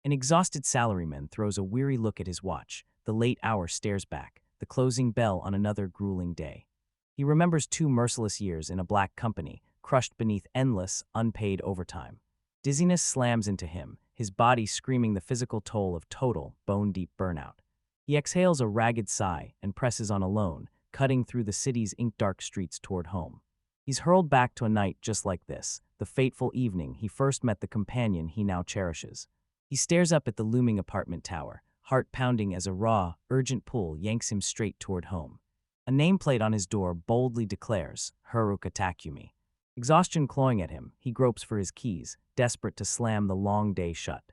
An exhausted salaryman throws a weary look at his watch. The late hour stares back, the closing bell on another grueling day. He remembers 2 merciless years in a black company, crushed beneath endless, unpaid overtime. Dizziness slams into him, his body screaming the physical toll of total, bone-deep burnout. He exhales a ragged sigh and presses on alone, cutting through the city's ink-dark streets toward home. He's hurled back to a night just like this, the fateful evening he first met the companion he now cherishes. He stares up at the looming apartment tower, heart pounding as a raw, urgent pull yanks him straight toward home. A nameplate on his door boldly declares, Haruka Takumi. Exhaustion clawing at him, he gropes for his keys, desperate to slam the long day shut.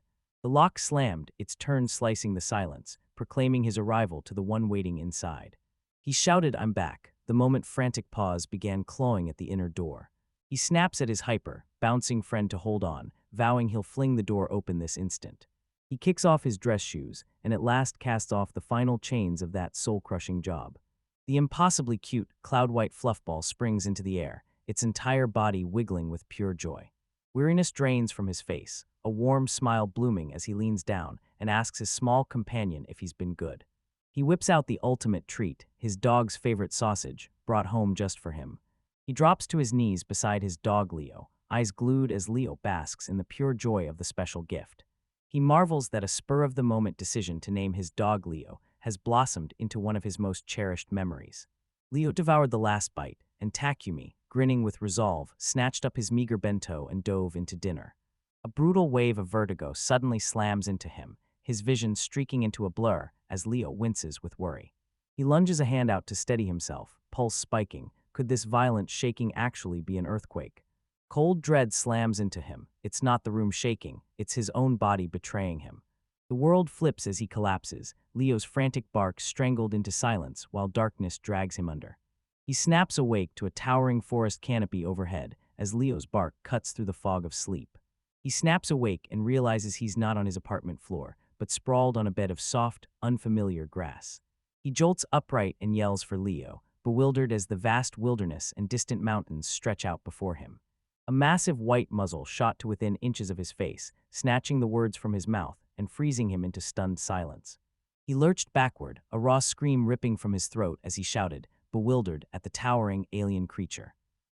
The lock slammed, its turn slicing the silence, proclaiming his arrival to the one waiting inside. He shouted, "I'm back," the moment frantic paws began clawing at the inner door. He snaps at his hyper, bouncing friend to hold on, vowing he'll fling the door open this instant. He kicks off his dress shoes, and at last casts off the final chains of that soul-crushing job. The impossibly cute, cloud-white fluffball springs into the air, its entire body wiggling with pure joy. Weariness drains from his face, a warm smile blooming as he leans down and asks his small companion if he's been good. He whips out the ultimate treat, his dog's favorite sausage, brought home just for him. He drops to his knees beside his dog Leo, eyes glued as Leo basks in the pure joy of the special gift. He marvels that a spur-of-the-moment decision to name his dog Leo has blossomed into one of his most cherished memories. Leo devoured the last bite, and Takumi, grinning with resolve, snatched up his meager bento and dove into dinner. A brutal wave of vertigo suddenly slams into him, his vision streaking into a blur as Leo winces with worry. He lunges a hand out to steady himself, pulse spiking. Could this violent shaking actually be an earthquake? Cold dread slams into him. It's not the room shaking, it's his own body betraying him. The world flips as he collapses, Leo's frantic bark strangled into silence while darkness drags him under. He snaps awake to a towering forest canopy overhead as Leo's bark cuts through the fog of sleep. He snaps awake and realizes he's not on his apartment floor, but sprawled on a bed of soft, unfamiliar grass. He jolts upright and yells for Leo, bewildered as the vast wilderness and distant mountains stretch out before him. A massive white muzzle shot to within inches of his face, snatching the words from his mouth and freezing him into stunned silence. He lurched backward, a raw scream ripping from his throat as he shouted, bewildered at the towering alien creature.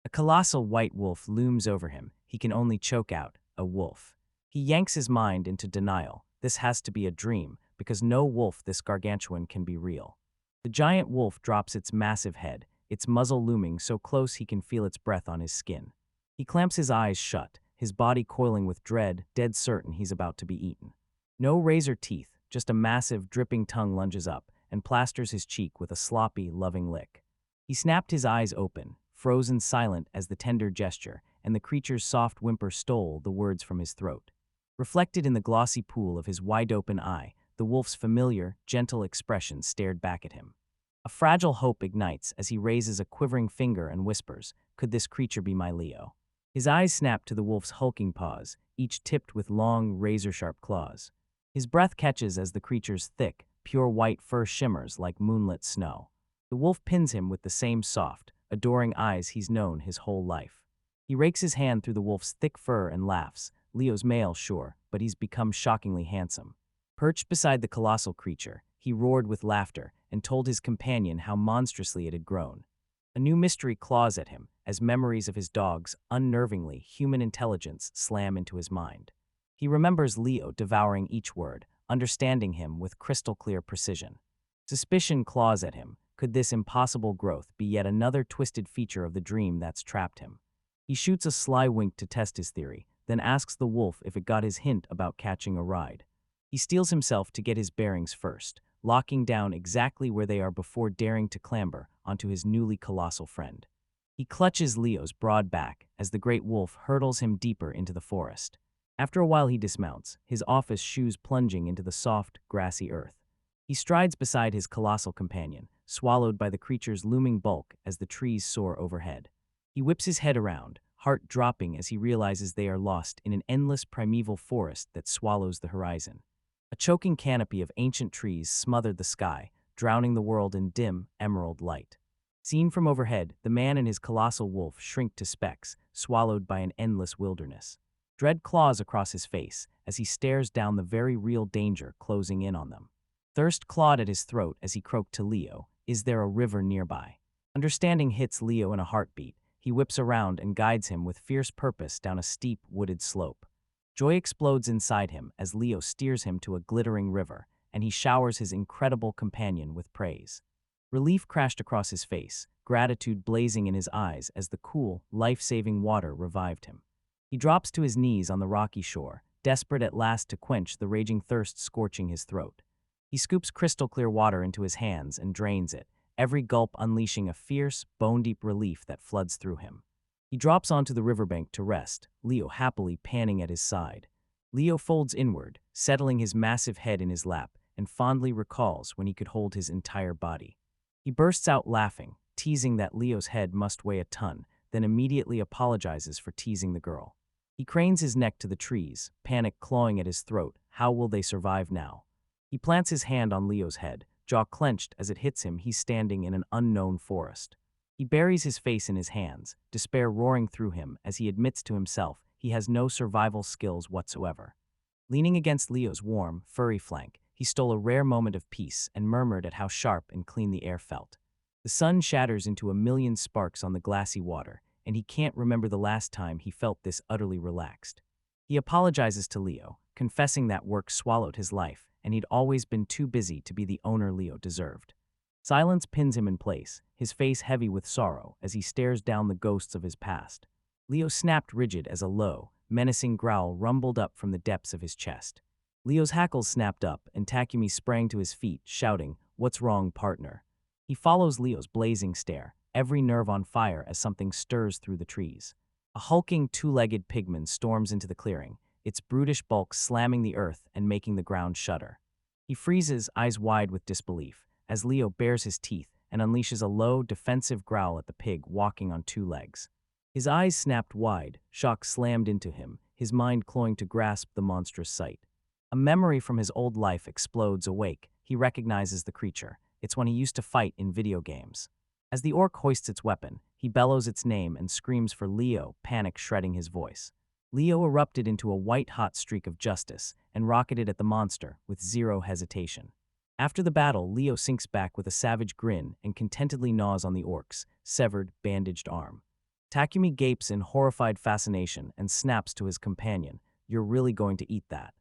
A colossal white wolf looms over him. He can only choke out, "A wolf." He yanks his mind into denial. This has to be a dream, because no wolf this gargantuan can be real. The giant wolf drops its massive head, its muzzle looming so close he can feel its breath on his skin. He clamps his eyes shut, his body coiling with dread, dead certain he's about to be eaten. No razor teeth, just a massive, dripping tongue lunges up and plasters his cheek with a sloppy, loving lick. He snapped his eyes open, frozen silent as the tender gesture, and the creature's soft whimper stole the words from his throat. Reflected in the glossy pool of his wide-open eye, the wolf's familiar, gentle expression stared back at him. A fragile hope ignites as he raises a quivering finger and whispers, "Could this creature be my Leo?" His eyes snap to the wolf's hulking paws, each tipped with long, razor-sharp claws. His breath catches as the creature's thick, pure white fur shimmers like moonlit snow. The wolf pins him with the same soft, adoring eyes he's known his whole life. He rakes his hand through the wolf's thick fur and laughs. Leo's male, sure, but he's become shockingly handsome. Perched beside the colossal creature, he roared with laughter and told his companion how monstrously it had grown. A new mystery claws at him as memories of his dog's unnervingly human intelligence slam into his mind. He remembers Leo devouring each word, understanding him with crystal-clear precision. Suspicion claws at him. Could this impossible growth be yet another twisted feature of the dream that's trapped him? He shoots a sly wink to test his theory, then asks the wolf if it got his hint about catching a ride. He steels himself to get his bearings first, locking down exactly where they are before daring to clamber onto his newly colossal friend. He clutches Leo's broad back as the great wolf hurtles him deeper into the forest. After a while he dismounts, his office shoes plunging into the soft, grassy earth. He strides beside his colossal companion, swallowed by the creature's looming bulk as the trees soar overhead. He whips his head around, heart dropping as he realizes they are lost in an endless primeval forest that swallows the horizon. A choking canopy of ancient trees smothered the sky, drowning the world in dim, emerald light. Seen from overhead, the man and his colossal wolf shrink to specks, swallowed by an endless wilderness. Dread claws across his face as he stares down the very real danger closing in on them. Thirst clawed at his throat as he croaked to Leo, "Is there a river nearby?" Understanding hits Leo in a heartbeat. He whips around and guides him with fierce purpose down a steep, wooded slope. Joy explodes inside him as Leo steers him to a glittering river, and he showers his incredible companion with praise. Relief crashed across his face, gratitude blazing in his eyes as the cool, life-saving water revived him. He drops to his knees on the rocky shore, desperate at last to quench the raging thirst scorching his throat. He scoops crystal-clear water into his hands and drains it, every gulp unleashing a fierce, bone-deep relief that floods through him. He drops onto the riverbank to rest, Leo happily panning at his side. Leo folds inward, settling his massive head in his lap, and fondly recalls when he could hold his entire body. He bursts out laughing, teasing that Leo's head must weigh a ton, then immediately apologizes for teasing the girl. He cranes his neck to the trees, panic clawing at his throat. How will they survive now? He plants his hand on Leo's head, jaw clenched as it hits him. He's standing in an unknown forest. He buries his face in his hands, despair roaring through him as he admits to himself he has no survival skills whatsoever. Leaning against Leo's warm, furry flank, he stole a rare moment of peace and murmured at how sharp and clean the air felt. The sun shatters into a million sparks on the glassy water, and he can't remember the last time he felt this utterly relaxed. He apologizes to Leo, confessing that work swallowed his life, and he'd always been too busy to be the owner Leo deserved. Silence pins him in place, his face heavy with sorrow as he stares down the ghosts of his past. Leo snapped rigid as a low, menacing growl rumbled up from the depths of his chest. Leo's hackles snapped up, and Takumi sprang to his feet, shouting, "What's wrong, partner?" He follows Leo's blazing stare, every nerve on fire as something stirs through the trees. A hulking two-legged pigman storms into the clearing, its brutish bulk slamming the earth and making the ground shudder. He freezes, eyes wide with disbelief, as Leo bares his teeth and unleashes a low, defensive growl at the pig walking on two legs. His eyes snapped wide, shock slammed into him, his mind clawing to grasp the monstrous sight. A memory from his old life explodes awake. He recognizes the creature. It's one he used to fight in video games. As the orc hoists its weapon, he bellows its name and screams for Leo, panic shredding his voice. Leo erupted into a white-hot streak of justice and rocketed at the monster with zero hesitation. After the battle, Leo sinks back with a savage grin and contentedly gnaws on the orc's severed, bandaged arm. Takumi gapes in horrified fascination and snaps to his companion, "You're really going to eat that?"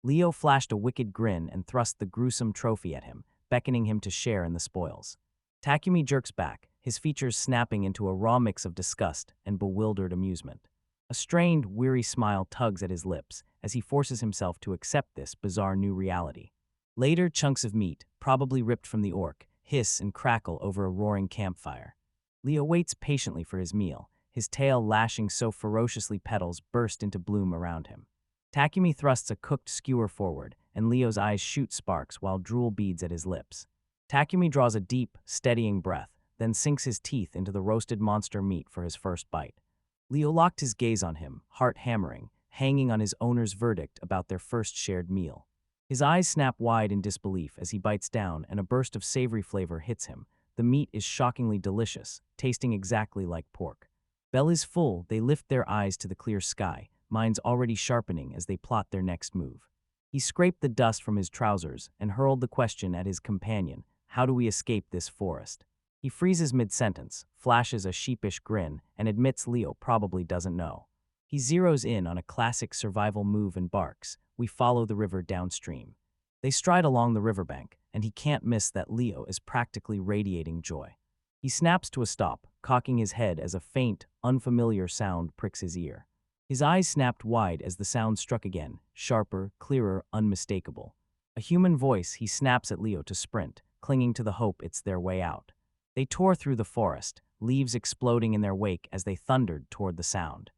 Leo flashed a wicked grin and thrust the gruesome trophy at him, beckoning him to share in the spoils. Takumi jerks back, his features snapping into a raw mix of disgust and bewildered amusement. A strained, weary smile tugs at his lips as he forces himself to accept this bizarre new reality. Later, chunks of meat, probably ripped from the orc, hiss and crackle over a roaring campfire. Leo waits patiently for his meal, his tail lashing so ferociously petals burst into bloom around him. Takumi thrusts a cooked skewer forward, and Leo's eyes shoot sparks while drool beads at his lips. Takumi draws a deep, steadying breath, then sinks his teeth into the roasted monster meat for his first bite. Leo locked his gaze on him, heart hammering, hanging on his owner's verdict about their first shared meal. His eyes snap wide in disbelief as he bites down and a burst of savory flavor hits him. The meat is shockingly delicious, tasting exactly like pork. Bellies full, they lift their eyes to the clear sky, minds already sharpening as they plot their next move. He scraped the dust from his trousers and hurled the question at his companion, "How do we escape this forest?" He freezes mid-sentence, flashes a sheepish grin, and admits Leo probably doesn't know. He zeroes in on a classic survival move and barks, "We follow the river downstream." They stride along the riverbank, and he can't miss that Leo is practically radiating joy. He snaps to a stop, cocking his head as a faint, unfamiliar sound pricks his ear. His eyes snapped wide as the sound struck again, sharper, clearer, unmistakable. A human voice, he snaps at Leo to sprint, clinging to the hope it's their way out. They tore through the forest, leaves exploding in their wake as they thundered toward the sound.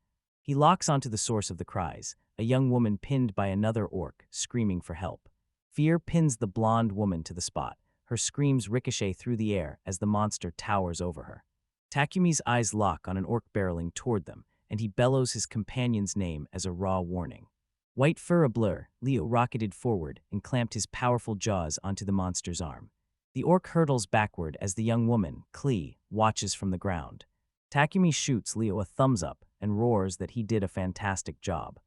He locks onto the source of the cries, a young woman pinned by another orc, screaming for help. Fear pins the blonde woman to the spot. Her screams ricochet through the air as the monster towers over her. Takumi's eyes lock on an orc barreling toward them, and he bellows his companion's name as a raw warning. White fur a blur, Leo rocketed forward and clamped his powerful jaws onto the monster's arm. The orc hurtles backward as the young woman, Cleo, watches from the ground. Takumi shoots Leo a thumbs up and roars that he did a fantastic job.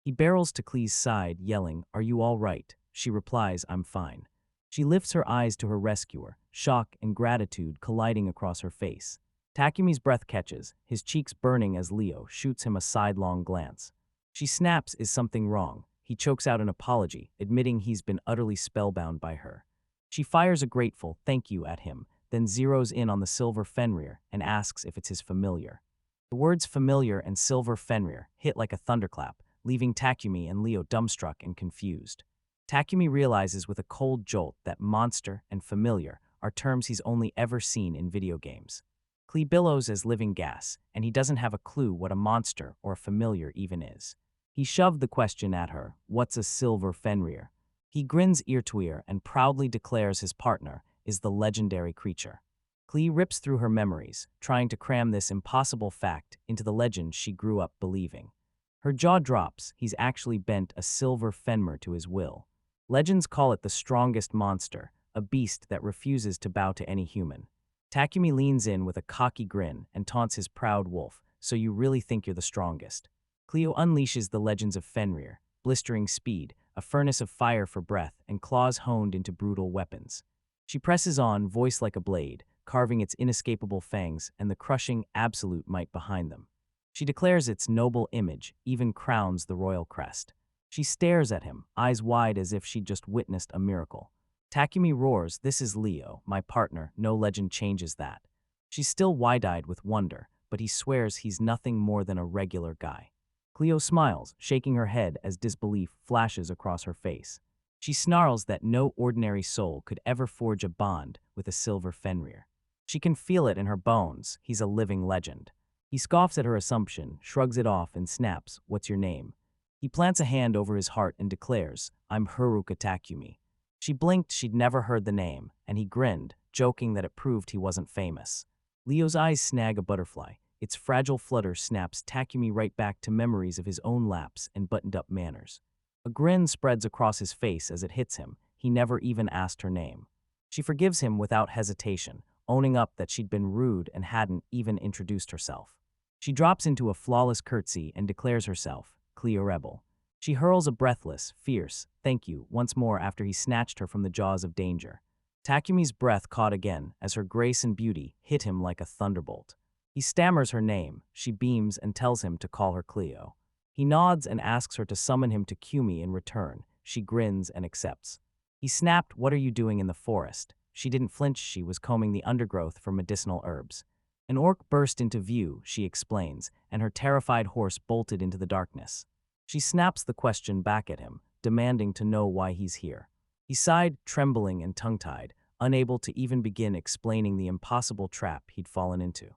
He barrels to Clee's side, yelling, "Are you all right?" She replies, "I'm fine." She lifts her eyes to her rescuer, shock and gratitude colliding across her face. Takumi's breath catches, his cheeks burning as Leo shoots him a sidelong glance. She snaps, "Is something wrong?" He chokes out an apology, admitting he's been utterly spellbound by her. She fires a grateful "thank you" at him, then zeroes in on the silver Fenrir and asks if it's his familiar. The words familiar and silver Fenrir hit like a thunderclap, leaving Takumi and Leo dumbstruck and confused. Takumi realizes with a cold jolt that monster and familiar are terms he's only ever seen in video games. Cleo billows as living gas, and he doesn't have a clue what a monster or a familiar even is. He shoved the question at her, "What's a silver Fenrir?" He grins ear to ear and proudly declares his partner is the legendary creature. Cleo rips through her memories, trying to cram this impossible fact into the legend she grew up believing. Her jaw drops, he's actually bent a silver Fenrir to his will. Legends call it the strongest monster, a beast that refuses to bow to any human. Takumi leans in with a cocky grin and taunts his proud wolf, "So you really think you're the strongest?" Cleo unleashes the legends of Fenrir, blistering speed, a furnace of fire for breath, and claws honed into brutal weapons. She presses on, voice like a blade, carving its inescapable fangs and the crushing, absolute might behind them. She declares its noble image, even crowns the royal crest. She stares at him, eyes wide as if she'd just witnessed a miracle. Takumi roars, "This is Leo, my partner, no legend changes that." She's still wide-eyed with wonder, but he swears he's nothing more than a regular guy. Cleo smiles, shaking her head as disbelief flashes across her face. She snarls that no ordinary soul could ever forge a bond with a silver Fenrir. She can feel it in her bones, he's a living legend. He scoffs at her assumption, shrugs it off, and snaps, "What's your name?" He plants a hand over his heart and declares, "I'm Haruka Takumi." She blinked she'd never heard the name, and he grinned, joking that it proved he wasn't famous. Leo's eyes snag a butterfly. Its fragile flutter snaps Takumi right back to memories of his own lapse and buttoned-up manners. A grin spreads across his face as it hits him. He never even asked her name. She forgives him without hesitation, owning up that she'd been rude and hadn't even introduced herself. She drops into a flawless curtsy and declares herself, Cleo Rebel. She hurls a breathless, fierce, "Thank you," once more after he snatched her from the jaws of danger. Takumi's breath caught again as her grace and beauty hit him like a thunderbolt. He stammers her name. She beams and tells him to call her Cleo. He nods and asks her to summon him to Kumi in return. She grins and accepts. He snapped, "What are you doing in the forest?" She didn't flinch. She was combing the undergrowth for medicinal herbs. An orc burst into view, she explains, and her terrified horse bolted into the darkness. She snaps the question back at him, demanding to know why he's here. He sighed, trembling and tongue-tied, unable to even begin explaining the impossible trap he'd fallen into.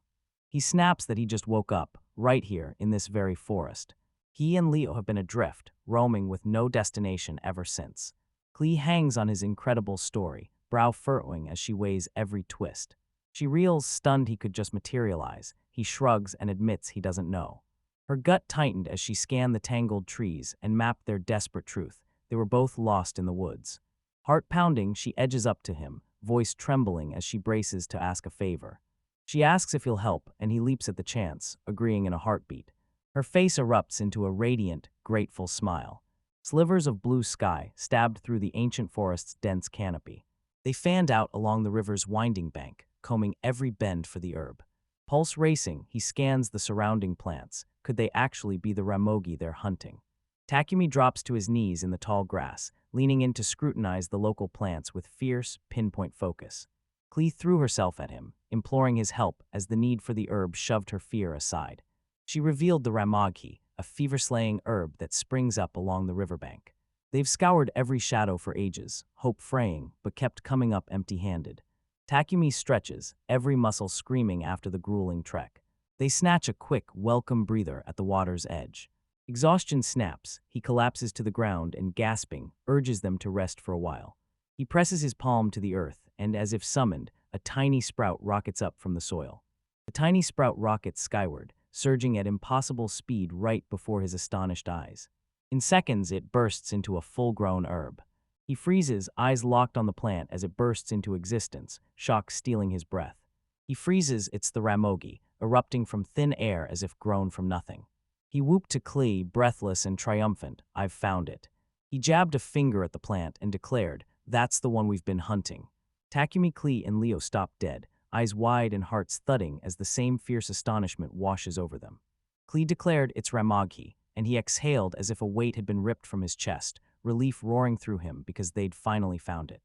He snaps that he just woke up, right here, in this very forest. He and Leo have been adrift, roaming with no destination ever since. Cleo hangs on his incredible story, brow furrowing as she weighs every twist. She reels, stunned he could just materialize. He shrugs and admits he doesn't know. Her gut tightened as she scanned the tangled trees and mapped their desperate truth. They were both lost in the woods. Heart pounding, she edges up to him, voice trembling as she braces to ask a favor. She asks if he'll help, and he leaps at the chance, agreeing in a heartbeat. Her face erupts into a radiant, grateful smile. Slivers of blue sky stabbed through the ancient forest's dense canopy. They fanned out along the river's winding bank, combing every bend for the herb. Pulse racing, he scans the surrounding plants. Could they actually be the Ramogi they're hunting? Takumi drops to his knees in the tall grass, leaning in to scrutinize the local plants with fierce, pinpoint focus. Cleo threw herself at him, imploring his help as the need for the herb shoved her fear aside. She revealed the Ramogi, a fever-slaying herb that springs up along the riverbank. They've scoured every shadow for ages, hope fraying, but kept coming up empty-handed. Takumi stretches, every muscle screaming after the grueling trek. They snatch a quick, welcome breather at the water's edge. Exhaustion snaps, he collapses to the ground and, gasping, urges them to rest for a while. He presses his palm to the earth, and as if summoned, a tiny sprout rockets up from the soil. The tiny sprout rockets skyward, surging at impossible speed right before his astonished eyes. In seconds, it bursts into a full-grown herb. He freezes, eyes locked on the plant as it bursts into existence, shock stealing his breath. He freezes, it's the Ramogi, erupting from thin air as if grown from nothing. He whooped to Cleo, breathless and triumphant, "I've found it." He jabbed a finger at the plant and declared, "That's the one we've been hunting." Takumi, Cleo, and Leo stopped dead, eyes wide and hearts thudding as the same fierce astonishment washes over them. Cleo declared, "It's Ramogi," and he exhaled as if a weight had been ripped from his chest, relief roaring through him because they'd finally found it.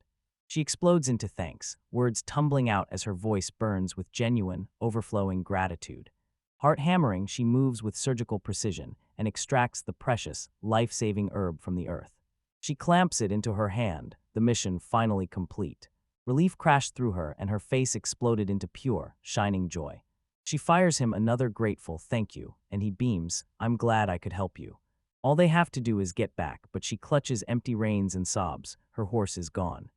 She explodes into thanks, words tumbling out as her voice burns with genuine, overflowing gratitude. Heart hammering, she moves with surgical precision and extracts the precious, life-saving herb from the earth. She clamps it into her hand, the mission finally complete. Relief crashed through her and her face exploded into pure, shining joy. She fires him another grateful "thank you," and he beams, "I'm glad I could help you." All they have to do is get back, but she clutches empty reins and sobs, her horse is gone.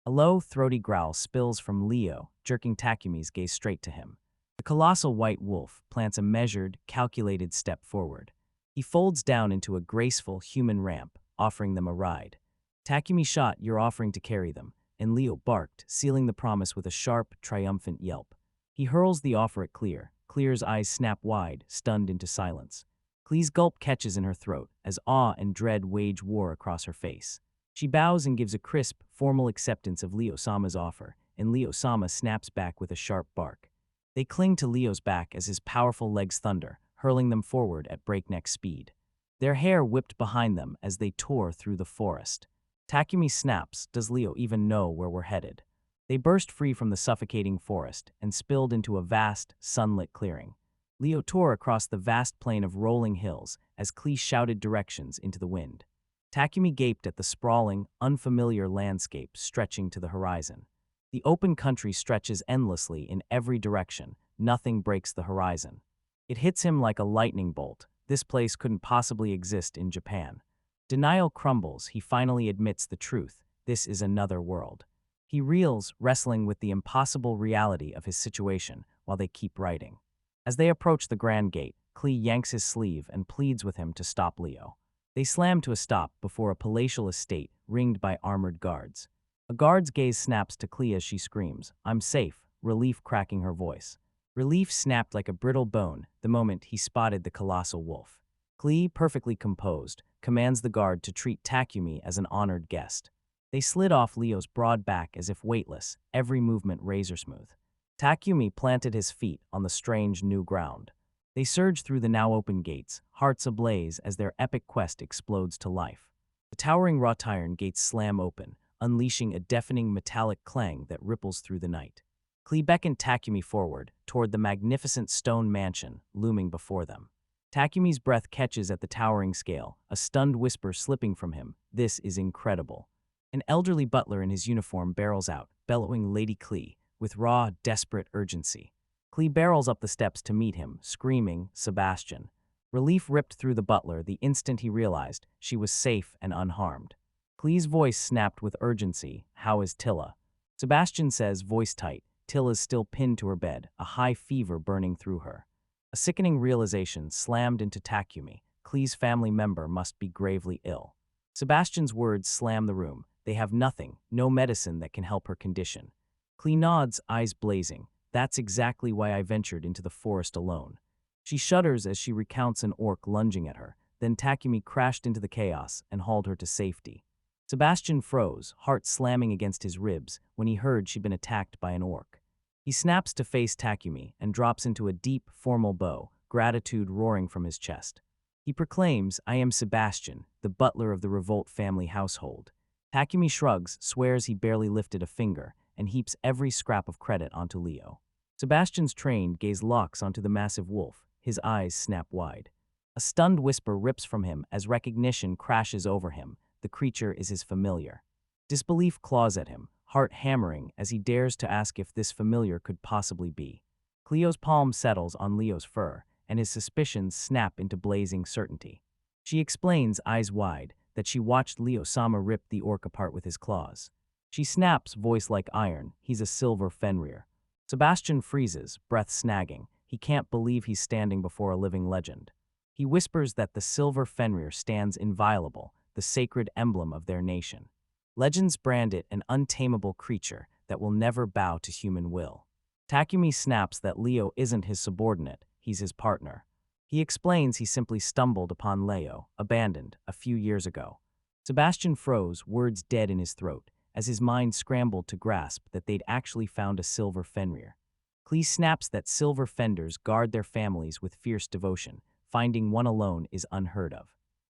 A low, throaty growl spills from Leo, jerking Takumi's gaze straight to him. The colossal white wolf plants a measured, calculated step forward. He folds down into a graceful, human ramp, offering them a ride. Takumi shot, "You're offering to carry them," and Leo barked, sealing the promise with a sharp, triumphant yelp. He hurls the offer at Cleo. Cleo's eyes snap wide, stunned into silence. Cleo's gulp catches in her throat as awe and dread wage war across her face. She bows and gives a crisp, formal acceptance of Leo-sama's offer, and Leo-sama snaps back with a sharp bark. They cling to Leo's back as his powerful legs thunder, hurling them forward at breakneck speed. Their hair whipped behind them as they tore through the forest. Takumi snaps, "Does Leo even know where we're headed?" They burst free from the suffocating forest and spilled into a vast, sunlit clearing. Leo tore across the vast plain of rolling hills as Cleo shouted directions into the wind. Takumi gaped at the sprawling, unfamiliar landscape stretching to the horizon. The open country stretches endlessly in every direction, nothing breaks the horizon. It hits him like a lightning bolt. This place couldn't possibly exist in Japan. Denial crumbles, he finally admits the truth. This is another world. He reels, wrestling with the impossible reality of his situation while they keep writing. As they approach the grand gate, Cleo yanks his sleeve and pleads with him to stop Leo. They slam to a stop before a palatial estate ringed by armored guards. A guard's gaze snaps to Cleo as she screams, "I'm safe," relief cracking her voice. Relief snapped like a brittle bone the moment he spotted the colossal wolf. Cleo, perfectly composed, commands the guard to treat Takumi as an honored guest. They slid off Leo's broad back as if weightless, every movement razor-smooth. Takumi planted his feet on the strange new ground. They surge through the now open gates, hearts ablaze as their epic quest explodes to life. The towering wrought iron gates slam open, unleashing a deafening metallic clang that ripples through the night. Cleo beckoned Takumi forward, toward the magnificent stone mansion looming before them. Takumi's breath catches at the towering scale, a stunned whisper slipping from him, "This is incredible." An elderly butler in his uniform barrels out, bellowing Lady Cleo, with raw, desperate urgency. Cleo barrels up the steps to meet him, screaming, "Sebastian." Relief ripped through the butler the instant he realized she was safe and unharmed. Cleo's voice snapped with urgency, "How is Tilla?" Sebastian says, voice tight, Tilla's still pinned to her bed, a high fever burning through her. A sickening realization slammed into Takumi. Cleo's family member must be gravely ill. Sebastian's words slam the room. They have nothing, no medicine that can help her condition. Cleo nods, eyes blazing. "That's exactly why I ventured into the forest alone." She shudders as she recounts an orc lunging at her. Then Takumi crashed into the chaos and hauled her to safety. Sebastian froze, heart slamming against his ribs, when he heard she'd been attacked by an orc. He snaps to face Takumi and drops into a deep, formal bow, gratitude roaring from his chest. He proclaims, "I am Sebastian, the butler of the Revolt family household." Takumi shrugs, swears he barely lifted a finger, and heaps every scrap of credit onto Leo. Sebastian's trained gaze locks onto the massive wolf, his eyes snap wide. A stunned whisper rips from him as recognition crashes over him. The creature is his familiar. Disbelief claws at him, heart hammering as he dares to ask if this familiar could possibly be. Cleo's palm settles on Leo's fur, and his suspicions snap into blazing certainty. She explains, eyes wide, that she watched Leo-sama rip the orc apart with his claws. She snaps, voice like iron, "He's a silver Fenrir." Sebastian freezes, breath snagging. He can't believe he's standing before a living legend. He whispers that the silver Fenrir stands inviolable, the sacred emblem of their nation. Legends brand it an untamable creature that will never bow to human will. Takumi snaps that Leo isn't his subordinate, he's his partner. He explains he simply stumbled upon Leo, abandoned, a few years ago. Sebastian froze, words dead in his throat, as his mind scrambled to grasp that they'd actually found a silver Fenrir. Cleo snaps that silver fenders guard their families with fierce devotion. Finding one alone is unheard of.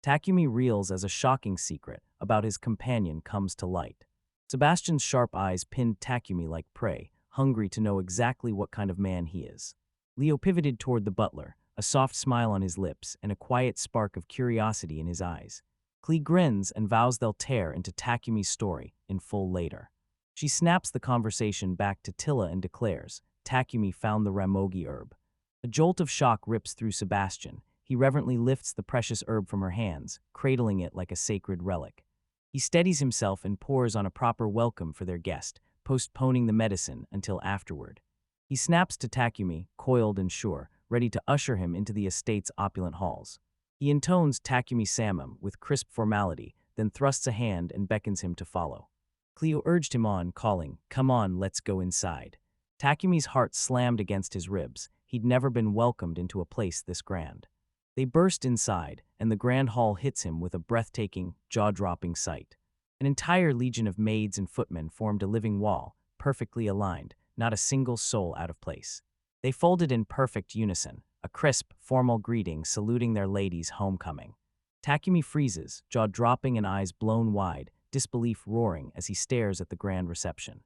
Takumi reels as a shocking secret about his companion comes to light. Sebastian's sharp eyes pinned Takumi like prey, hungry to know exactly what kind of man he is. Leo pivoted toward the butler, a soft smile on his lips and a quiet spark of curiosity in his eyes. Cleo grins and vows they'll tear into Takumi's story in full later. She snaps the conversation back to Tilla and declares, Takumi found the Ramogi herb. A jolt of shock rips through Sebastian. He reverently lifts the precious herb from her hands, cradling it like a sacred relic. He steadies himself and pours on a proper welcome for their guest, postponing the medicine until afterward. He snaps to Takumi, coiled and sure, ready to usher him into the estate's opulent halls. He intones Takumi Samam with crisp formality, then thrusts a hand and beckons him to follow. Cleo urged him on, calling, Come on, let's go inside. Takumi's heart slammed against his ribs. He'd never been welcomed into a place this grand. They burst inside, and the grand hall hits him with a breathtaking, jaw-dropping sight. An entire legion of maids and footmen formed a living wall, perfectly aligned, not a single soul out of place. They folded in perfect unison, a crisp, formal greeting saluting their lady's homecoming. Takumi freezes, jaw dropping and eyes blown wide, disbelief roaring as he stares at the grand reception.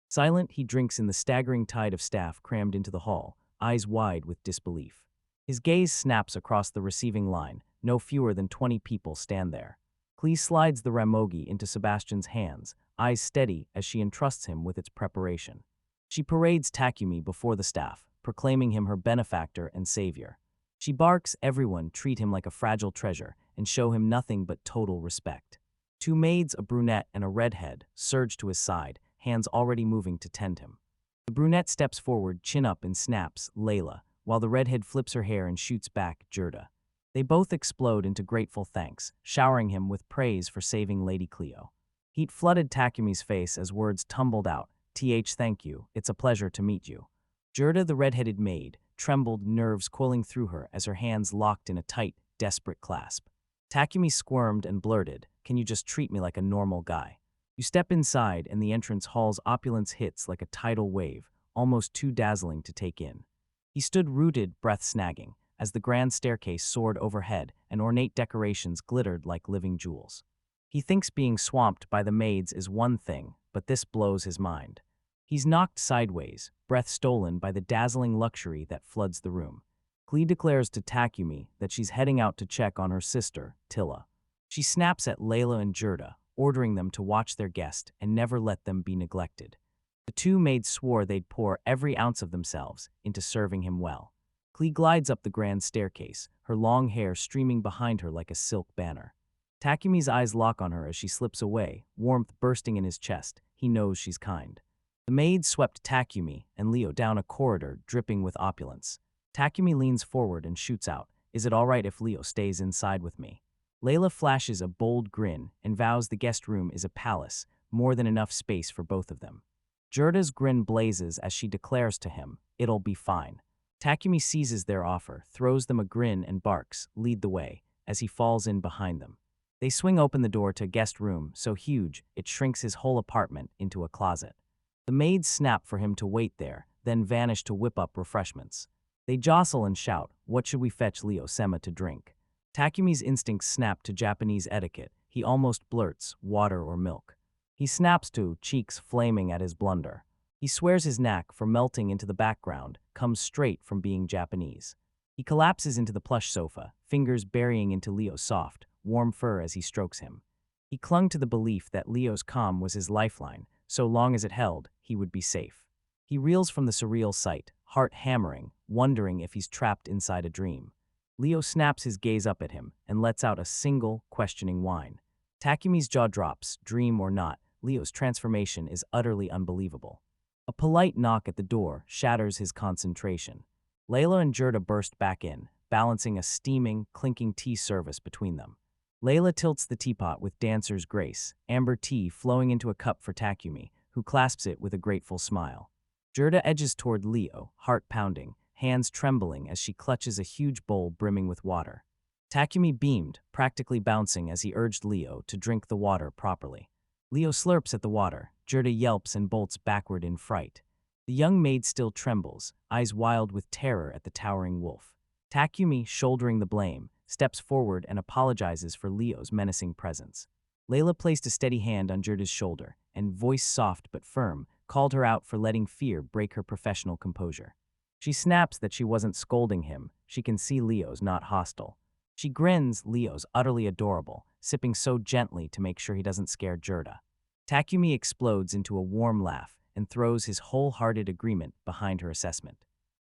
Silent, he drinks in the staggering tide of staff crammed into the hall, eyes wide with disbelief. His gaze snaps across the receiving line. No fewer than 20 people stand there. Cleo slides the Ramogi into Sebastian's hands, eyes steady as she entrusts him with its preparation. She parades Takumi before the staff, proclaiming him her benefactor and savior. She barks everyone treat him like a fragile treasure and show him nothing but total respect. Two maids, a brunette and a redhead, surge to his side, hands already moving to tend him. The brunette steps forward, chin up, and snaps, Layla, while the redhead flips her hair and shoots back, Gerda. They both explode into grateful thanks, showering him with praise for saving Lady Cleo. Heat flooded Takumi's face as words tumbled out, Thank you, it's a pleasure to meet you. Gerda, the redheaded maid, trembled, nerves coiling through her as her hands locked in a tight, desperate clasp. Takumi squirmed and blurted, Can you just treat me like a normal guy? You step inside and the entrance hall's opulence hits like a tidal wave, almost too dazzling to take in. He stood rooted, breath snagging, as the grand staircase soared overhead and ornate decorations glittered like living jewels. He thinks being swamped by the maids is one thing, but this blows his mind. He's knocked sideways, breath stolen by the dazzling luxury that floods the room. Cleo declares to Takumi that she's heading out to check on her sister, Tilla. She snaps at Layla and Gerda, ordering them to watch their guest and never let them be neglected. The two maids swore they'd pour every ounce of themselves into serving him well. Cleo glides up the grand staircase, her long hair streaming behind her like a silk banner. Takumi's eyes lock on her as she slips away, warmth bursting in his chest. He knows she's kind. The maids swept Takumi and Leo down a corridor dripping with opulence. Takumi leans forward and shoots out, Is it all right if Leo stays inside with me? Layla flashes a bold grin and vows the guest room is a palace, more than enough space for both of them. Gerda's grin blazes as she declares to him, It'll be fine. Takumi seizes their offer, throws them a grin and barks, Lead the way, as he falls in behind them. They swing open the door to a guest room so huge it shrinks his whole apartment into a closet. The maids snap for him to wait there, then vanish to whip up refreshments. They jostle and shout, What should we fetch Leo Sema to drink? Takumi's instincts snap to Japanese etiquette. He almost blurts, Water or milk. He snaps to, cheeks flaming at his blunder. He swears his knack for melting into the background comes straight from being Japanese. He collapses into the plush sofa, fingers burying into Leo's soft, warm fur as he strokes him. He clung to the belief that Leo's calm was his lifeline. So long as it held, he would be safe. He reels from the surreal sight, heart hammering, wondering if he's trapped inside a dream. Leo snaps his gaze up at him and lets out a single, questioning whine. Takumi's jaw drops, dream or not, Leo's transformation is utterly unbelievable. A polite knock at the door shatters his concentration. Layla and Gerda burst back in, balancing a steaming, clinking tea service between them. Layla tilts the teapot with dancer's grace, amber tea flowing into a cup for Takumi, who clasps it with a grateful smile. Gerda edges toward Leo, heart pounding, hands trembling as she clutches a huge bowl brimming with water. Takumi beamed, practically bouncing as he urged Leo to drink the water properly. Leo slurps at the water, Gerda yelps and bolts backward in fright. The young maid still trembles, eyes wild with terror at the towering wolf. Takumi, shouldering the blame, steps forward and apologizes for Leo's menacing presence. Layla placed a steady hand on Gerda's shoulder and, voice soft but firm, called her out for letting fear break her professional composure. She snaps that she wasn't scolding him. She can see Leo's not hostile. She grins, Leo's utterly adorable, sipping so gently to make sure he doesn't scare Gerda. Takumi explodes into a warm laugh and throws his wholehearted agreement behind her assessment.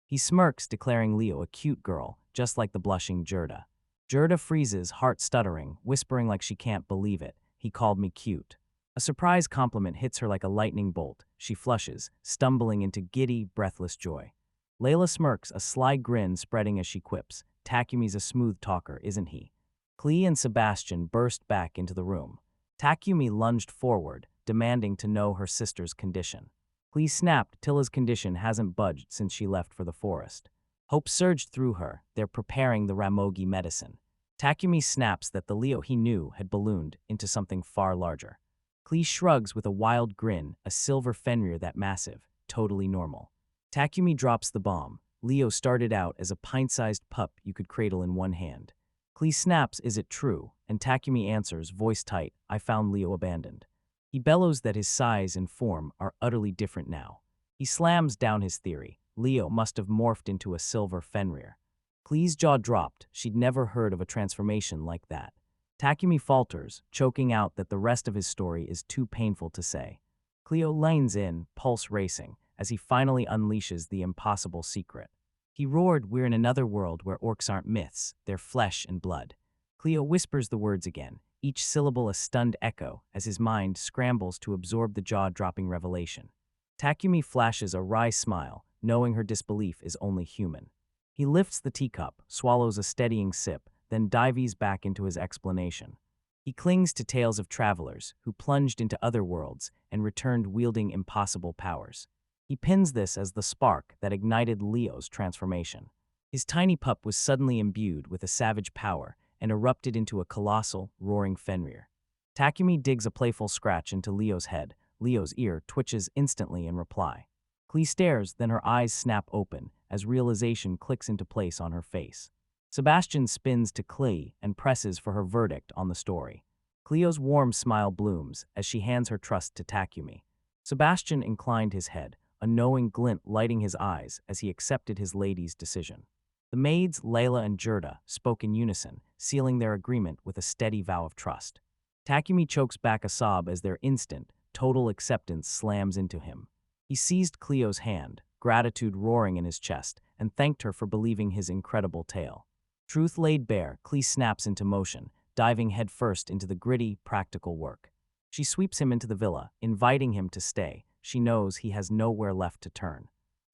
He smirks, declaring Leo a cute girl, just like the blushing Gerda. Gerda freezes, heart stuttering, whispering like she can't believe it. He called me cute. A surprise compliment hits her like a lightning bolt. She flushes, stumbling into giddy, breathless joy. Layla smirks, a sly grin spreading as she quips, Takumi's a smooth talker, isn't he? Cleo and Sebastian burst back into the room. Takumi lunged forward, demanding to know her sister's condition. Cleo snapped, Tilla's condition hasn't budged since she left for the forest. Hope surged through her, they're preparing the Ramogi medicine. Takumi snaps that the Leo he knew had ballooned into something far larger. Cleo shrugs with a wild grin, a silver Fenrir that massive, totally normal. Takumi drops the bomb. Leo started out as a pint-sized pup you could cradle in one hand. Cleo snaps, is it true? And Takumi answers, voice tight, I found Leo abandoned. He bellows that his size and form are utterly different now. He slams down his theory. Leo must have morphed into a silver Fenrir. Cleo's jaw dropped. She'd never heard of a transformation like that. Takumi falters, choking out that the rest of his story is too painful to say. Cleo leans in, pulse racing, as he finally unleashes the impossible secret. He roared, we're in another world where orcs aren't myths, they're flesh and blood. Cleo whispers the words again, each syllable a stunned echo as his mind scrambles to absorb the jaw-dropping revelation. Takumi flashes a wry smile, knowing her disbelief is only human. He lifts the teacup, swallows a steadying sip, then dives back into his explanation. He clings to tales of travelers who plunged into other worlds and returned wielding impossible powers. He pins this as the spark that ignited Leo's transformation. His tiny pup was suddenly imbued with a savage power and erupted into a colossal, roaring Fenrir. Takumi digs a playful scratch into Leo's head. Leo's ear twitches instantly in reply. Cleo stares, then her eyes snap open as realization clicks into place on her face. Sebastian spins to Cleo and presses for her verdict on the story. Cleo's warm smile blooms as she hands her trust to Takumi. Sebastian inclined his head, a knowing glint lighting his eyes as he accepted his lady's decision. The maids, Layla and Gerda, spoke in unison, sealing their agreement with a steady vow of trust. Takumi chokes back a sob as their instant, total acceptance slams into him. He seized Cleo's hand, gratitude roaring in his chest, and thanked her for believing his incredible tale. Truth laid bare, Cleo snaps into motion, diving headfirst into the gritty, practical work. She sweeps him into the villa, inviting him to stay. She knows he has nowhere left to turn.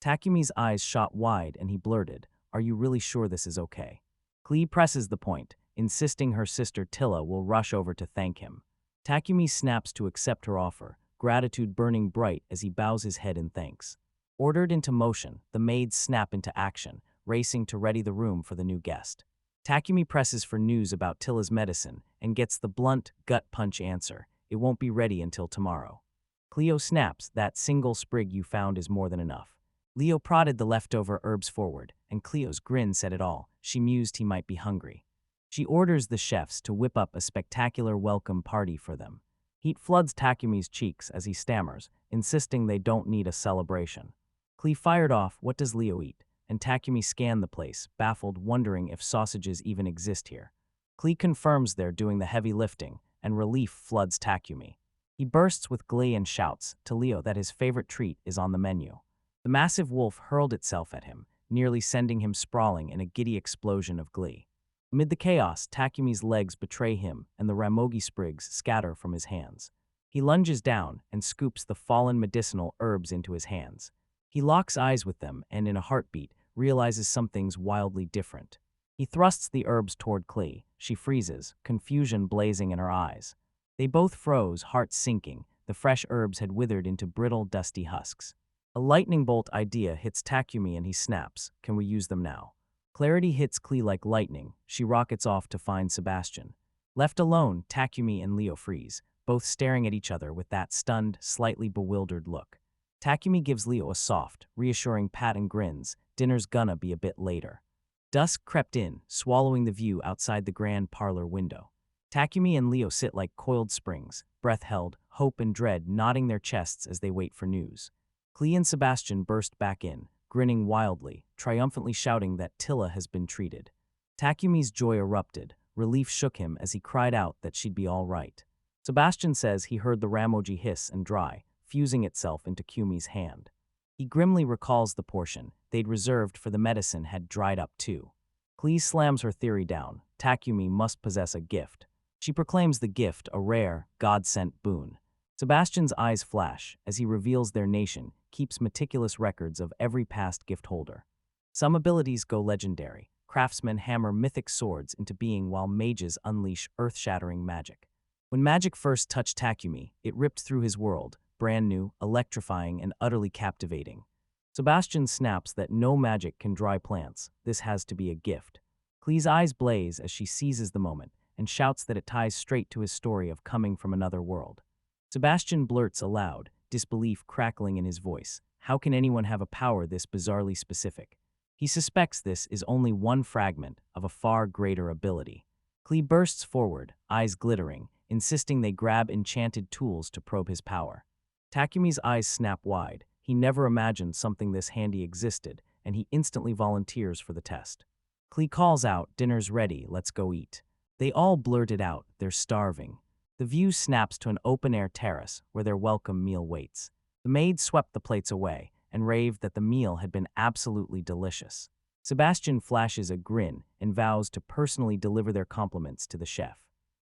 Takumi's eyes shot wide and he blurted, are you really sure this is okay? Cleo presses the point, insisting her sister Tilla will rush over to thank him. Takumi snaps to accept her offer, gratitude burning bright as he bows his head in thanks. Ordered into motion, the maids snap into action, racing to ready the room for the new guest. Takumi presses for news about Tilla's medicine and gets the blunt, gut punch answer, it won't be ready until tomorrow. Cleo snaps, that single sprig you found is more than enough. Leo prodded the leftover herbs forward, and Cleo's grin said it all. She mused he might be hungry. She orders the chefs to whip up a spectacular welcome party for them. Heat floods Takumi's cheeks as he stammers, insisting they don't need a celebration. Cleo fired off, what does Leo eat? And Takumi scanned the place, baffled, wondering if sausages even exist here. Cleo confirms they're doing the heavy lifting, and relief floods Takumi. He bursts with glee and shouts to Leo that his favorite treat is on the menu. The massive wolf hurled itself at him, nearly sending him sprawling in a giddy explosion of glee. Amid the chaos, Takumi's legs betray him and the Ramogi sprigs scatter from his hands. He lunges down and scoops the fallen medicinal herbs into his hands. He locks eyes with them and in a heartbeat realizes something's wildly different. He thrusts the herbs toward Cleo. She freezes, confusion blazing in her eyes. They both froze, hearts sinking. The fresh herbs had withered into brittle, dusty husks. A lightning bolt idea hits Takumi and he snaps. Can we use them now? Clarity hits Cleo like lightning. She rockets off to find Sebastian. Left alone, Takumi and Leo freeze, both staring at each other with that stunned, slightly bewildered look. Takumi gives Leo a soft, reassuring pat and grins. Dinner's gonna be a bit later. Dusk crept in, swallowing the view outside the grand parlor window. Takumi and Leo sit like coiled springs, breath held, hope and dread knotting their chests as they wait for news. Cleo and Sebastian burst back in, grinning wildly, triumphantly shouting that Tilla has been treated. Takumi's joy erupted. Relief shook him as he cried out that she'd be all right. Sebastian says he heard the Ramogi hiss and dry, fusing itself into Kumi's hand. He grimly recalls the portion they'd reserved for the medicine had dried up too. Cleo slams her theory down. Takumi must possess a gift. She proclaims the gift a rare, God-sent boon. Sebastian's eyes flash as he reveals their nation keeps meticulous records of every past gift holder. Some abilities go legendary. Craftsmen hammer mythic swords into being while mages unleash earth-shattering magic. When magic first touched Takumi, it ripped through his world, brand new, electrifying, and utterly captivating. Sebastian snaps that no magic can dry plants. This has to be a gift. Clee's eyes blaze as she seizes the moment and shouts that it ties straight to his story of coming from another world. Sebastian blurts aloud, disbelief crackling in his voice. How can anyone have a power this bizarrely specific? He suspects this is only one fragment of a far greater ability. Cleo bursts forward, eyes glittering, insisting they grab enchanted tools to probe his power. Takumi's eyes snap wide. He never imagined something this handy existed, and he instantly volunteers for the test. Cleo calls out, "Dinner's ready, let's go eat." They all blurt it out, they're starving. The view snaps to an open-air terrace where their welcome meal waits. The maid swept the plates away and raved that the meal had been absolutely delicious. Sebastian flashes a grin and vows to personally deliver their compliments to the chef.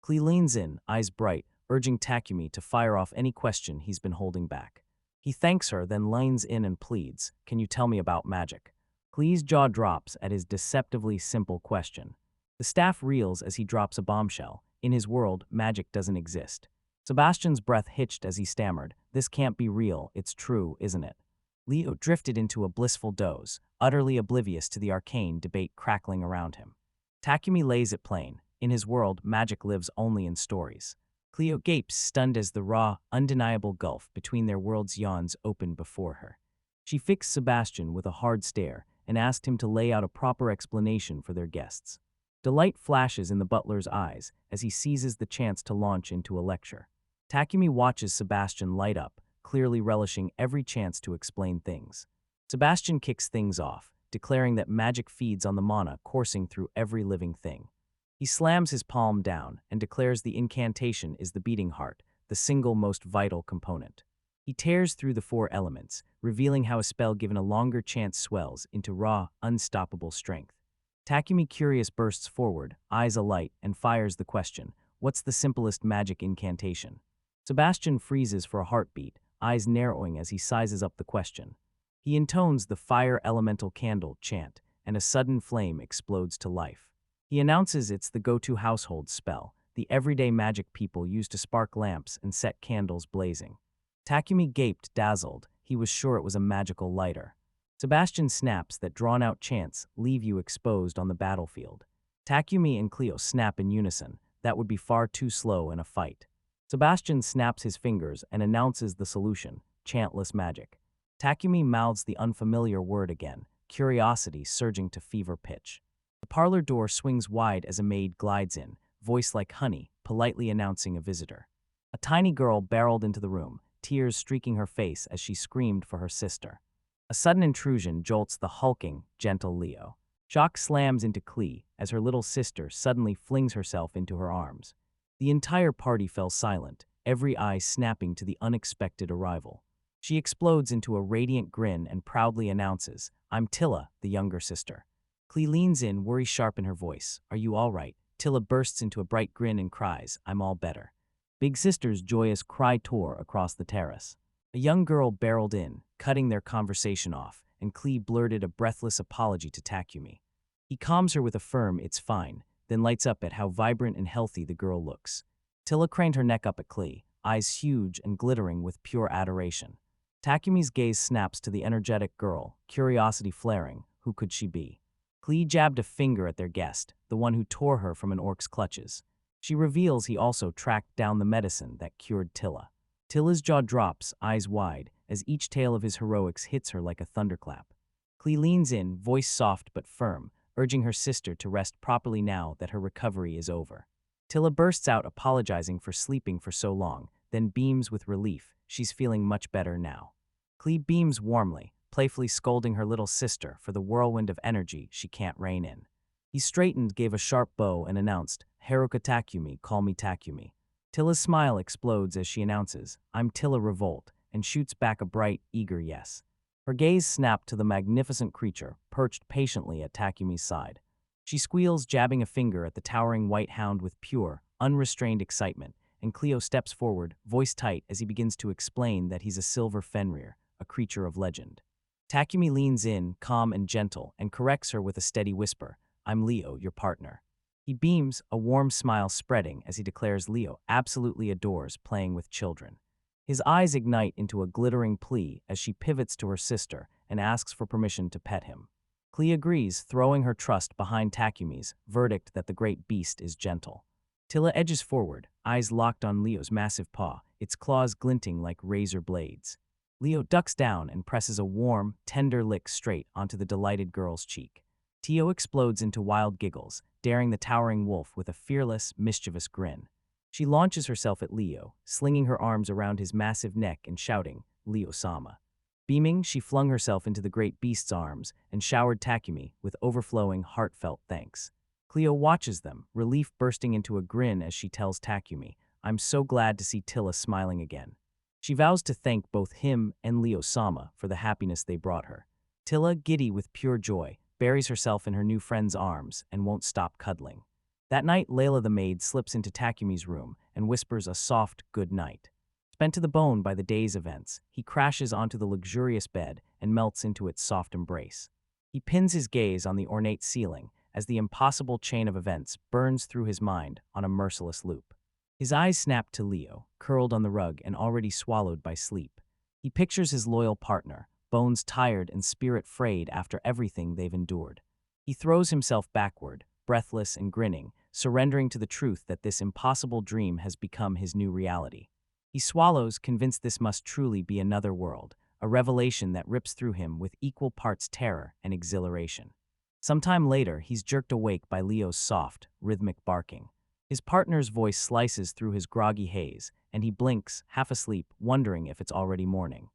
Cleo leans in, eyes bright, urging Takumi to fire off any question he's been holding back. He thanks her, then leans in and pleads, "Can you tell me about magic?" Cleo's jaw drops at his deceptively simple question. The staff reels as he drops a bombshell. In his world, magic doesn't exist. Sebastian's breath hitched as he stammered, "This can't be real, it's true, isn't it?" Leo drifted into a blissful doze, utterly oblivious to the arcane debate crackling around him. Takumi lays it plain. In his world, magic lives only in stories. Cleo gapes, stunned as the raw, undeniable gulf between their worlds yawns open before her. She fixed Sebastian with a hard stare and asked him to lay out a proper explanation for their guests. Delight flashes in the butler's eyes as he seizes the chance to launch into a lecture. Takumi watches Sebastian light up, clearly relishing every chance to explain things. Sebastian kicks things off, declaring that magic feeds on the mana coursing through every living thing. He slams his palm down and declares the incantation is the beating heart, the single most vital component. He tears through the four elements, revealing how a spell given a longer chance swells into raw, unstoppable strength. Takumi curious bursts forward, eyes alight, and fires the question, "What's the simplest magic incantation?" Sebastian freezes for a heartbeat, eyes narrowing as he sizes up the question. He intones the fire elemental candle chant, and a sudden flame explodes to life. He announces it's the go-to household spell, the everyday magic people use to spark lamps and set candles blazing. Takumi gaped, dazzled. He was sure it was a magical lighter. Sebastian snaps that drawn-out chants leave you exposed on the battlefield. Takumi and Cleo snap in unison. That would be far too slow in a fight. Sebastian snaps his fingers and announces the solution, chantless magic. Takumi mouths the unfamiliar word again, curiosity surging to fever pitch. The parlor door swings wide as a maid glides in, voice like honey, politely announcing a visitor. A tiny girl barreled into the room, tears streaking her face as she screamed for her sister. A sudden intrusion jolts the hulking, gentle Leo. Shock slams into Cleo as her little sister suddenly flings herself into her arms. The entire party fell silent, every eye snapping to the unexpected arrival. She explodes into a radiant grin and proudly announces, "I'm Tilla, the younger sister." Cleo leans in, worry sharp in her voice. "Are you all right?" Tilla bursts into a bright grin and cries, "I'm all better." Big sister's joyous cry tore across the terrace. A young girl barreled in, cutting their conversation off, and Cleo blurted a breathless apology to Takumi. He calms her with a firm, "It's fine," then lights up at how vibrant and healthy the girl looks. Tilla craned her neck up at Cleo, eyes huge and glittering with pure adoration. Takumi's gaze snaps to the energetic girl, curiosity flaring. Who could she be? Cleo jabbed a finger at their guest, the one who tore her from an orc's clutches. She reveals he also tracked down the medicine that cured Tilla. Tilla's jaw drops, eyes wide, as each tale of his heroics hits her like a thunderclap. Cleo leans in, voice soft but firm, urging her sister to rest properly now that her recovery is over. Tilla bursts out apologizing for sleeping for so long, then beams with relief. She's feeling much better now. Cleo beams warmly, playfully scolding her little sister for the whirlwind of energy she can't rein in. He straightened, gave a sharp bow, and announced, "Haruka Takumi, call me Takumi." Tilla's smile explodes as she announces, "I'm Tilla Revolt," and shoots back a bright, eager yes. Her gaze snapped to the magnificent creature, perched patiently at Takumi's side. She squeals, jabbing a finger at the towering white hound with pure, unrestrained excitement, and Cleo steps forward, voice tight as he begins to explain that he's a silver Fenrir, a creature of legend. Takumi leans in, calm and gentle, and corrects her with a steady whisper, "I'm Leo, your partner." He beams, a warm smile spreading as he declares Leo absolutely adores playing with children. His eyes ignite into a glittering plea as she pivots to her sister and asks for permission to pet him. Cleo agrees, throwing her trust behind Takumi's verdict that the great beast is gentle. Tilla edges forward, eyes locked on Leo's massive paw, its claws glinting like razor blades. Leo ducks down and presses a warm, tender lick straight onto the delighted girl's cheek. Tio explodes into wild giggles, daring the towering wolf with a fearless, mischievous grin. She launches herself at Leo, slinging her arms around his massive neck and shouting, "Leo-sama." Beaming, she flung herself into the great beast's arms and showered Takumi with overflowing, heartfelt thanks. Cleo watches them, relief bursting into a grin as she tells Takumi, "I'm so glad to see Tilla smiling again." She vows to thank both him and Leo-sama for the happiness they brought her. Tilla, giddy with pure joy, buries herself in her new friend's arms and won't stop cuddling. That night, Layla the maid slips into Takumi's room and whispers a soft good night. Spent to the bone by the day's events, he crashes onto the luxurious bed and melts into its soft embrace. He pins his gaze on the ornate ceiling as the impossible chain of events burns through his mind on a merciless loop. His eyes snap to Leo, curled on the rug and already swallowed by sleep. He pictures his loyal partner, bones tired and spirit frayed after everything they've endured. He throws himself backward, breathless and grinning, surrendering to the truth that this impossible dream has become his new reality. He swallows, convinced this must truly be another world, a revelation that rips through him with equal parts terror and exhilaration. Sometime later, he's jerked awake by Leo's soft, rhythmic barking. His partner's voice slices through his groggy haze, and he blinks, half asleep, wondering if it's already morning.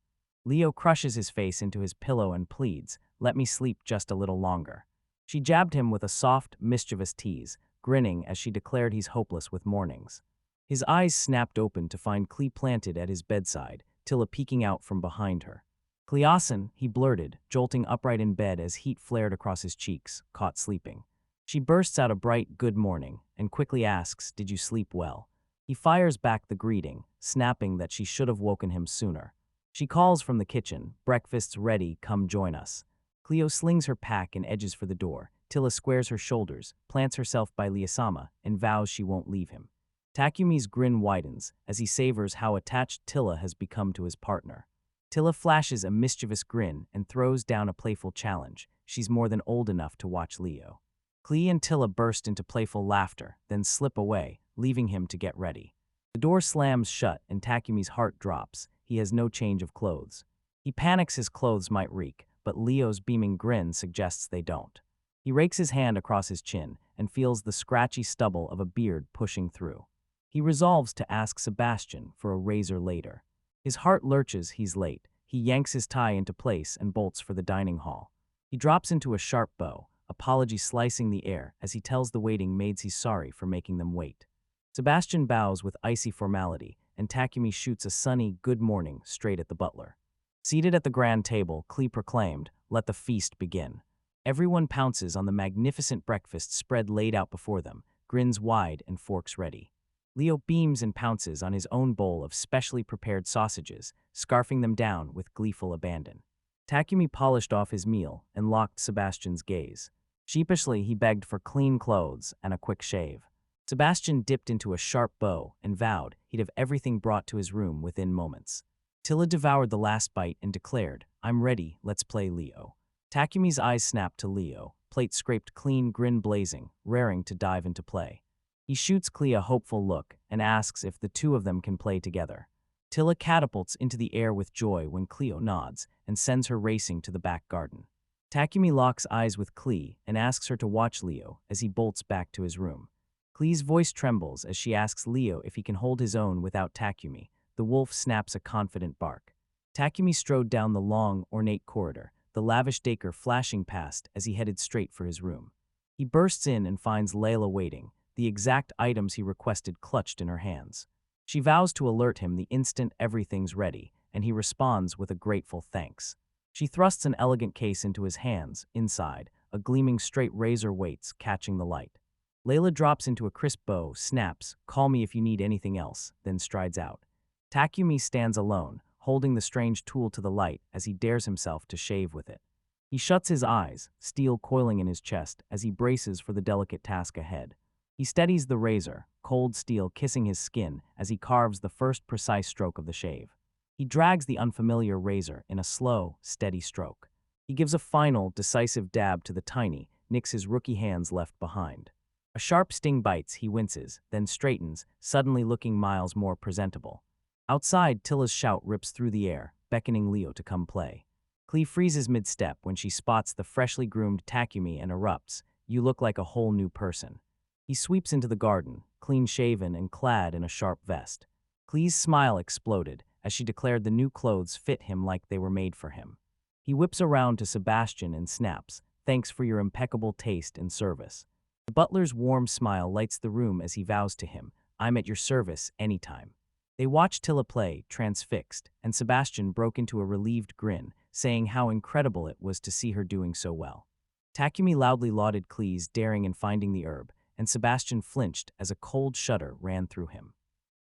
Leo crushes his face into his pillow and pleads, "Let me sleep just a little longer." She jabbed him with a soft, mischievous tease, grinning as she declared he's hopeless with mornings. His eyes snapped open to find Cleo planted at his bedside, Tilla peeking out from behind her. "Cleosin," he blurted, jolting upright in bed as heat flared across his cheeks, caught sleeping. She bursts out a bright "good morning" and quickly asks, "Did you sleep well?" He fires back the greeting, snapping that she should have woken him sooner. She calls from the kitchen, "Breakfast's ready, come join us." Cleo slings her pack and edges for the door. Tilla squares her shoulders, plants herself by Leo-sama, and vows she won't leave him. Takumi's grin widens as he savors how attached Tilla has become to his partner. Tilla flashes a mischievous grin and throws down a playful challenge. She's more than old enough to watch Leo. Cleo and Tilla burst into playful laughter, then slip away, leaving him to get ready. The door slams shut and Takumi's heart drops. He has no change of clothes. He panics his clothes might reek, but Leo's beaming grin suggests they don't. He rakes his hand across his chin and feels the scratchy stubble of a beard pushing through. He resolves to ask Sebastian for a razor later. His heart lurches, he's late. He yanks his tie into place and bolts for the dining hall. He drops into a sharp bow, apology slicing the air as he tells the waiting maids he's sorry for making them wait. Sebastian bows with icy formality, and Takumi shoots a sunny good morning straight at the butler. Seated at the grand table, Cleo proclaimed, "Let the feast begin." Everyone pounces on the magnificent breakfast spread laid out before them, grins wide and forks ready. Leo beams and pounces on his own bowl of specially prepared sausages, scarfing them down with gleeful abandon. Takumi polished off his meal and locked Sebastian's gaze. Sheepishly, he begged for clean clothes and a quick shave. Sebastian dipped into a sharp bow and vowed he'd have everything brought to his room within moments. Tilla devoured the last bite and declared, "I'm ready, let's play Leo." Takumi's eyes snapped to Leo, plate scraped clean, grin blazing, raring to dive into play. He shoots Cleo a hopeful look and asks if the two of them can play together. Tilla catapults into the air with joy when Cleo nods and sends her racing to the back garden. Takumi locks eyes with Cleo and asks her to watch Leo as he bolts back to his room. Clee's voice trembles as she asks Leo if he can hold his own without Takumi. The wolf snaps a confident bark. Takumi strode down the long, ornate corridor, the lavish Dacre flashing past as he headed straight for his room. He bursts in and finds Layla waiting, the exact items he requested clutched in her hands. She vows to alert him the instant everything's ready, and he responds with a grateful thanks. She thrusts an elegant case into his hands, inside, a gleaming straight razor weights catching the light. Layla drops into a crisp bow, snaps, "Call me if you need anything else," then strides out. Takumi stands alone, holding the strange tool to the light as he dares himself to shave with it. He shuts his eyes, steel coiling in his chest as he braces for the delicate task ahead. He steadies the razor, cold steel kissing his skin as he carves the first precise stroke of the shave. He drags the unfamiliar razor in a slow, steady stroke. He gives a final, decisive dab to the tiny, nicks his rookie hands left behind. A sharp sting bites, he winces, then straightens, suddenly looking miles more presentable. Outside, Tilla's shout rips through the air, beckoning Leo to come play. Cleo freezes mid-step when she spots the freshly groomed Takumi and erupts, "You look like a whole new person." He sweeps into the garden, clean-shaven and clad in a sharp vest. Cleo's smile exploded as she declared the new clothes fit him like they were made for him. He whips around to Sebastian and snaps, "Thanks for your impeccable taste and service." The butler's warm smile lights the room as he vows to him, "I'm at your service anytime." They watched Tilla play, transfixed, and Sebastian broke into a relieved grin, saying how incredible it was to see her doing so well. Takumi loudly lauded Cleo's daring in finding the herb, and Sebastian flinched as a cold shudder ran through him.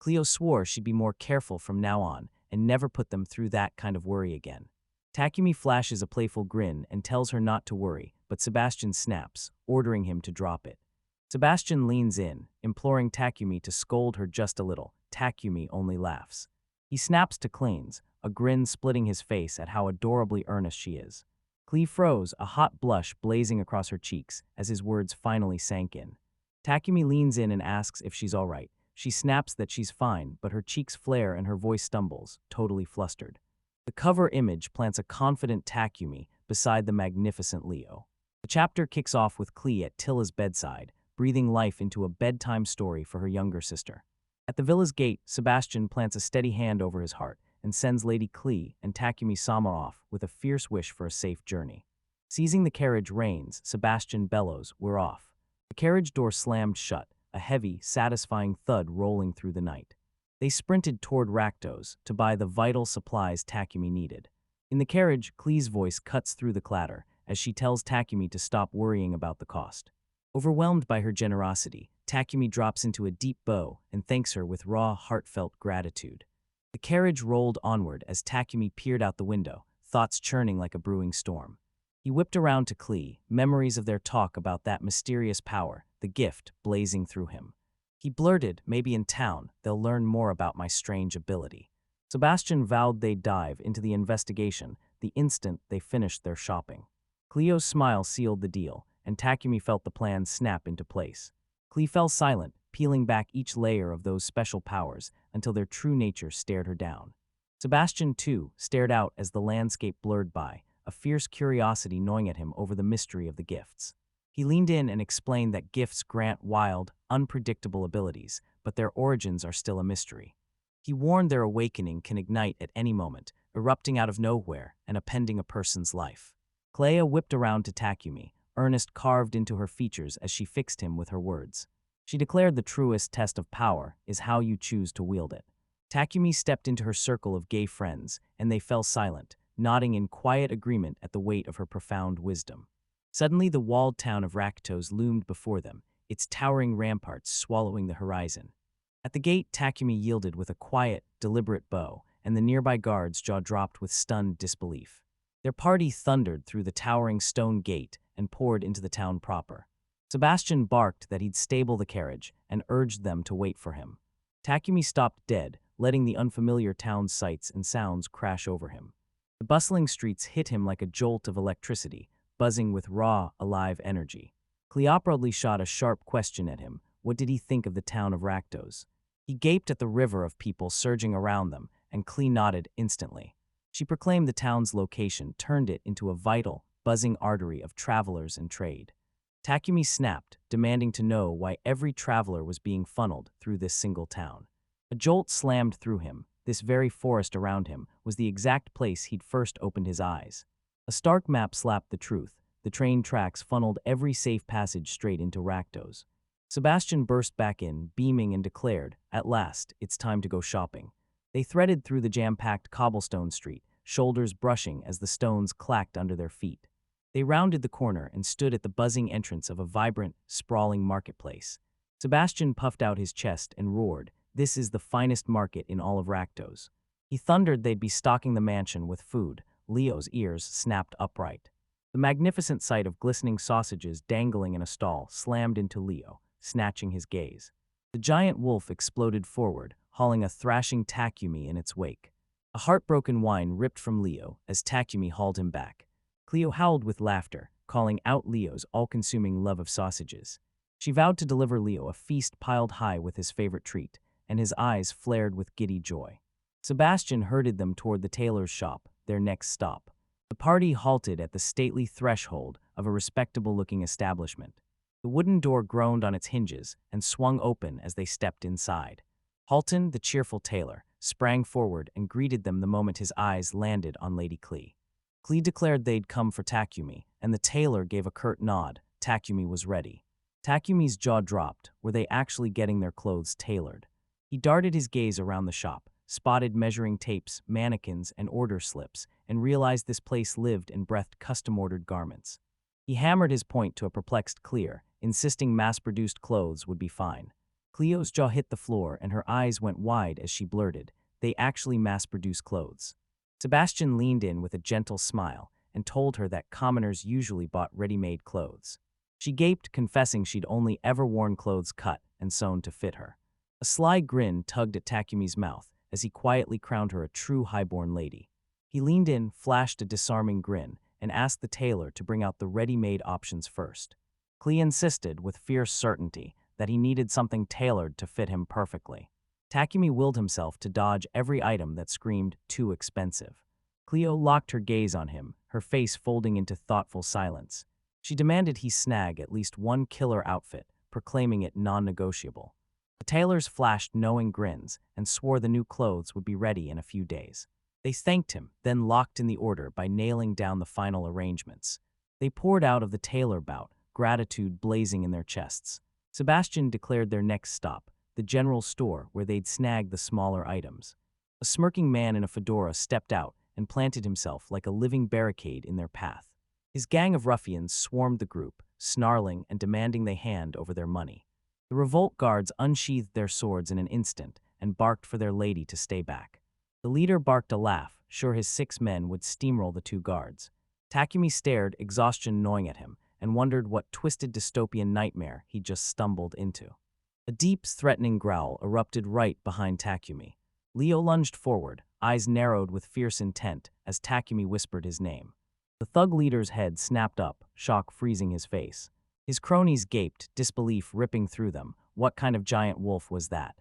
Cleo swore she'd be more careful from now on and never put them through that kind of worry again. Takumi flashes a playful grin and tells her not to worry, but Sebastian snaps, ordering him to drop it. Sebastian leans in, imploring Takumi to scold her just a little. Takumi only laughs. He snaps to Clean's, a grin splitting his face at how adorably earnest she is. Cleo froze, a hot blush blazing across her cheeks as his words finally sank in. Takumi leans in and asks if she's all right. She snaps that she's fine, but her cheeks flare and her voice stumbles, totally flustered. The cover image plants a confident Takumi beside the magnificent Leo. The chapter kicks off with Cleo at Tilla's bedside, breathing life into a bedtime story for her younger sister. At the villa's gate, Sebastian plants a steady hand over his heart and sends Lady Cleo and Takumi-sama off with a fierce wish for a safe journey. Seizing the carriage reins, Sebastian bellows, "We're off." The carriage door slammed shut, a heavy, satisfying thud rolling through the night. They sprinted toward Ratos to buy the vital supplies Takumi needed. In the carriage, Cleo's voice cuts through the clatter as she tells Takumi to stop worrying about the cost. Overwhelmed by her generosity, Takumi drops into a deep bow and thanks her with raw, heartfelt gratitude. The carriage rolled onward as Takumi peered out the window, thoughts churning like a brewing storm. He whipped around to Cleo, memories of their talk about that mysterious power, the gift, blazing through him. He blurted, "Maybe in town, they'll learn more about my strange ability." Sebastian vowed they'd dive into the investigation the instant they finished their shopping. Cleo's smile sealed the deal, and Takumi felt the plan snap into place. Cleo fell silent, peeling back each layer of those special powers until their true nature stared her down. Sebastian, too, stared out as the landscape blurred by, a fierce curiosity gnawing at him over the mystery of the gifts. He leaned in and explained that gifts grant wild, unpredictable abilities, but their origins are still a mystery. He warned their awakening can ignite at any moment, erupting out of nowhere and upending a person's life. Cleo whipped around to Takumi, earnest carved into her features as she fixed him with her words. She declared the truest test of power is how you choose to wield it. Takumi stepped into her circle of gay friends, and they fell silent, nodding in quiet agreement at the weight of her profound wisdom. Suddenly the walled town of Ratos loomed before them, its towering ramparts swallowing the horizon. At the gate, Takumi yielded with a quiet, deliberate bow, and the nearby guards' jaw dropped with stunned disbelief. Their party thundered through the towering stone gate and poured into the town proper. Sebastian barked that he'd stable the carriage and urged them to wait for him. Takumi stopped dead, letting the unfamiliar town's sights and sounds crash over him. The bustling streets hit him like a jolt of electricity, buzzing with raw, alive energy. Cleo proudly shot a sharp question at him. What did he think of the town of Ratos? He gaped at the river of people surging around them, and Cleo nodded instantly. She proclaimed the town's location, turned it into a vital, buzzing artery of travelers and trade. Takumi snapped, demanding to know why every traveler was being funneled through this single town. A jolt slammed through him. This very forest around him was the exact place he'd first opened his eyes. A stark map slapped the truth. The train tracks funneled every safe passage straight into Raktos. Sebastian burst back in, beaming, and declared, "At last, it's time to go shopping." They threaded through the jam-packed cobblestone street, shoulders brushing as the stones clacked under their feet. They rounded the corner and stood at the buzzing entrance of a vibrant, sprawling marketplace. Sebastian puffed out his chest and roared, "This is the finest market in all of Raktos." He thundered they'd be stocking the mansion with food. Leo's ears snapped upright. The magnificent sight of glistening sausages dangling in a stall slammed into Leo, snatching his gaze. The giant wolf exploded forward, hauling a thrashing Takumi in its wake. A heartbroken whine ripped from Leo as Takumi hauled him back. Cleo howled with laughter, calling out Leo's all-consuming love of sausages. She vowed to deliver Leo a feast piled high with his favorite treat, and his eyes flared with giddy joy. Sebastian herded them toward the tailor's shop, their next stop. The party halted at the stately threshold of a respectable-looking establishment. The wooden door groaned on its hinges and swung open as they stepped inside. Halton, the cheerful tailor, sprang forward and greeted them the moment his eyes landed on Lady Cleo. Cleo declared they'd come for Takumi, and the tailor gave a curt nod. Takumi was ready. Takumi's jaw dropped. Were they actually getting their clothes tailored? He darted his gaze around the shop, spotted measuring tapes, mannequins, and order slips, and realized this place lived and breathed custom-ordered garments. He hammered his point to a perplexed Cleo, insisting mass-produced clothes would be fine. Cleo's jaw hit the floor and her eyes went wide as she blurted, "They actually mass-produce clothes." Sebastian leaned in with a gentle smile and told her that commoners usually bought ready-made clothes. She gaped, confessing she'd only ever worn clothes cut and sewn to fit her. A sly grin tugged at Takumi's mouth as he quietly crowned her a true highborn lady. He leaned in, flashed a disarming grin, and asked the tailor to bring out the ready-made options first. Cleo insisted with fierce certainty that he needed something tailored to fit him perfectly. Takumi willed himself to dodge every item that screamed too expensive. Cleo locked her gaze on him, her face folding into thoughtful silence. She demanded he snag at least one killer outfit, proclaiming it non-negotiable. The tailors flashed knowing grins and swore the new clothes would be ready in a few days. They thanked him, then locked in the order by nailing down the final arrangements. They poured out of the tailor bout, gratitude blazing in their chests. Sebastian declared their next stop, the general store where they'd snag the smaller items. A smirking man in a fedora stepped out and planted himself like a living barricade in their path. His gang of ruffians swarmed the group, snarling and demanding they hand over their money. The Revolt guards unsheathed their swords in an instant and barked for their lady to stay back. The leader barked a laugh, sure his 6 men would steamroll the 2 guards. Takumi stared, exhaustion gnawing at him, and wondered what twisted dystopian nightmare he'd just stumbled into. A deep, threatening growl erupted right behind Takumi. Leo lunged forward, eyes narrowed with fierce intent as Takumi whispered his name. The thug leader's head snapped up, shock freezing his face. His cronies gaped, disbelief ripping through them. What kind of giant wolf was that?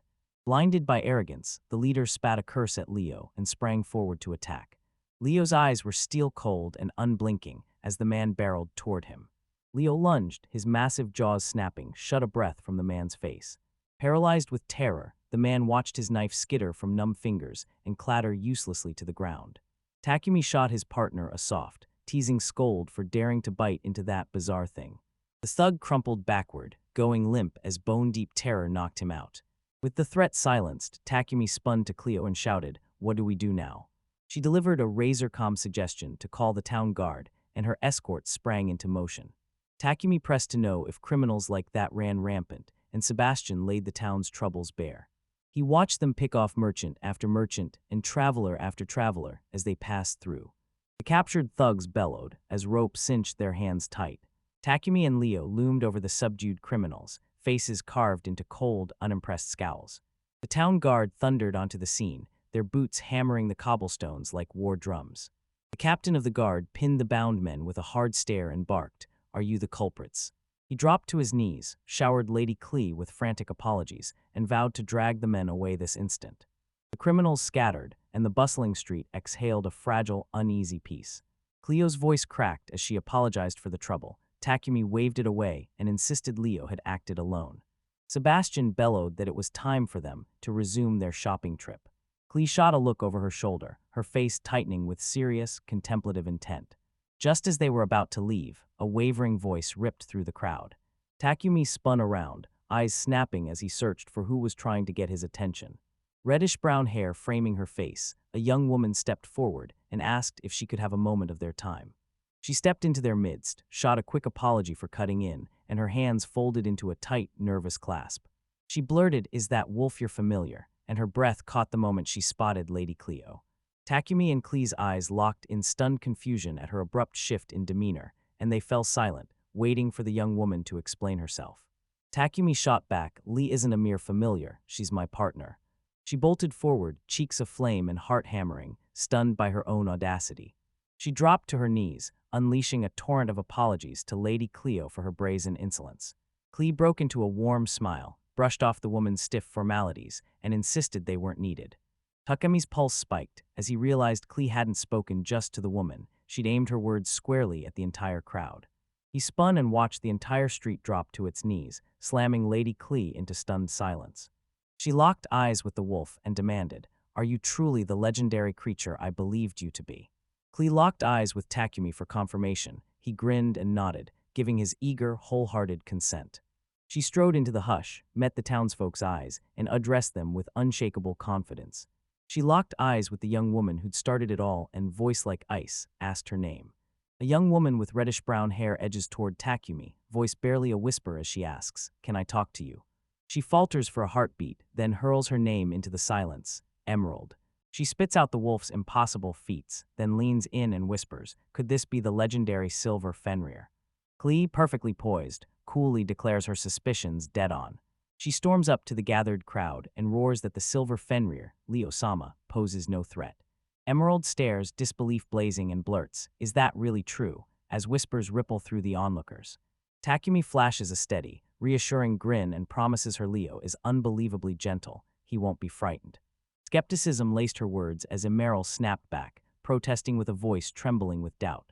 Blinded by arrogance, the leader spat a curse at Leo and sprang forward to attack. Leo's eyes were steel-cold and unblinking as the man barreled toward him. Leo lunged, his massive jaws snapping, shut a breath from the man's face. Paralyzed with terror, the man watched his knife skitter from numb fingers and clatter uselessly to the ground. Takumi shot his partner a soft, teasing scold for daring to bite into that bizarre thing. The thug crumpled backward, going limp as bone-deep terror knocked him out. With the threat silenced, Takumi spun to Cleo and shouted, "What do we do now?" She delivered a razor-calm suggestion to call the town guard, and her escort sprang into motion. Takumi pressed to know if criminals like that ran rampant, and Sebastian laid the town's troubles bare. He watched them pick off merchant after merchant and traveler after traveler as they passed through. The captured thugs bellowed as rope cinched their hands tight. Takumi and Leo loomed over the subdued criminals, faces carved into cold, unimpressed scowls. The town guard thundered onto the scene, their boots hammering the cobblestones like war drums. The captain of the guard pinned the bound men with a hard stare and barked, "Are you the culprits?" He dropped to his knees, showered Lady Cleo with frantic apologies, and vowed to drag the men away this instant. The criminals scattered, and the bustling street exhaled a fragile, uneasy peace. Cleo's voice cracked as she apologized for the trouble. Takumi waved it away and insisted Leo had acted alone. Sebastian bellowed that it was time for them to resume their shopping trip. Cleo shot a look over her shoulder, her face tightening with serious, contemplative intent. Just as they were about to leave, a wavering voice ripped through the crowd. Takumi spun around, eyes snapping as he searched for who was trying to get his attention. Reddish-brown hair framing her face, a young woman stepped forward and asked if she could have a moment of their time. She stepped into their midst, shot a quick apology for cutting in, and her hands folded into a tight, nervous clasp. She blurted, "Is that wolf your familiar?" and her breath caught the moment she spotted Lady Cleo. Takumi and Cleo's eyes locked in stunned confusion at her abrupt shift in demeanor, and they fell silent, waiting for the young woman to explain herself. Takumi shot back, "Lee isn't a mere familiar, she's my partner." She bolted forward, cheeks aflame and heart hammering, stunned by her own audacity. She dropped to her knees, unleashing a torrent of apologies to Lady Cleo for her brazen insolence. Cleo broke into a warm smile, brushed off the woman's stiff formalities, and insisted they weren't needed. Takumi's pulse spiked as he realized Cleo hadn't spoken just to the woman. She'd aimed her words squarely at the entire crowd. He spun and watched the entire street drop to its knees, slamming Lady Cleo into stunned silence. She locked eyes with the wolf and demanded, "Are you truly the legendary creature I believed you to be?" Cleo locked eyes with Takumi for confirmation. He grinned and nodded, giving his eager, wholehearted consent. She strode into the hush, met the townsfolk's eyes, and addressed them with unshakable confidence. She locked eyes with the young woman who'd started it all and, voice like ice, asked her name. A young woman with reddish-brown hair edges toward Takumi, voice barely a whisper as she asks, "Can I talk to you?" She falters for a heartbeat, then hurls her name into the silence, Emerald. She spits out the wolf's impossible feats, then leans in and whispers, "Could this be the legendary silver Fenrir?" Cleo, perfectly poised, coolly declares her suspicions dead on. She storms up to the gathered crowd and roars that the silver Fenrir, Leo-sama, poses no threat. Emerald stares, disbelief blazing, and blurts, "Is that really true?" as whispers ripple through the onlookers. Takumi flashes a steady, reassuring grin and promises her Leo is unbelievably gentle. He won't be frightened. Skepticism laced her words as Emerald snapped back, protesting with a voice trembling with doubt.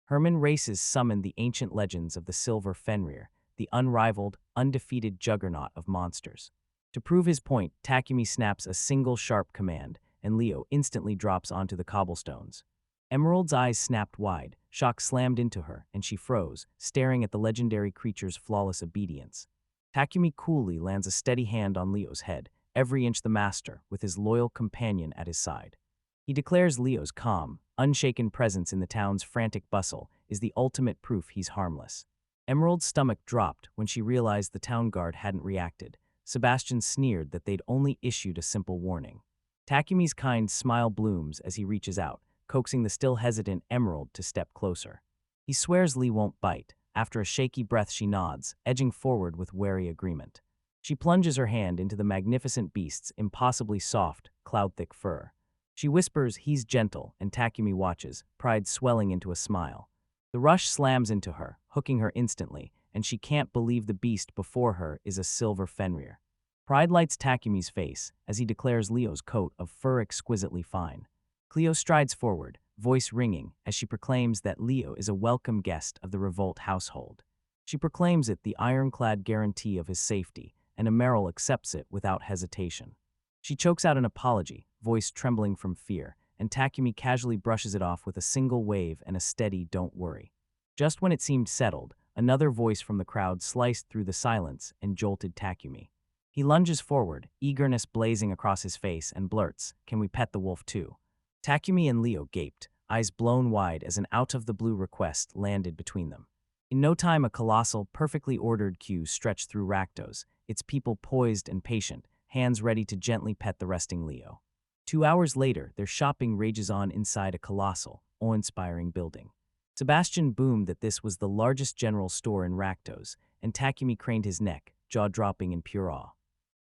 Herman Races summoned the ancient legends of the silver Fenrir, the unrivaled, undefeated juggernaut of monsters. To prove his point, Takumi snaps a single sharp command, and Leo instantly drops onto the cobblestones. Emerald's eyes snapped wide, shock slammed into her, and she froze, staring at the legendary creature's flawless obedience. Takumi coolly lands a steady hand on Leo's head, every inch the master, with his loyal companion at his side. He declares Leo's calm, unshaken presence in the town's frantic bustle is the ultimate proof he's harmless. Emerald's stomach dropped when she realized the town guard hadn't reacted. Sebastian sneered that they'd only issued a simple warning. Takumi's kind smile blooms as he reaches out, coaxing the still hesitant Emerald to step closer. He swears Lee won't bite. After a shaky breath, she nods, edging forward with wary agreement. She plunges her hand into the magnificent beast's impossibly soft, cloud-thick fur. She whispers, "He's gentle," and Takumi watches, pride swelling into a smile. The rush slams into her, hooking her instantly, and she can't believe the beast before her is a silver Fenrir. Pride lights Takumi's face as he declares Leo's coat of fur exquisitely fine. Cleo strides forward, voice ringing, as she proclaims that Leo is a welcome guest of the Revolt household. She proclaims it the ironclad guarantee of his safety, and Emerald accepts it without hesitation. She chokes out an apology, voice trembling from fear, and Takumi casually brushes it off with a single wave and a steady "don't worry." Just when it seemed settled, another voice from the crowd sliced through the silence and jolted Takumi. He lunges forward, eagerness blazing across his face, and blurts, "Can we pet the wolf too?" Takumi and Leo gaped, eyes blown wide as an out-of-the-blue request landed between them. In no time, a colossal, perfectly ordered queue stretched through Ratos, its people poised and patient, hands ready to gently pet the resting Leo. 2 hours later, their shopping rages on inside a colossal, awe-inspiring building. Sebastian boomed that this was the largest general store in Ratos, and Takumi craned his neck, jaw-dropping in pure awe.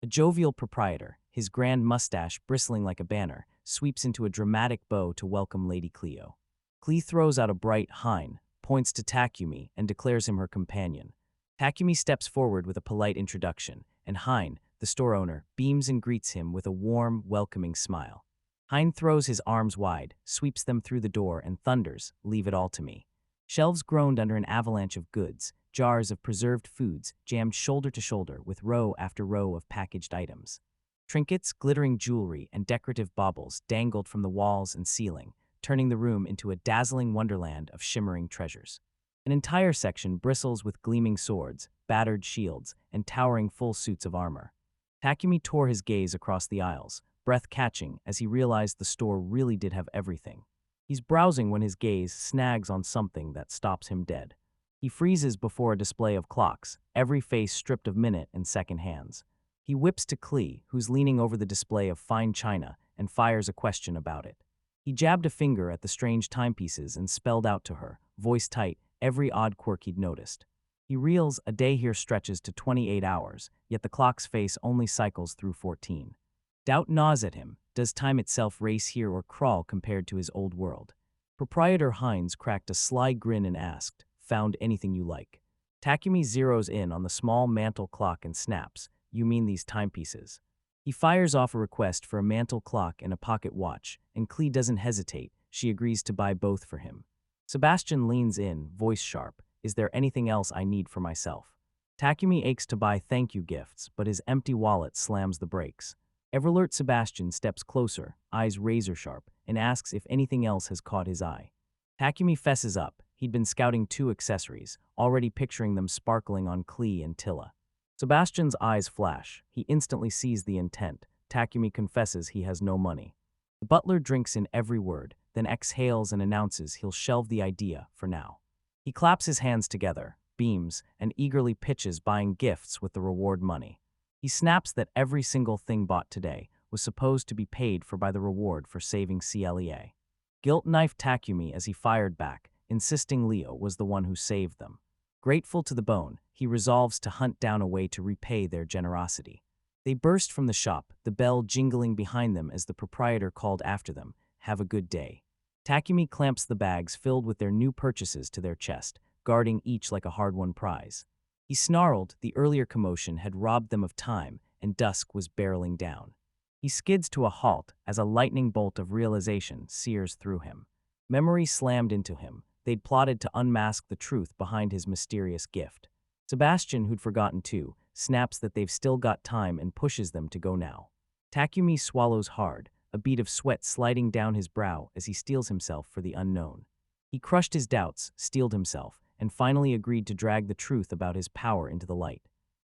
A jovial proprietor, his grand mustache bristling like a banner, sweeps into a dramatic bow to welcome Lady Cleo. Cleo throws out a bright hein, points to Takumi, and declares him her companion. Takumi steps forward with a polite introduction, and Hein, the store owner, beams and greets him with a warm, welcoming smile. Hein throws his arms wide, sweeps them through the door, and thunders, "Leave it all to me." Shelves groaned under an avalanche of goods, jars of preserved foods jammed shoulder to shoulder with row after row of packaged items. Trinkets, glittering jewelry, and decorative baubles dangled from the walls and ceiling, turning the room into a dazzling wonderland of shimmering treasures. An entire section bristles with gleaming swords, battered shields, and towering full suits of armor. Takumi tore his gaze across the aisles, breath catching as he realized the store really did have everything. He's browsing when his gaze snags on something that stops him dead. He freezes before a display of clocks, every face stripped of minute and second hands. He whips to Cleo, who's leaning over the display of fine china, and fires a question about it. He jabbed a finger at the strange timepieces and spelled out to her, voice tight, every odd quirk he'd noticed. He reels a day here stretches to 28 hours, yet the clock's face only cycles through 14. Doubt gnaws at him. Does time itself race here or crawl compared to his old world? Proprietor Hines cracked a sly grin and asked, "Found anything you like?" Takumi zeroes in on the small mantle clock and snaps, "You mean these timepieces?" He fires off a request for a mantle clock and a pocket watch, and Cleo doesn't hesitate. She agrees to buy both for him. Sebastian leans in, voice sharp, "Is there anything else I need for myself?" Takumi aches to buy thank you gifts, but his empty wallet slams the brakes. Ever-alert Sebastian steps closer, eyes razor-sharp, and asks if anything else has caught his eye. Takumi fesses up. He'd been scouting 2 accessories, already picturing them sparkling on Cleo and Tilla. Sebastian's eyes flash. He instantly sees the intent. Takumi confesses he has no money. The butler drinks in every word, then exhales and announces he'll shelve the idea for now. He claps his hands together, beams, and eagerly pitches buying gifts with the reward money. He snaps that every single thing bought today was supposed to be paid for by the reward for saving Clea. Guilt knifed Takumi as he fired back, insisting Leo was the one who saved them. Grateful to the bone, he resolves to hunt down a way to repay their generosity. They burst from the shop, the bell jingling behind them as the proprietor called after them, "Have a good day." Takumi clamps the bags filled with their new purchases to their chest, guarding each like a hard-won prize. He snarled. The earlier commotion had robbed them of time, and dusk was barreling down. He skids to a halt as a lightning bolt of realization sears through him. Memory slammed into him. They'd plotted to unmask the truth behind his mysterious gift. Sebastian, who'd forgotten too, snaps that they've still got time and pushes them to go now. Takumi swallows hard, a bead of sweat sliding down his brow as he steels himself for the unknown. He crushed his doubts, steeled himself, and finally agreed to drag the truth about his power into the light.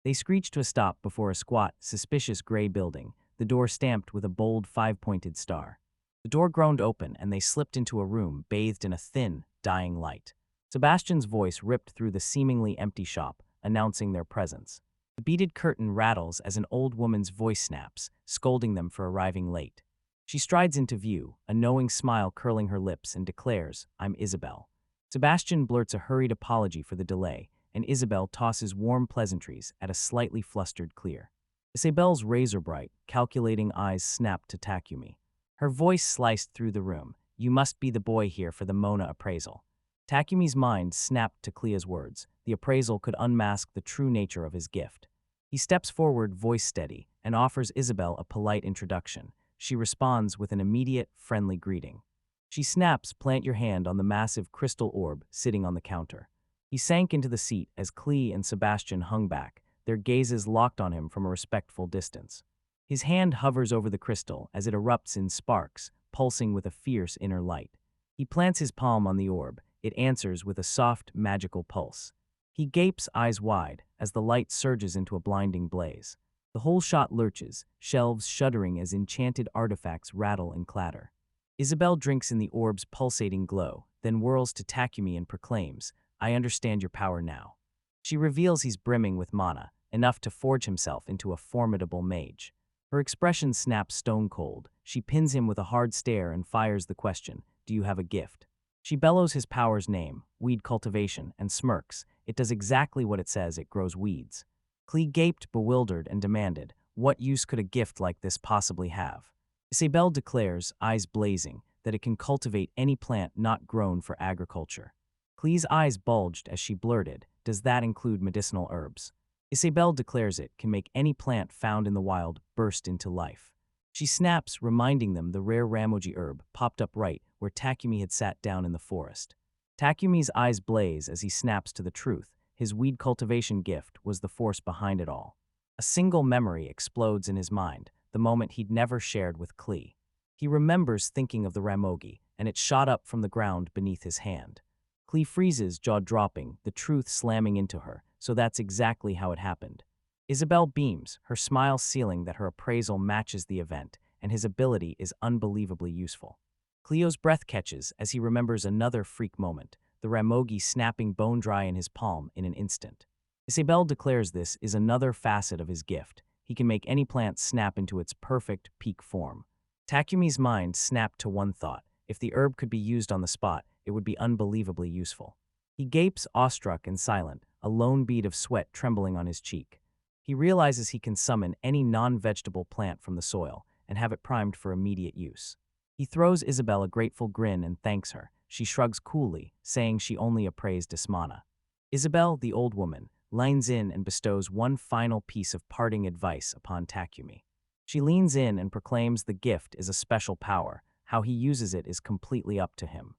They screeched to a stop before a squat, suspicious gray building, the door stamped with a bold 5-pointed star. The door groaned open and they slipped into a room bathed in a thin, dying light. Sebastian's voice ripped through the seemingly empty shop, announcing their presence. The beaded curtain rattles as an old woman's voice snaps, scolding them for arriving late. She strides into view, a knowing smile curling her lips, and declares, "I'm Isabel." Sebastian blurts a hurried apology for the delay, and Isabel tosses warm pleasantries at a slightly flustered Cleo. Isabel's razor-bright, calculating eyes snapped to Takumi. Her voice sliced through the room, "You must be the boy here for the Mona appraisal." Takumi's mind snapped to Cleo's words. The appraisal could unmask the true nature of his gift. He steps forward, voice steady, and offers Isabel a polite introduction. She responds with an immediate, friendly greeting. She snaps, "Plant your hand on the massive crystal orb sitting on the counter." He sank into the seat as Cleo and Sebastian hung back, their gazes locked on him from a respectful distance. His hand hovers over the crystal as it erupts in sparks, pulsing with a fierce inner light. He plants his palm on the orb. It answers with a soft, magical pulse. He gapes, eyes wide, as the light surges into a blinding blaze. The whole shot lurches, shelves shuddering as enchanted artifacts rattle and clatter. Isabel drinks in the orb's pulsating glow, then whirls to Takumi and proclaims, "I understand your power now." She reveals he's brimming with mana, enough to forge himself into a formidable mage. Her expression snaps stone cold. She pins him with a hard stare and fires the question, "Do you have a gift?" She bellows his power's name, weed cultivation, and smirks. It does exactly what it says, it grows weeds. Cleo gaped, bewildered, and demanded, What use could a gift like this possibly have? Isabel declares, eyes blazing, that it can cultivate any plant not grown for agriculture. Clee's eyes bulged as she blurted, does that include medicinal herbs? Isabel declares it can make any plant found in the wild burst into life. She snaps, reminding them the rare Ramogi herb popped up right where Takumi had sat down in the forest. Takumi's eyes blaze as he snaps to the truth. His weed cultivation gift was the force behind it all. A single memory explodes in his mind, the moment he'd never shared with Cleo. He remembers thinking of the Ramogi, and it shot up from the ground beneath his hand. Cleo freezes, jaw dropping, the truth slamming into her, so that's exactly how it happened. Isabel beams, her smile sealing that her appraisal matches the event, and his ability is unbelievably useful. Cleo's breath catches as he remembers another freak moment, the Ramogi snapping bone dry in his palm in an instant. Isabel declares this is another facet of his gift. He can make any plant snap into its perfect peak form. Takumi's mind snapped to one thought. If the herb could be used on the spot, it would be unbelievably useful. He gapes, awestruck and silent, a lone bead of sweat trembling on his cheek. He realizes he can summon any non-vegetable plant from the soil and have it primed for immediate use. He throws Isabel a grateful grin and thanks her. She shrugs coolly, saying she only appraised Ismana. Isabel, the old woman, leans in and bestows one final piece of parting advice upon Takumi. She leans in and proclaims the gift is a special power. How he uses it is completely up to him.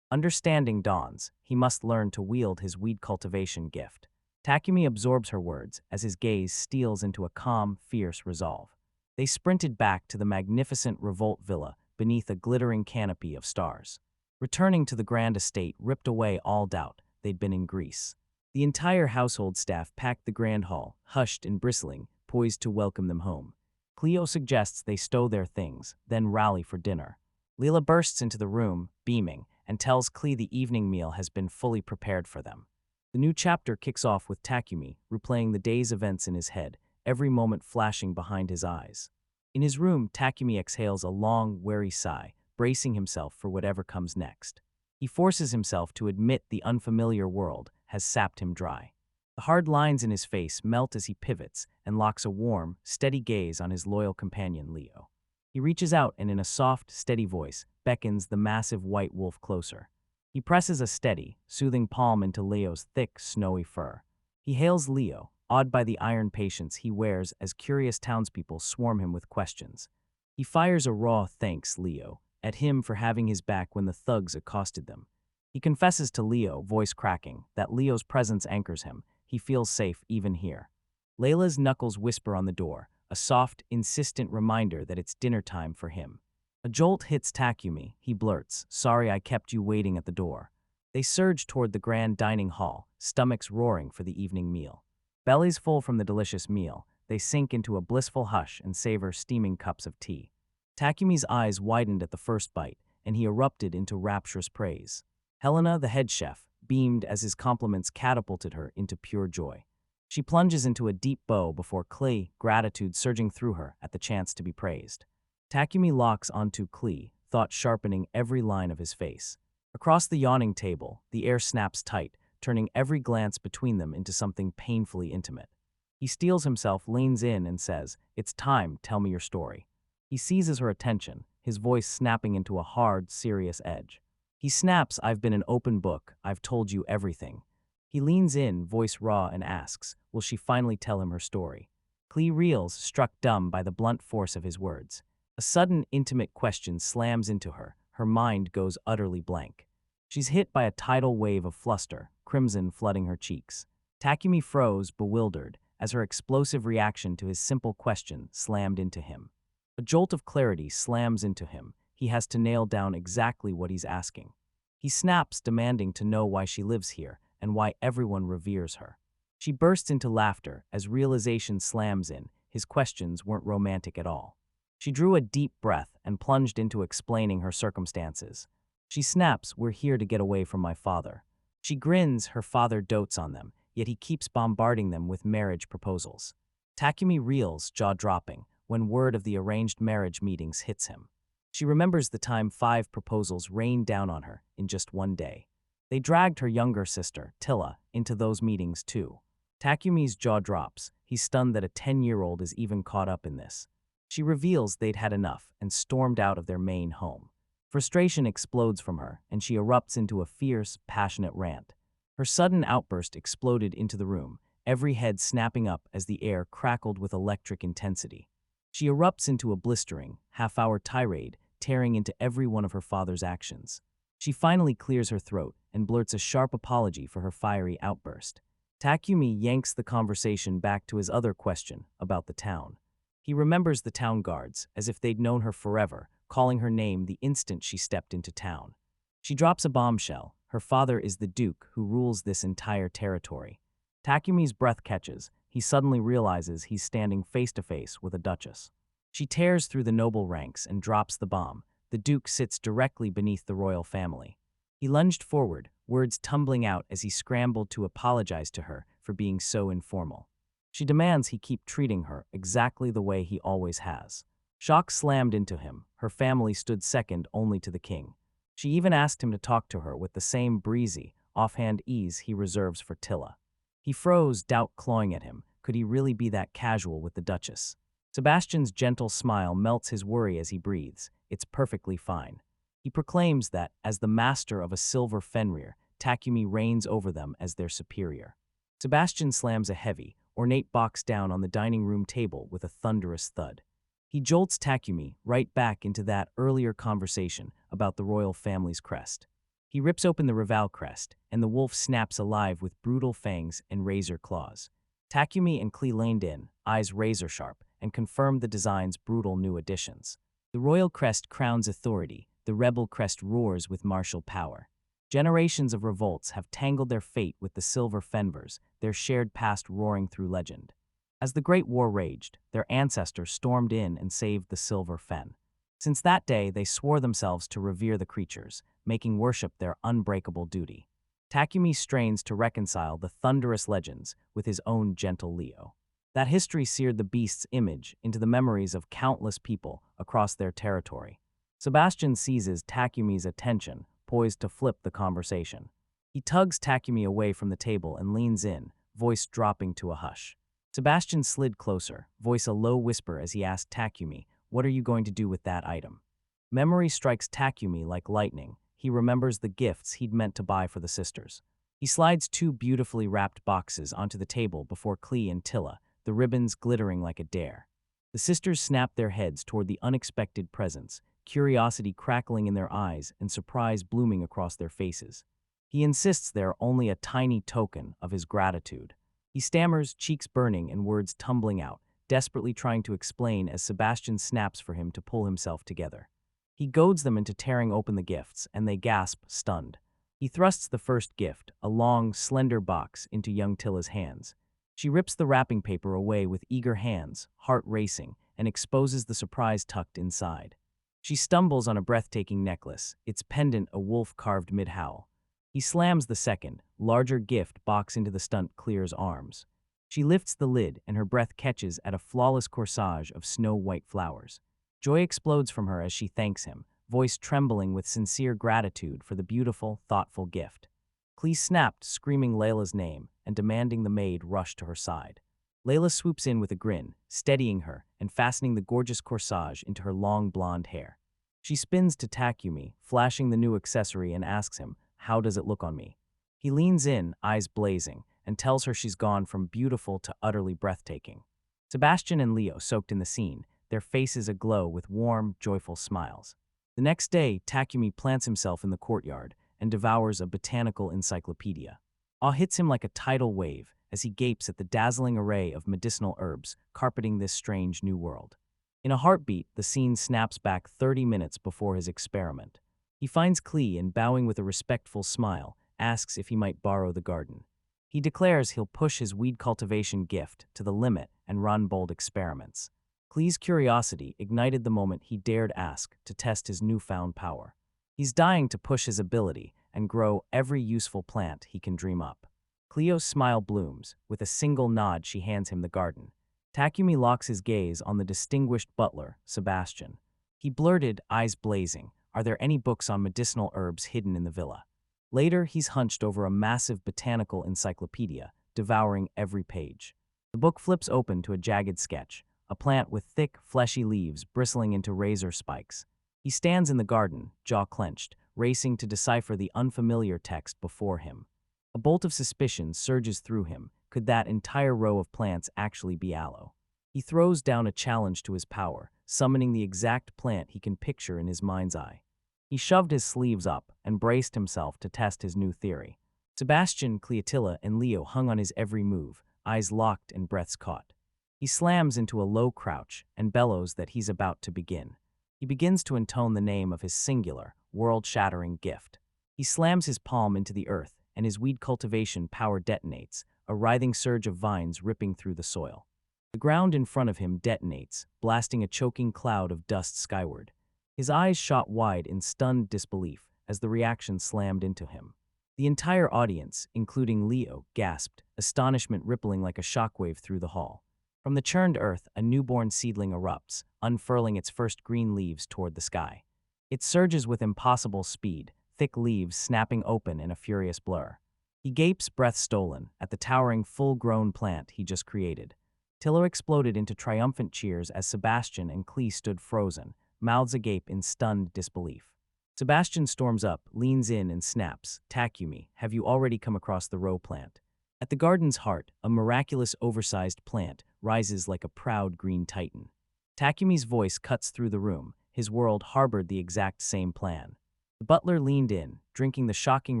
Understanding dawns, he must learn to wield his weed cultivation gift. Takumi absorbs her words as his gaze steals into a calm, fierce resolve. They sprinted back to the magnificent Revolt villa beneath a glittering canopy of stars. Returning to the grand estate ripped away all doubt they'd been in Greece. The entire household staff packed the grand hall, hushed and bristling, poised to welcome them home. Cleo suggests they stow their things, then rally for dinner. Leela bursts into the room, beaming, and tells Cleo the evening meal has been fully prepared for them. The new chapter kicks off with Takumi, replaying the day's events in his head, every moment flashing behind his eyes. In his room, Takumi exhales a long, weary sigh, bracing himself for whatever comes next. He forces himself to admit the unfamiliar world has sapped him dry. The hard lines in his face melt as he pivots and locks a warm, steady gaze on his loyal companion, Leo. He reaches out and in a soft, steady voice, beckons the massive white wolf closer. He presses a steady, soothing palm into Leo's thick, snowy fur. He hails Leo, awed by the iron patience he wears as curious townspeople swarm him with questions. He fires a raw thanks, Leo, at him for having his back when the thugs accosted them. He confesses to Leo, voice cracking, that Leo's presence anchors him. He feels safe even here. Layla's knuckles whisper on the door, a soft, insistent reminder that it's dinner time for him. A jolt hits Takumi. He blurts, "Sorry I kept you waiting at the door." They surge toward the grand dining hall, stomachs roaring for the evening meal. Bellies full from the delicious meal, they sink into a blissful hush and savor steaming cups of tea. Takumi's eyes widened at the first bite, and he erupted into rapturous praise. Helena, the head chef, beamed as his compliments catapulted her into pure joy. She plunges into a deep bow before Cleo, gratitude surging through her at the chance to be praised. Takumi locks onto Cleo, thought sharpening every line of his face. Across the yawning table, the air snaps tight, turning every glance between them into something painfully intimate. He steels himself, leans in, and says, "It's time, tell me your story." He seizes her attention, his voice snapping into a hard, serious edge. He snaps, "I've been an open book, I've told you everything." He leans in, voice raw, and asks, will she finally tell him her story? Cleo reels, struck dumb by the blunt force of his words. A sudden, intimate question slams into her. Her mind goes utterly blank. She's hit by a tidal wave of fluster, crimson flooding her cheeks. Takumi froze, bewildered, as her explosive reaction to his simple question slammed into him. A jolt of clarity slams into him. He has to nail down exactly what he's asking. He snaps, demanding to know why she lives here and why everyone reveres her. She bursts into laughter as realization slams in. His questions weren't romantic at all. She drew a deep breath and plunged into explaining her circumstances. She snaps, "We're here to get away from my father." She grins, her father dotes on them, yet he keeps bombarding them with marriage proposals. Takumi reels, jaw dropping, when word of the arranged marriage meetings hits him. She remembers the time 5 proposals rained down on her in just one day. They dragged her younger sister, Tilla, into those meetings too. Takumi's jaw drops. He's stunned that a 10-year-old is even caught up in this. She reveals they'd had enough and stormed out of their main home. Frustration explodes from her, and she erupts into a fierce, passionate rant. Her sudden outburst exploded into the room, every head snapping up as the air crackled with electric intensity. She erupts into a blistering, half-hour tirade, tearing into every one of her father's actions. She finally clears her throat and blurts a sharp apology for her fiery outburst. Takumi yanks the conversation back to his other question about the town. He remembers the town guards as if they'd known her forever, calling her name the instant she stepped into town. She drops a bombshell. Her father is the duke who rules this entire territory. Takumi's breath catches. He suddenly realizes he's standing face to face with a duchess. She tears through the noble ranks and drops the bomb. The duke sits directly beneath the royal family. He lunged forward, words tumbling out as he scrambled to apologize to her for being so informal. She demands he keep treating her exactly the way he always has. Shock slammed into him. Her family stood second only to the king. She even asked him to talk to her with the same breezy, offhand ease he reserves for Tilla. He froze, doubt clawing at him. Could he really be that casual with the duchess? Sebastian's gentle smile melts his worry as he breathes. It's perfectly fine. He proclaims that, as the master of a silver Fenrir, Takumi reigns over them as their superior. Sebastian slams a heavy, ornate box down on the dining room table with a thunderous thud. He jolts Takumi right back into that earlier conversation about the royal family's crest. He rips open the Revolt crest, and the wolf snaps alive with brutal fangs and razor claws. Takumi and Cleo leaned in, eyes razor-sharp, and confirmed the design's brutal new additions. The royal crest crowns authority, the rebel crest roars with martial power. Generations of revolts have tangled their fate with the silver Fenvirs, their shared past roaring through legend. As the Great War raged, their ancestors stormed in and saved the silver Fen. Since that day, they swore themselves to revere the creatures, making worship their unbreakable duty. Takumi strains to reconcile the thunderous legends with his own gentle Leo. That history seared the beast's image into the memories of countless people across their territory. Sebastian seizes Takumi's attention, poised to flip the conversation. He tugs Takumi away from the table and leans in, voice dropping to a hush. Sebastian slid closer, voice a low whisper as he asked Takumi, "What are you going to do with that item?" Memory strikes Takumi like lightning. He remembers the gifts he'd meant to buy for the sisters. He slides two beautifully wrapped boxes onto the table before Cleo and Tilla, the ribbons glittering like a dare. The sisters snap their heads toward the unexpected presents, curiosity crackling in their eyes and surprise blooming across their faces. He insists they're only a tiny token of his gratitude. He stammers, cheeks burning and words tumbling out, desperately trying to explain as Sebastian snaps for him to pull himself together. He goads them into tearing open the gifts, and they gasp, stunned. He thrusts the first gift, a long, slender box, into young Tilla's hands. She rips the wrapping paper away with eager hands, heart racing, and exposes the surprise tucked inside. She stumbles on a breathtaking necklace, its pendant a wolf carved mid-howl. He slams the second, larger gift box into the stunt Cleo's arms. She lifts the lid, and her breath catches at a flawless corsage of snow-white flowers. Joy explodes from her as she thanks him, voice trembling with sincere gratitude for the beautiful, thoughtful gift. Cleo snapped, screaming Layla's name and demanding the maid rush to her side. Layla swoops in with a grin, steadying her and fastening the gorgeous corsage into her long blonde hair. She spins to Takumi, flashing the new accessory, and asks him, "How does it look on me?" He leans in, eyes blazing, and tells her she's gone from beautiful to utterly breathtaking. Sebastian and Leo soaked in the scene, their faces aglow with warm, joyful smiles. The next day, Takumi plants himself in the courtyard and devours a botanical encyclopedia. Awe hits him like a tidal wave as he gapes at the dazzling array of medicinal herbs carpeting this strange new world. In a heartbeat, the scene snaps back 30 minutes before his experiment. He finds Cleo and, bowing with a respectful smile, asks if he might borrow the garden. He declares he'll push his weed cultivation gift to the limit and run bold experiments. Cleo's curiosity ignited the moment he dared ask to test his newfound power. He's dying to push his ability and grow every useful plant he can dream up. Cleo's smile blooms. With a single nod, she hands him the garden. Takumi locks his gaze on the distinguished butler, Sebastian. He blurted, eyes blazing, "Are there any books on medicinal herbs hidden in the villa?" Later, he's hunched over a massive botanical encyclopedia, devouring every page. The book flips open to a jagged sketch, a plant with thick, fleshy leaves bristling into razor spikes. He stands in the garden, jaw clenched, racing to decipher the unfamiliar text before him. A bolt of suspicion surges through him. Could that entire row of plants actually be aloe? He throws down a challenge to his power, summoning the exact plant he can picture in his mind's eye. He shoved his sleeves up and braced himself to test his new theory. Sebastian, Cleo, and Leo hung on his every move, eyes locked and breaths caught. He slams into a low crouch and bellows that he's about to begin. He begins to intone the name of his singular, world-shattering gift. He slams his palm into the earth, and his weed cultivation power detonates, a writhing surge of vines ripping through the soil. The ground in front of him detonates, blasting a choking cloud of dust skyward. His eyes shot wide in stunned disbelief as the reaction slammed into him. The entire audience, including Leo, gasped, astonishment rippling like a shockwave through the hall. From the churned earth, a newborn seedling erupts, unfurling its first green leaves toward the sky. It surges with impossible speed, thick leaves snapping open in a furious blur. He gapes, breath stolen, at the towering, full-grown plant he just created. Tilla exploded into triumphant cheers as Sebastian and Cleo stood frozen, mouths agape in stunned disbelief. Sebastian storms up, leans in, and snaps, "Takumi, have you already come across the row plant?" At the garden's heart, a miraculous oversized plant rises like a proud green titan. Takumi's voice cuts through the room. His world harbored the exact same plan. The butler leaned in, drinking the shocking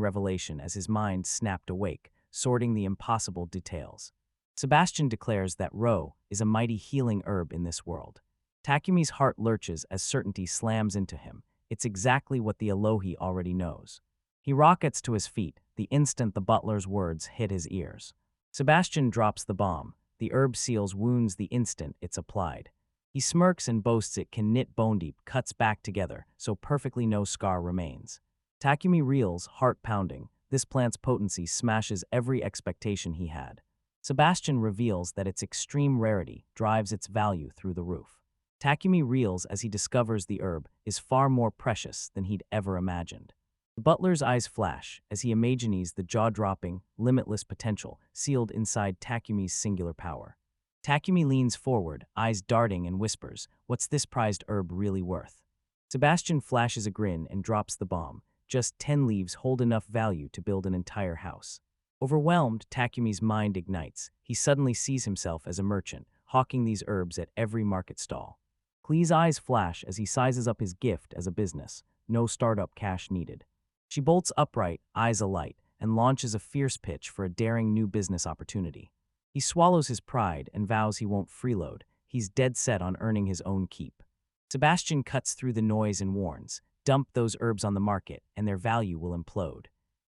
revelation as his mind snapped awake, sorting the impossible details. Sebastian declares that Ro is a mighty healing herb in this world. Takumi's heart lurches as certainty slams into him. It's exactly what the Elohi already knows. He rockets to his feet, the instant the butler's words hit his ears. Sebastian drops the bomb. The herb seals wounds the instant it's applied. He smirks and boasts it can knit bone deep, cuts back together, so perfectly no scar remains. Takumi reels, heart pounding. This plant's potency smashes every expectation he had. Sebastian reveals that its extreme rarity drives its value through the roof. Takumi reels as he discovers the herb is far more precious than he'd ever imagined. The butler's eyes flash as he imagines the jaw-dropping, limitless potential sealed inside Takumi's singular power. Takumi leans forward, eyes darting, and whispers, "What's this prized herb really worth?" Sebastian flashes a grin and drops the bomb. Just 10 leaves hold enough value to build an entire house. Overwhelmed, Takumi's mind ignites. He suddenly sees himself as a merchant, hawking these herbs at every market stall. Clee's eyes flash as he sizes up his gift as a business. No startup cash needed. She bolts upright, eyes alight, and launches a fierce pitch for a daring new business opportunity. He swallows his pride and vows he won't freeload. He's dead set on earning his own keep. Sebastian cuts through the noise and warns, "Dump those herbs on the market, and their value will implode."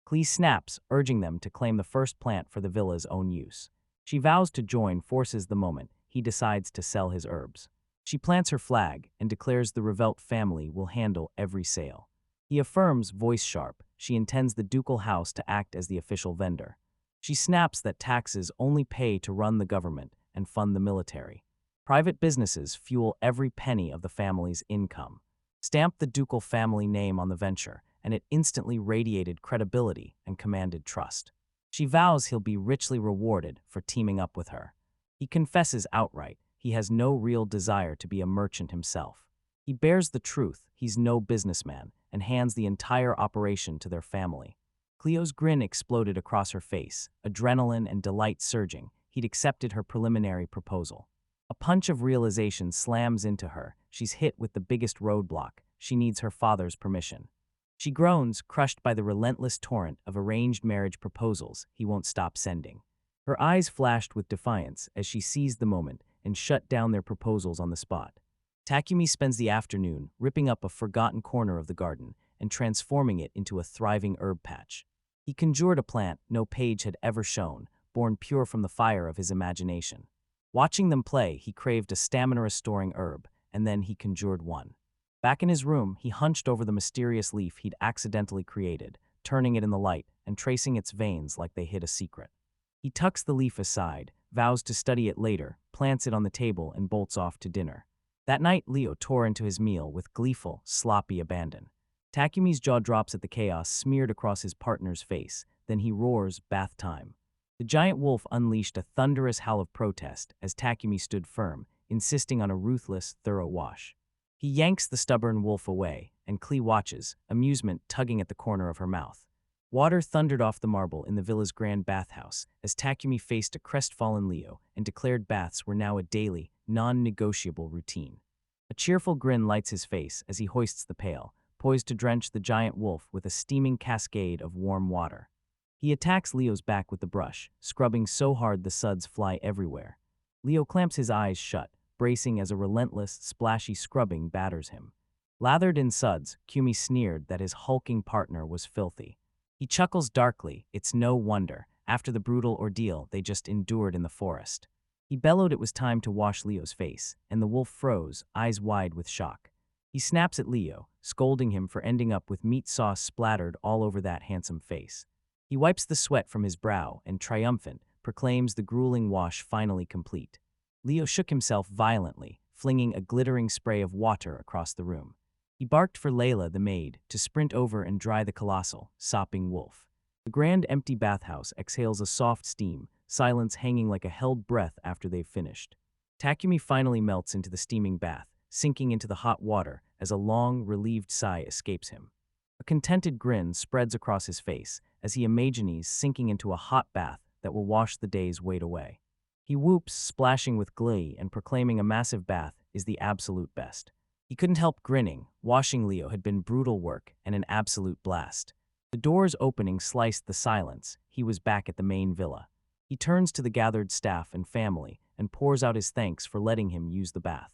Cleo snaps, urging them to claim the first plant for the villa's own use. She vows to join, forces the moment he decides to sell his herbs. She plants her flag and declares the Revolt family will handle every sale. He affirms, voice sharp, she intends the ducal house to act as the official vendor. She snaps that taxes only pay to run the government and fund the military. Private businesses fuel every penny of the family's income. Stamp the ducal family name on the venture, and it instantly radiated credibility and commanded trust. She vows he'll be richly rewarded for teaming up with her. He confesses outright he has no real desire to be a merchant himself. He bears the truth, he's no businessman, and hands the entire operation to their family. Cleo's grin exploded across her face, adrenaline and delight surging. He'd accepted her preliminary proposal. A punch of realization slams into her. She's hit with the biggest roadblock. She needs her father's permission. She groans, crushed by the relentless torrent of arranged marriage proposals he won't stop sending. Her eyes flashed with defiance as she seized the moment and shut down their proposals on the spot. Takumi spends the afternoon ripping up a forgotten corner of the garden and transforming it into a thriving herb patch. He conjured a plant no page had ever shown, born pure from the fire of his imagination. Watching them play, he craved a stamina-restoring herb, and then he conjured one. Back in his room, he hunched over the mysterious leaf he'd accidentally created, turning it in the light and tracing its veins like they hid a secret. He tucks the leaf aside, vows to study it later, plants it on the table, and bolts off to dinner. That night, Leo tore into his meal with gleeful, sloppy abandon. Takumi's jaw drops at the chaos smeared across his partner's face, then he roars, "Bath time." The giant wolf unleashed a thunderous howl of protest as Takumi stood firm, insisting on a ruthless, thorough wash. He yanks the stubborn wolf away, and Cleo watches, amusement tugging at the corner of her mouth. Water thundered off the marble in the villa's grand bathhouse as Takumi faced a crestfallen Leo and declared baths were now a daily, non-negotiable routine. A cheerful grin lights his face as he hoists the pail, poised to drench the giant wolf with a steaming cascade of warm water. He attacks Leo's back with the brush, scrubbing so hard the suds fly everywhere. Leo clamps his eyes shut, bracing as a relentless, splashy scrubbing batters him. Lathered in suds, Kumi sneered that his hulking partner was filthy. He chuckles darkly, it's no wonder, after the brutal ordeal they just endured in the forest. He bellowed it was time to wash Leo's face, and the wolf froze, eyes wide with shock. He snaps at Leo, scolding him for ending up with meat sauce splattered all over that handsome face. He wipes the sweat from his brow and, triumphant, proclaims the grueling wash finally complete. Leo shook himself violently, flinging a glittering spray of water across the room. He barked for Layla, the maid, to sprint over and dry the colossal, sopping wolf. The grand empty bathhouse exhales a soft steam, silence hanging like a held breath after they've finished. Takumi finally melts into the steaming bath, sinking into the hot water as a long, relieved sigh escapes him. A contented grin spreads across his face as he imagines sinking into a hot bath that will wash the day's weight away. He whoops, splashing with glee and proclaiming a massive bath is the absolute best. He couldn't help grinning. Washing Leo had been brutal work and an absolute blast. The door's opening sliced the silence. He was back at the main villa. He turns to the gathered staff and family and pours out his thanks for letting him use the bath.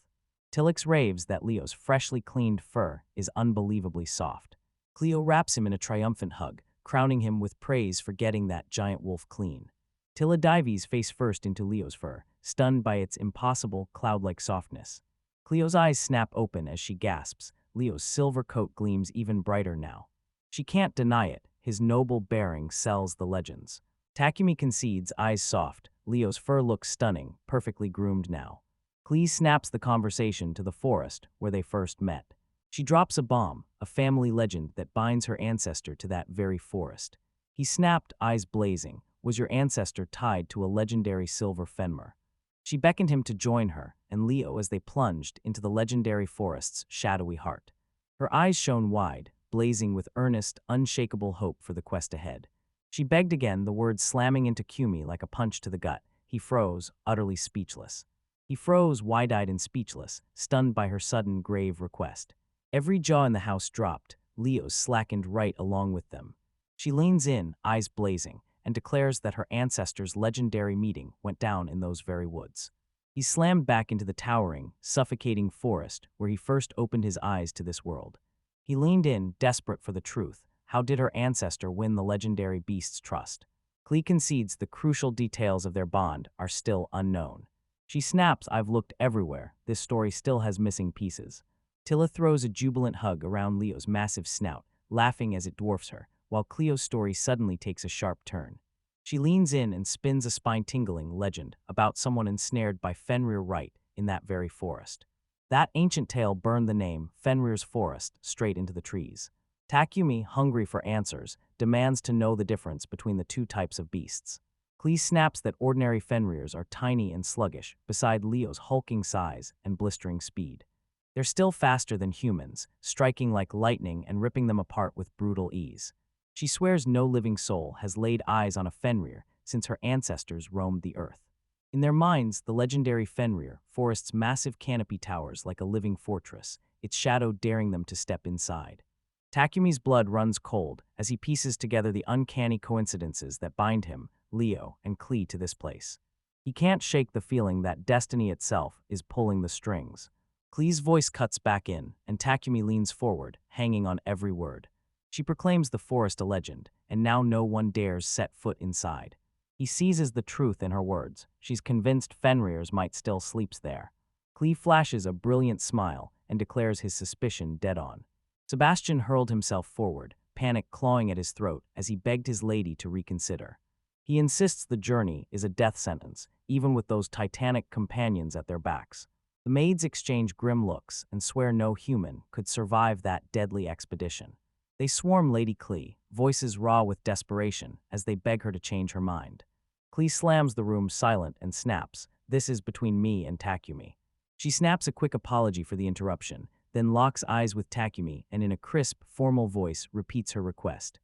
Tillix raves that Leo's freshly cleaned fur is unbelievably soft. Cleo wraps him in a triumphant hug, crowning him with praise for getting that giant wolf clean. Tilla dives face first into Leo's fur, stunned by its impossible, cloud-like softness. Cleo's eyes snap open as she gasps. Leo's silver coat gleams even brighter now. She can't deny it. His noble bearing sells the legends. Takumi concedes, eyes soft. Leo's fur looks stunning, perfectly groomed now. Cleo snaps the conversation to the forest where they first met. She drops a bomb, a family legend that binds her ancestor to that very forest. He snapped, eyes blazing. Was your ancestor tied to a legendary silver Fenrir? She beckoned him to join her, and Leo as they plunged into the legendary forest's shadowy heart. Her eyes shone wide, blazing with earnest, unshakable hope for the quest ahead. She begged again, the words slamming into Kumi like a punch to the gut. He froze, utterly speechless. He froze, wide-eyed and speechless, stunned by her sudden, grave request. Every jaw in the house dropped. Leo's slackened right along with them. She leans in, eyes blazing, and declares that her ancestor's legendary meeting went down in those very woods. He slammed back into the towering, suffocating forest where he first opened his eyes to this world. He leaned in, desperate for the truth. How did her ancestor win the legendary beast's trust? Cleo concedes the crucial details of their bond are still unknown. She snaps, I've looked everywhere. This story still has missing pieces. Tilla throws a jubilant hug around Leo's massive snout, laughing as it dwarfs her, while Cleo's story suddenly takes a sharp turn. She leans in and spins a spine-tingling legend about someone ensnared by Fenrir right in that very forest. That ancient tale burned the name, Fenrir's forest, straight into the trees. Takumi, hungry for answers, demands to know the difference between the two types of beasts. Cleo snaps that ordinary Fenrirs are tiny and sluggish, beside Leo's hulking size and blistering speed. They're still faster than humans, striking like lightning and ripping them apart with brutal ease. She swears no living soul has laid eyes on a Fenrir since her ancestors roamed the earth. In their minds, the legendary Fenrir forests massive canopy towers like a living fortress, its shadow daring them to step inside. Takumi's blood runs cold as he pieces together the uncanny coincidences that bind him, Leo, and Cleo to this place. He can't shake the feeling that destiny itself is pulling the strings. Cleo's voice cuts back in, and Takumi leans forward, hanging on every word. She proclaims the forest a legend, and now no one dares set foot inside. He seizes the truth in her words. She's convinced Fenrirs might still sleep there. Cleo flashes a brilliant smile and declares his suspicion dead on. Sebastian hurled himself forward, panic clawing at his throat as he begged his lady to reconsider. He insists the journey is a death sentence, even with those titanic companions at their backs. The maids exchange grim looks and swear no human could survive that deadly expedition. They swarm Lady Cleo, voices raw with desperation, as they beg her to change her mind. Cleo slams the room silent and snaps, "This is between me and Takumi." She snaps a quick apology for the interruption, then locks eyes with Takumi and in a crisp, formal voice repeats her request.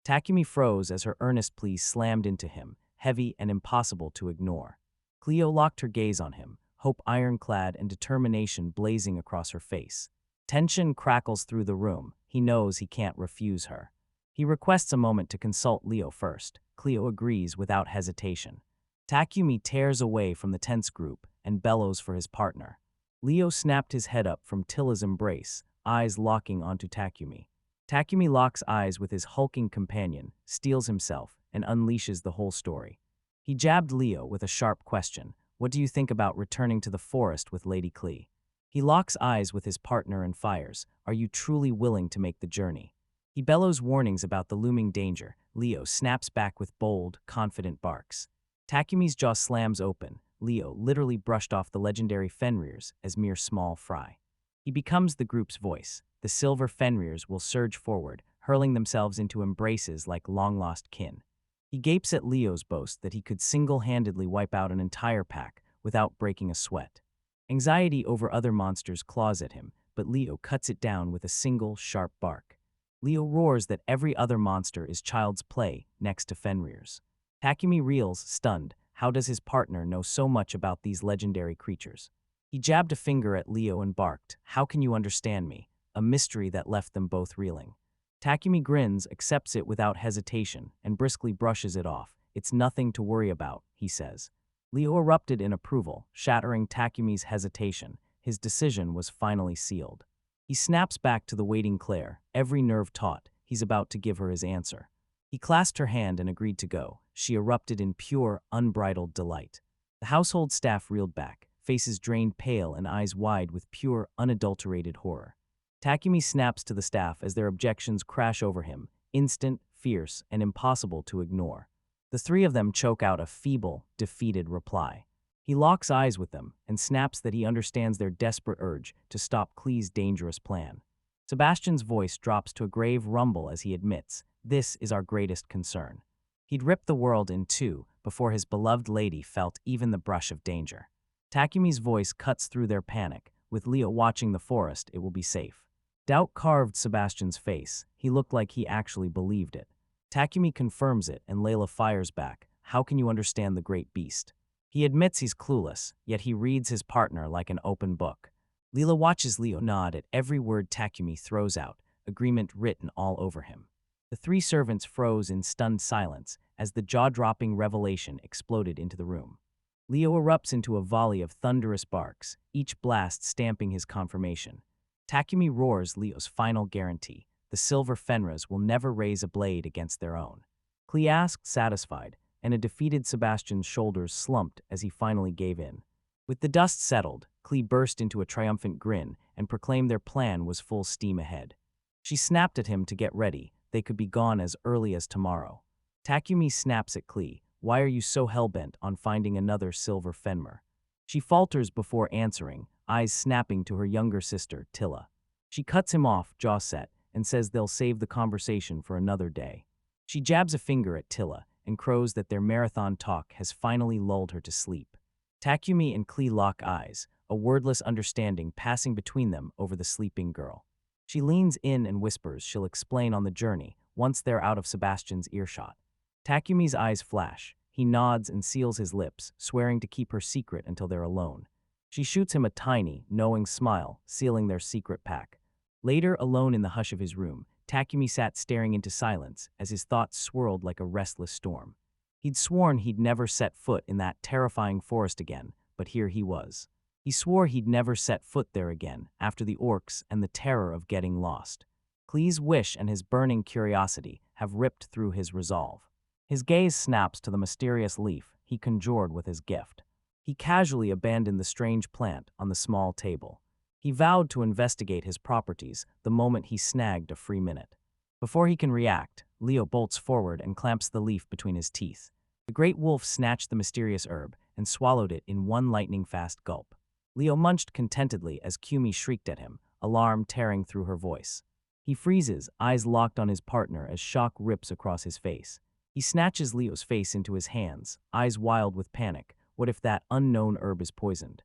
Takumi froze as her earnest plea slammed into him, heavy and impossible to ignore. Cleo locked her gaze on him, hope ironclad and determination blazing across her face. Tension crackles through the room. He knows he can't refuse her. He requests a moment to consult Leo first. Cleo agrees without hesitation. Takumi tears away from the tense group and bellows for his partner. Leo snapped his head up from Tilla's embrace, eyes locking onto Takumi. Takumi locks eyes with his hulking companion, steels himself, and unleashes the whole story. He jabbed Leo with a sharp question. "What do you think about returning to the forest with Lady Cleo?" He locks eyes with his partner and fires. "Are you truly willing to make the journey?" He bellows warnings about the looming danger. Leo snaps back with bold, confident barks. Takumi's jaw slams open. Leo literally brushed off the legendary Fenrirs as mere small fry. He becomes the group's voice. The silver Fenrirs will surge forward, hurling themselves into embraces like long-lost kin. He gapes at Leo's boast that he could single-handedly wipe out an entire pack without breaking a sweat. Anxiety over other monsters claws at him, but Leo cuts it down with a single, sharp bark. Leo roars that every other monster is child's play next to Fenrir's. Takumi reels, stunned. How does his partner know so much about these legendary creatures? He jabbed a finger at Leo and barked, "How can you understand me?" A mystery that left them both reeling. Takumi grins, accepts it without hesitation, and briskly brushes it off. "It's nothing to worry about," he says. Leo erupted in approval, shattering Takumi's hesitation. His decision was finally sealed. He snaps back to the waiting Claire, every nerve taut. He's about to give her his answer. He clasped her hand and agreed to go. She erupted in pure, unbridled delight. The household staff reeled back, faces drained pale and eyes wide with pure, unadulterated horror. Takumi snaps to the staff as their objections crash over him, instant, fierce, and impossible to ignore. The three of them choke out a feeble, defeated reply. He locks eyes with them and snaps that he understands their desperate urge to stop Clee's dangerous plan. Sebastian's voice drops to a grave rumble as he admits, "This is our greatest concern." He'd ripped the world in two before his beloved lady felt even the brush of danger. Takumi's voice cuts through their panic. With Leo watching the forest, it will be safe. Doubt carved Sebastian's face. He looked like he actually believed it. Takumi confirms it, and Layla fires back. "How can you understand the great beast?" He admits he's clueless, yet he reads his partner like an open book. Leela watches Leo nod at every word Takumi throws out, agreement written all over him. The three servants froze in stunned silence as the jaw-dropping revelation exploded into the room. Leo erupts into a volley of thunderous barks, each blast stamping his confirmation. Takumi roars Leo's final guarantee. The silver Fenras will never raise a blade against their own. Cleo asked, satisfied, and a defeated Sebastian's shoulders slumped as he finally gave in. With the dust settled, Cleo burst into a triumphant grin and proclaimed their plan was full steam ahead. She snapped at him to get ready. They could be gone as early as tomorrow. Takumi snaps at Cleo. "Why are you so hell-bent on finding another silver Fenrir?" She falters before answering, eyes snapping to her younger sister, Tilla. She cuts him off, jaw set, and says they'll save the conversation for another day. She jabs a finger at Tilla and crows that their marathon talk has finally lulled her to sleep. Takumi and Cleo lock eyes, a wordless understanding passing between them over the sleeping girl. She leans in and whispers she'll explain on the journey once they're out of Sebastian's earshot. Takumi's eyes flash. He nods and seals his lips, swearing to keep her secret until they're alone. She shoots him a tiny, knowing smile, sealing their secret pact. Later, alone in the hush of his room, Takumi sat staring into silence as his thoughts swirled like a restless storm. He'd sworn he'd never set foot in that terrifying forest again, but here he was. He swore he'd never set foot there again after the orcs and the terror of getting lost. Clee's wish and his burning curiosity have ripped through his resolve. His gaze snaps to the mysterious leaf he conjured with his gift. He casually abandoned the strange plant on the small table. He vowed to investigate his properties the moment he snagged a free minute. Before he can react, Leo bolts forward and clamps the leaf between his teeth. The great wolf snatched the mysterious herb and swallowed it in one lightning-fast gulp. Leo munched contentedly as Kumi shrieked at him, alarm tearing through her voice. He freezes, eyes locked on his partner as shock rips across his face. He snatches Leo's face into his hands, eyes wild with panic. What if that unknown herb is poisoned?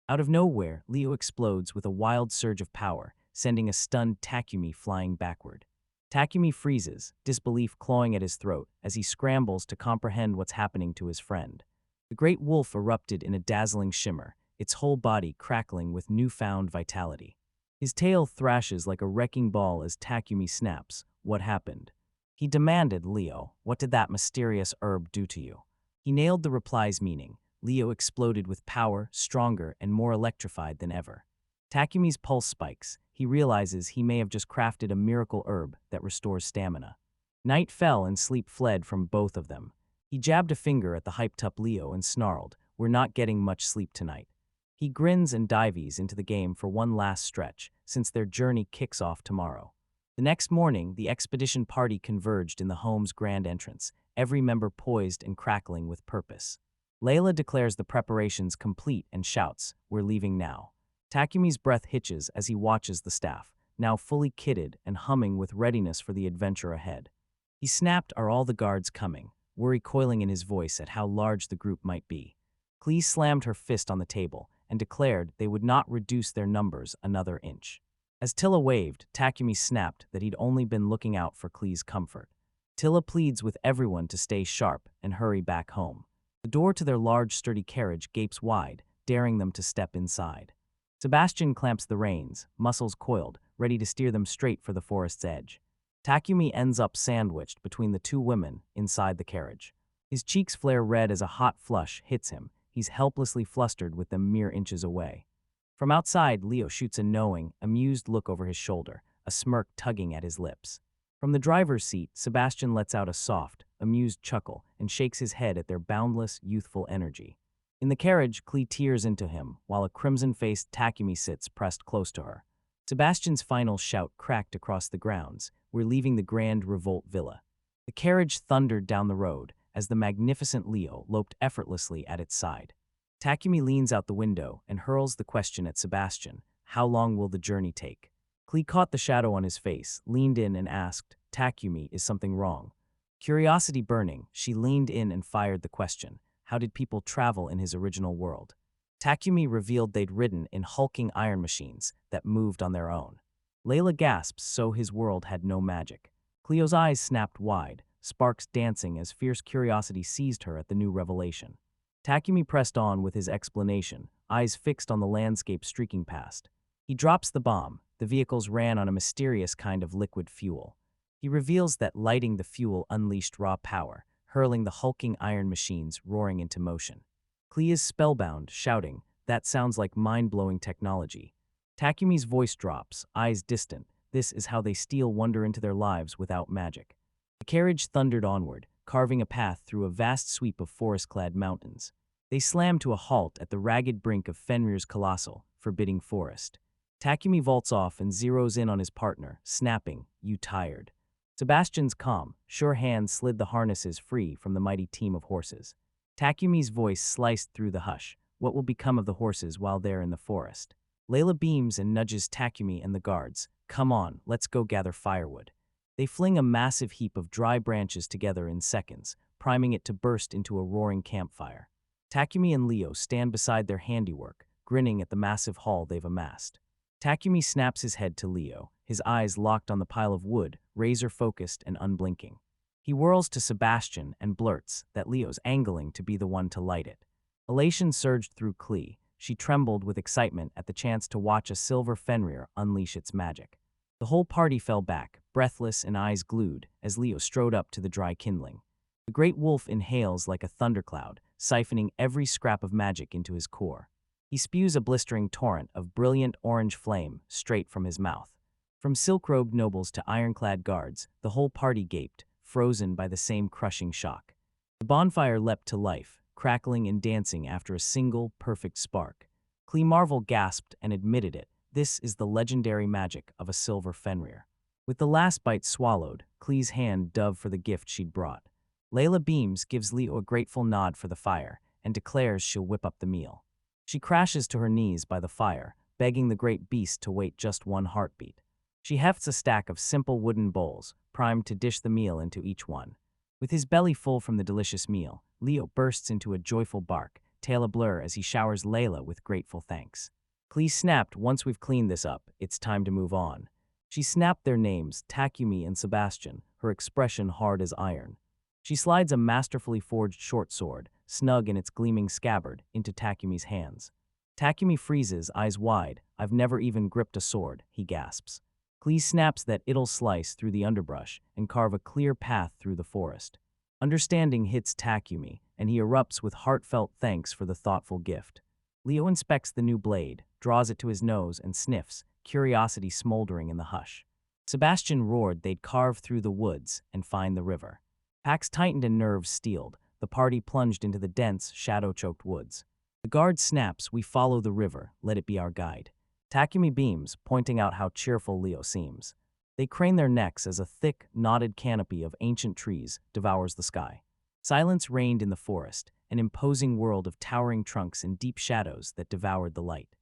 Out of nowhere, Leo explodes with a wild surge of power, sending a stunned Takumi flying backward. Takumi freezes, disbelief clawing at his throat as he scrambles to comprehend what's happening to his friend. The great wolf erupted in a dazzling shimmer, its whole body crackling with newfound vitality. His tail thrashes like a wrecking ball as Takumi snaps. What happened? He demanded, Leo, what did that mysterious herb do to you? He nailed the reply's meaning. Leo exploded with power, stronger and more electrified than ever. Takumi's pulse spikes. He realizes he may have just crafted a miracle herb that restores stamina. Night fell and sleep fled from both of them. He jabbed a finger at the hyped-up Leo and snarled, "We're not getting much sleep tonight." He grins and dives into the game for one last stretch, since their journey kicks off tomorrow. The next morning, the expedition party converged in the home's grand entrance, every member poised and crackling with purpose. Layla declares the preparations complete and shouts, "We're leaving now." Takumi's breath hitches as he watches the staff, now fully kitted and humming with readiness for the adventure ahead. He snapped, "Are all the guards coming?" worry coiling in his voice at how large the group might be. Cleo slammed her fist on the table and declared they would not reduce their numbers another inch. As Tilla waved, Takumi snapped that he'd only been looking out for Cleo's comfort. Tilla pleads with everyone to stay sharp and hurry back home. The door to their large, sturdy carriage gapes wide, daring them to step inside. Sebastian clamps the reins, muscles coiled, ready to steer them straight for the forest's edge. Takumi ends up sandwiched between the two women inside the carriage. His cheeks flare red as a hot flush hits him. He's helplessly flustered with them mere inches away. From outside, Leo shoots a knowing, amused look over his shoulder, a smirk tugging at his lips. From the driver's seat, Sebastian lets out a soft, amused chuckle and shakes his head at their boundless, youthful energy. In the carriage, Cleo tears into him, while a crimson-faced Takumi sits pressed close to her. Sebastian's final shout cracked across the grounds. "We're leaving the grand Revolt villa." The carriage thundered down the road as the magnificent Leo loped effortlessly at its side. Takumi leans out the window and hurls the question at Sebastian, "How long will the journey take?" Cleo caught the shadow on his face, leaned in and asked, "Takumi, is something wrong?" Curiosity burning, she leaned in and fired the question, "How did people travel in his original world?" Takumi revealed they'd ridden in hulking iron machines that moved on their own. Layla gasps, so his world had no magic. Cleo's eyes snapped wide, sparks dancing as fierce curiosity seized her at the new revelation. Takumi pressed on with his explanation, eyes fixed on the landscape streaking past. He drops the bomb. The vehicles ran on a mysterious kind of liquid fuel. He reveals that lighting the fuel unleashed raw power, hurling the hulking iron machines roaring into motion. Cleo is spellbound, shouting, "That sounds like mind-blowing technology." Takumi's voice drops, eyes distant. This is how they steal wonder into their lives without magic. The carriage thundered onward, carving a path through a vast sweep of forest-clad mountains. They slammed to a halt at the ragged brink of Fenrir's colossal, forbidding forest. Takumi vaults off and zeroes in on his partner, snapping, "You tired?" Sebastian's calm, sure hands slid the harnesses free from the mighty team of horses. Takumi's voice sliced through the hush. What will become of the horses while they're in the forest? Layla beams and nudges Takumi and the guards. "Come on, let's go gather firewood." They fling a massive heap of dry branches together in seconds, priming it to burst into a roaring campfire. Takumi and Leo stand beside their handiwork, grinning at the massive haul they've amassed. Takumi snaps his head to Leo, his eyes locked on the pile of wood, razor-focused and unblinking. He whirls to Sebastian and blurts that Leo's angling to be the one to light it. Elation surged through Cleo. She trembled with excitement at the chance to watch a silver Fenrir unleash its magic. The whole party fell back, breathless and eyes glued, as Leo strode up to the dry kindling. The great wolf inhales like a thundercloud, siphoning every scrap of magic into his core. He spews a blistering torrent of brilliant orange flame straight from his mouth. From silk-robed nobles to ironclad guards, the whole party gaped, frozen by the same crushing shock. The bonfire leapt to life, crackling and dancing after a single, perfect spark. Cleo Marvel gasped and admitted it. This is the legendary magic of a silver Fenrir. With the last bite swallowed, Cleo's hand dove for the gift she'd brought. Layla beams, gives Leo a grateful nod for the fire, and declares she'll whip up the meal. She crashes to her knees by the fire, begging the great beast to wait just one heartbeat. She hefts a stack of simple wooden bowls, primed to dish the meal into each one. With his belly full from the delicious meal, Leo bursts into a joyful bark, tail ablur as he showers Layla with grateful thanks. Cleo snapped, "Once we've cleaned this up, it's time to move on." She snapped their names, Takumi and Sebastian, her expression hard as iron. She slides a masterfully forged short sword, snug in its gleaming scabbard, into Takumi's hands. Takumi freezes, eyes wide. "I've never even gripped a sword," he gasps. Cleo snaps that it'll slice through the underbrush and carve a clear path through the forest. Understanding hits Takumi, and he erupts with heartfelt thanks for the thoughtful gift. Leo inspects the new blade, draws it to his nose, and sniffs, curiosity smoldering in the hush. Sebastian roared they'd carve through the woods and find the river. Packs tightened and nerves steeled. The party plunged into the dense, shadow-choked woods. The guard snaps, "We follow the river, let it be our guide." Takumi beams, pointing out how cheerful Leo seems. They crane their necks as a thick, knotted canopy of ancient trees devours the sky. Silence reigned in the forest, an imposing world of towering trunks and deep shadows that devoured the light.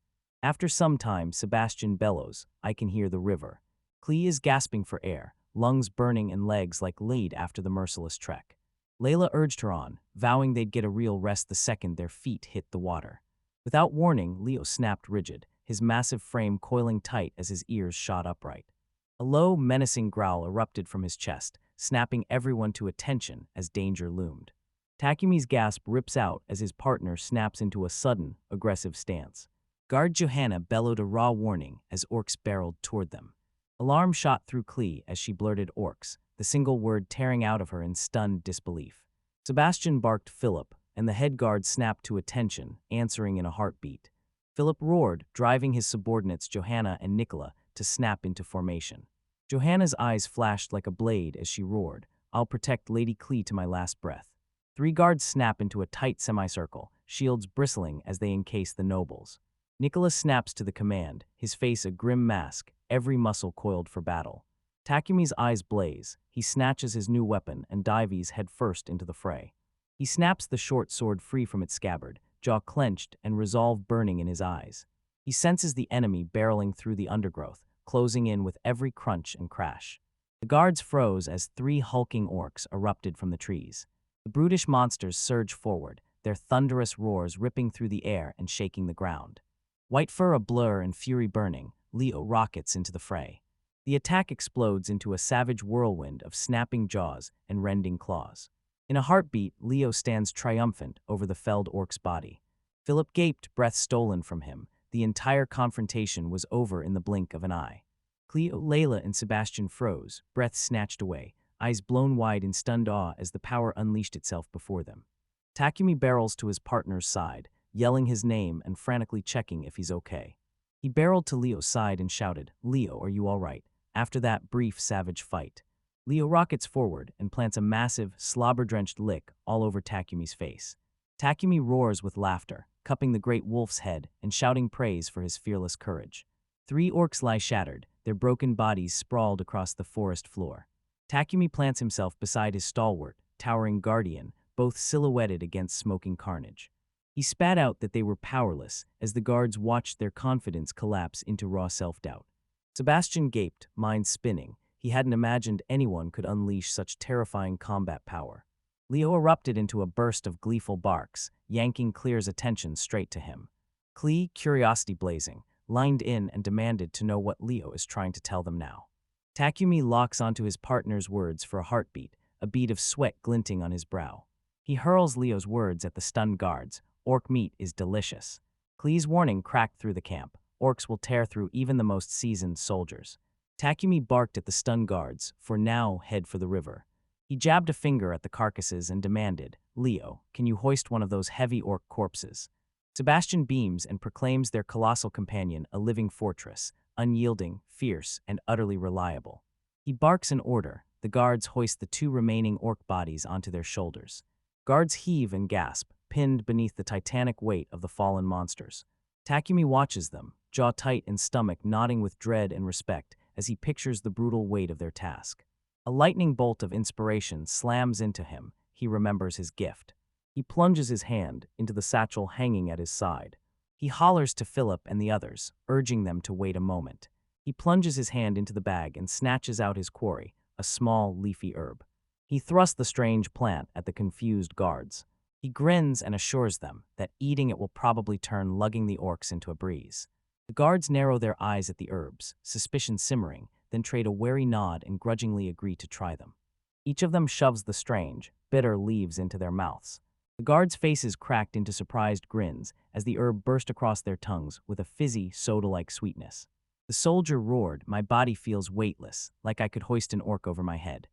After some time, Sebastian bellows, "I can hear the river." Cleo is gasping for air, lungs burning and legs like lead after the merciless trek. Layla urged her on, vowing they'd get a real rest the second their feet hit the water. Without warning, Leo snapped rigid, his massive frame coiling tight as his ears shot upright. A low, menacing growl erupted from his chest, snapping everyone to attention as danger loomed. Takumi's gasp rips out as his partner snaps into a sudden, aggressive stance. Guard Johanna bellowed a raw warning as orcs barreled toward them. Alarm shot through Cleo as she blurted "orcs," the single word tearing out of her in stunned disbelief. Sebastian barked Philip, and the head guard snapped to attention, answering in a heartbeat. Philip roared, driving his subordinates Johanna and Nicola to snap into formation. Johanna's eyes flashed like a blade as she roared, "I'll protect Lady Cleo to my last breath." 3 guards snap into a tight semicircle, shields bristling as they encase the nobles. Nicola snaps to the command, his face a grim mask, every muscle coiled for battle. Takumi's eyes blaze. He snatches his new weapon and dives headfirst into the fray. He snaps the short sword free from its scabbard, jaw clenched and resolve burning in his eyes. He senses the enemy barreling through the undergrowth, closing in with every crunch and crash. The guards froze as 3 hulking orcs erupted from the trees. The brutish monsters surge forward, their thunderous roars ripping through the air and shaking the ground. White fur a blur and fury burning, Leo rockets into the fray. The attack explodes into a savage whirlwind of snapping jaws and rending claws. In a heartbeat, Leo stands triumphant over the felled orc's body. Philip gaped, breath stolen from him. The entire confrontation was over in the blink of an eye. Cleo, Layla, and Sebastian froze, breath snatched away, eyes blown wide in stunned awe as the power unleashed itself before them. Takumi barrels to his partner's side, yelling his name and frantically checking if he's okay. He barreled to Leo's side and shouted, "Leo, are you all right?" After that brief, savage fight. Leo rockets forward and plants a massive, slobber-drenched lick all over Takumi's face. Takumi roars with laughter, cupping the great wolf's head and shouting praise for his fearless courage. 3 orcs lie shattered, their broken bodies sprawled across the forest floor. Takumi plants himself beside his stalwart, towering guardian, both silhouetted against smoking carnage. He spat out that they were powerless as the guards watched their confidence collapse into raw self-doubt. Sebastian gaped, mind spinning. He hadn't imagined anyone could unleash such terrifying combat power. Leo erupted into a burst of gleeful barks, yanking Cleo's attention straight to him. Cleo, curiosity blazing, lined in and demanded to know what Leo is trying to tell them now. Takumi locks onto his partner's words for a heartbeat, a bead of sweat glinting on his brow. He hurls Leo's words at the stunned guards. "Orc meat is delicious." Cleo's warning cracked through the camp. Orcs will tear through even the most seasoned soldiers. Takumi barked at the stunned guards, "For now, head for the river." He jabbed a finger at the carcasses and demanded, "Leo, can you hoist one of those heavy orc corpses?" Sebastian beams and proclaims their colossal companion a living fortress, unyielding, fierce, and utterly reliable. He barks an order. The guards hoist the 2 remaining orc bodies onto their shoulders. Guards heave and gasp, pinned beneath the titanic weight of the fallen monsters. Takumi watches them, jaw tight and stomach nodding with dread and respect as he pictures the brutal weight of their task. A lightning bolt of inspiration slams into him. He remembers his gift. He plunges his hand into the satchel hanging at his side. He hollers to Philip and the others, urging them to wait a moment. He plunges his hand into the bag and snatches out his quarry, a small, leafy herb. He thrusts the strange plant at the confused guards. He grins and assures them that eating it will probably turn lugging the orcs into a breeze. The guards narrow their eyes at the herbs, suspicion simmering, then trade a wary nod and grudgingly agree to try them. Each of them shoves the strange, bitter leaves into their mouths. The guards' faces cracked into surprised grins as the herb burst across their tongues with a fizzy, soda-like sweetness. The soldier roared, "My body feels weightless, like I could hoist an orc over my head."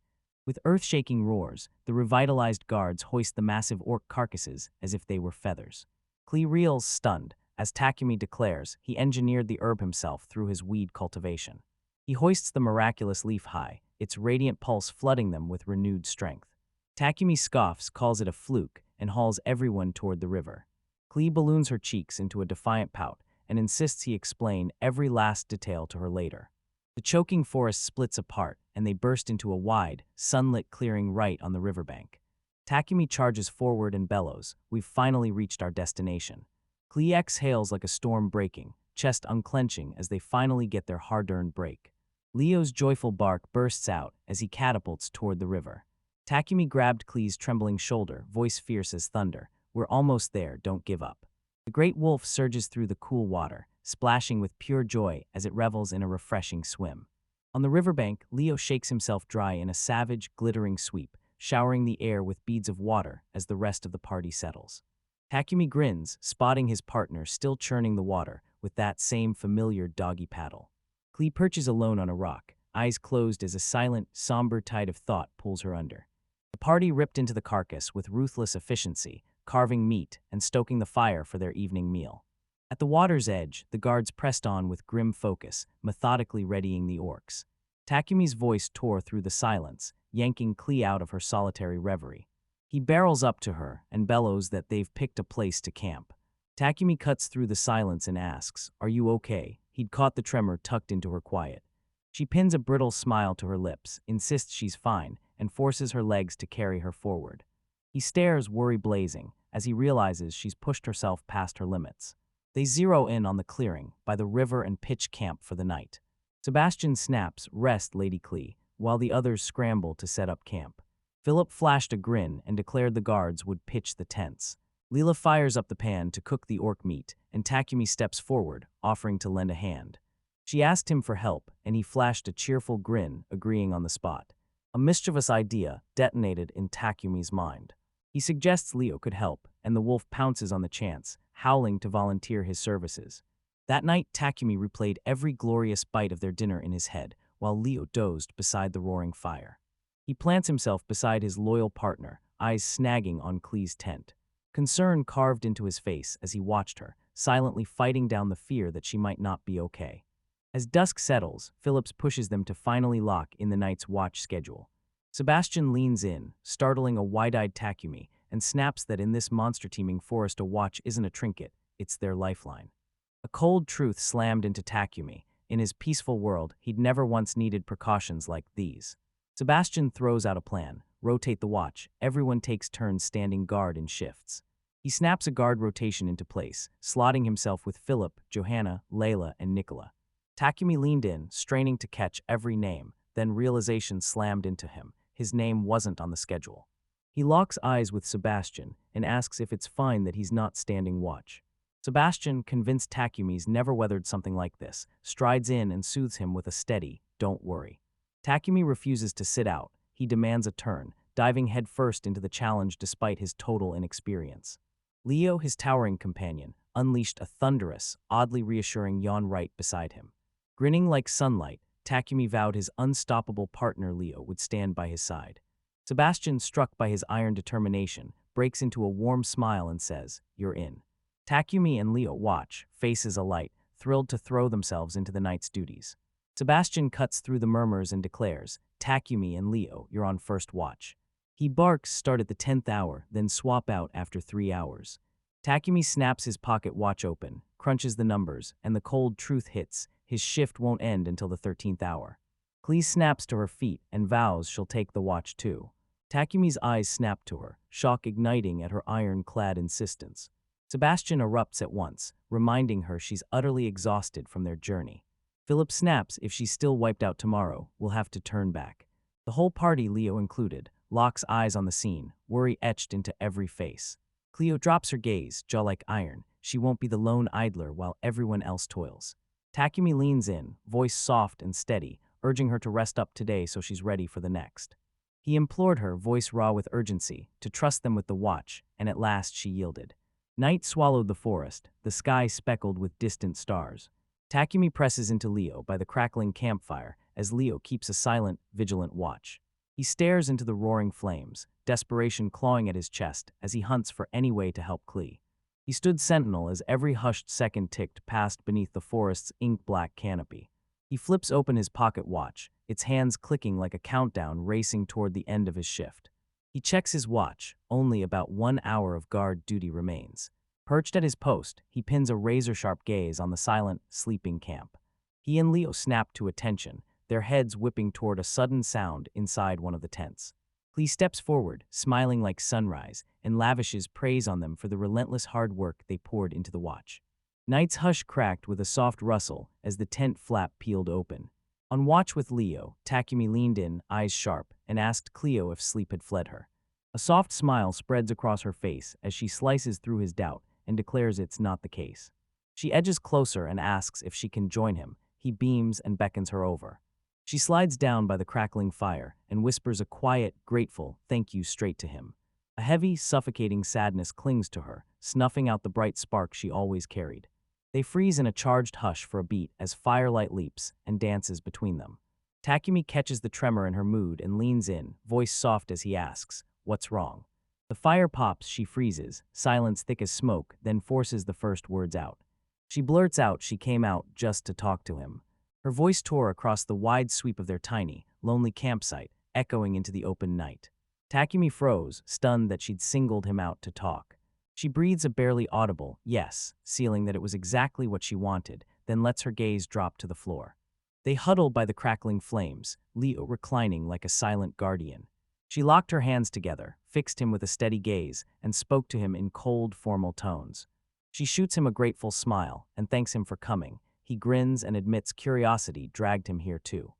With earth-shaking roars, the revitalized guards hoist the massive orc carcasses as if they were feathers. Cleo reels stunned, as Takumi declares he engineered the herb himself through his weed cultivation. He hoists the miraculous leaf high, its radiant pulse flooding them with renewed strength. Takumi scoffs, calls it a fluke, and hauls everyone toward the river. Cleo balloons her cheeks into a defiant pout and insists he explain every last detail to her later. The choking forest splits apart, and they burst into a wide, sunlit clearing right on the riverbank. Takumi charges forward and bellows, "We've finally reached our destination." Cleo exhales like a storm breaking, chest unclenching as they finally get their hard-earned break. Leo's joyful bark bursts out as he catapults toward the river. Takumi grabbed Cleo's trembling shoulder, voice fierce as thunder, "We're almost there, don't give up." The great wolf surges through the cool water, splashing with pure joy as it revels in a refreshing swim. On the riverbank, Leo shakes himself dry in a savage, glittering sweep, showering the air with beads of water as the rest of the party settles. Takumi grins, spotting his partner still churning the water with that same familiar doggy paddle. Cleo perches alone on a rock, eyes closed as a silent, somber tide of thought pulls her under. The party ripped into the carcass with ruthless efficiency, carving meat and stoking the fire for their evening meal. At the water's edge, the guards pressed on with grim focus, methodically readying the orcs. Takumi's voice tore through the silence, yanking Cleo out of her solitary reverie. He barrels up to her and bellows that they've picked a place to camp. Takumi cuts through the silence and asks, "Are you okay?" He'd caught the tremor tucked into her quiet. She pins a brittle smile to her lips, insists she's fine, and forces her legs to carry her forward. He stares, worry blazing, as he realizes she's pushed herself past her limits. They zero in on the clearing by the river and pitch camp for the night. Sebastian snaps, "Rest, Lady Cleo," while the others scramble to set up camp. Philip flashed a grin and declared the guards would pitch the tents. Leela fires up the pan to cook the orc meat, and Takumi steps forward, offering to lend a hand. She asked him for help, and he flashed a cheerful grin, agreeing on the spot. A mischievous idea detonated in Takumi's mind. He suggests Leo could help, and the wolf pounces on the chance, howling to volunteer his services. That night, Takumi replayed every glorious bite of their dinner in his head, while Leo dozed beside the roaring fire. He plants himself beside his loyal partner, eyes snagging on Cleo's tent. Concern carved into his face as he watched her, silently fighting down the fear that she might not be okay. As dusk settles, Phillips pushes them to finally lock in the night's watch schedule. Sebastian leans in, startling a wide-eyed Takumi, and snaps that in this monster-teeming forest a watch isn't a trinket, it's their lifeline. A cold truth slammed into Takumi. In his peaceful world, he'd never once needed precautions like these. Sebastian throws out a plan. Rotate the watch. Everyone takes turns standing guard in shifts. He snaps a guard rotation into place, slotting himself with Philip, Johanna, Layla, and Nicola. Takumi leaned in, straining to catch every name, then realization slammed into him. His name wasn't on the schedule. He locks eyes with Sebastian and asks if it's fine that he's not standing watch. Sebastian, convinced Takumi's never weathered something like this, strides in and soothes him with a steady, "Don't worry." Takumi refuses to sit out. He demands a turn, diving headfirst into the challenge despite his total inexperience. Leo, his towering companion, unleashed a thunderous, oddly reassuring yawn right beside him. Grinning like sunlight, Takumi vowed his unstoppable partner Leo would stand by his side. Sebastian, struck by his iron determination, breaks into a warm smile and says, "You're in." Takumi and Leo watch, faces alight, thrilled to throw themselves into the night's duties. Sebastian cuts through the murmurs and declares, "Takumi and Leo, you're on first watch." He barks, "Start at the 10th hour, then swap out after 3 hours." Takumi snaps his pocket watch open, crunches the numbers, and the cold truth hits. His shift won't end until the 13th hour. Cleo snaps to her feet and vows she'll take the watch too. Takumi's eyes snap to her, shock igniting at her iron-clad insistence. Sebastian erupts at once, reminding her she's utterly exhausted from their journey. Philip snaps, "If she's still wiped out tomorrow, we'll have to turn back." The whole party, Leo included, locks eyes on the scene, worry etched into every face. Cleo drops her gaze, jaw like iron. She won't be the lone idler while everyone else toils. Takumi leans in, voice soft and steady, urging her to rest up today so she's ready for the next. He implored her, voice raw with urgency, to trust them with the watch, and at last she yielded. Night swallowed the forest, the sky speckled with distant stars. Takumi presses into Leo by the crackling campfire as Leo keeps a silent, vigilant watch. He stares into the roaring flames, desperation clawing at his chest as he hunts for any way to help Cleo. He stood sentinel as every hushed second ticked past beneath the forest's ink-black canopy. He flips open his pocket watch, its hands clicking like a countdown racing toward the end of his shift. He checks his watch, only about 1 hour of guard duty remains. Perched at his post, he pins a razor-sharp gaze on the silent, sleeping camp. He and Leo snap to attention, their heads whipping toward a sudden sound inside one of the tents. Cleo steps forward, smiling like sunrise, and lavishes praise on them for the relentless hard work they poured into the watch. Night's hush cracked with a soft rustle as the tent flap peeled open. On watch with Leo, Takumi leaned in, eyes sharp, and asked Cleo if sleep had fled her. A soft smile spreads across her face as she slices through his doubt and declares it's not the case. She edges closer and asks if she can join him. He beams and beckons her over. She slides down by the crackling fire and whispers a quiet, grateful thank you straight to him. A heavy, suffocating sadness clings to her, snuffing out the bright spark she always carried. They freeze in a charged hush for a beat as firelight leaps and dances between them. Takumi catches the tremor in her mood and leans in, voice soft as he asks, "What's wrong?" The fire pops, she freezes, silence thick as smoke, then forces the first words out. She blurts out she came out just to talk to him. Her voice tore across the wide sweep of their tiny, lonely campsite, echoing into the open night. Takumi froze, stunned that she'd singled him out to talk. She breathes a barely audible yes, sealing that it was exactly what she wanted, then lets her gaze drop to the floor. They huddle by the crackling flames, Leo reclining like a silent guardian. She locked her hands together, fixed him with a steady gaze, and spoke to him in cold, formal tones. She shoots him a grateful smile and thanks him for coming. He grins and admits curiosity dragged him here too.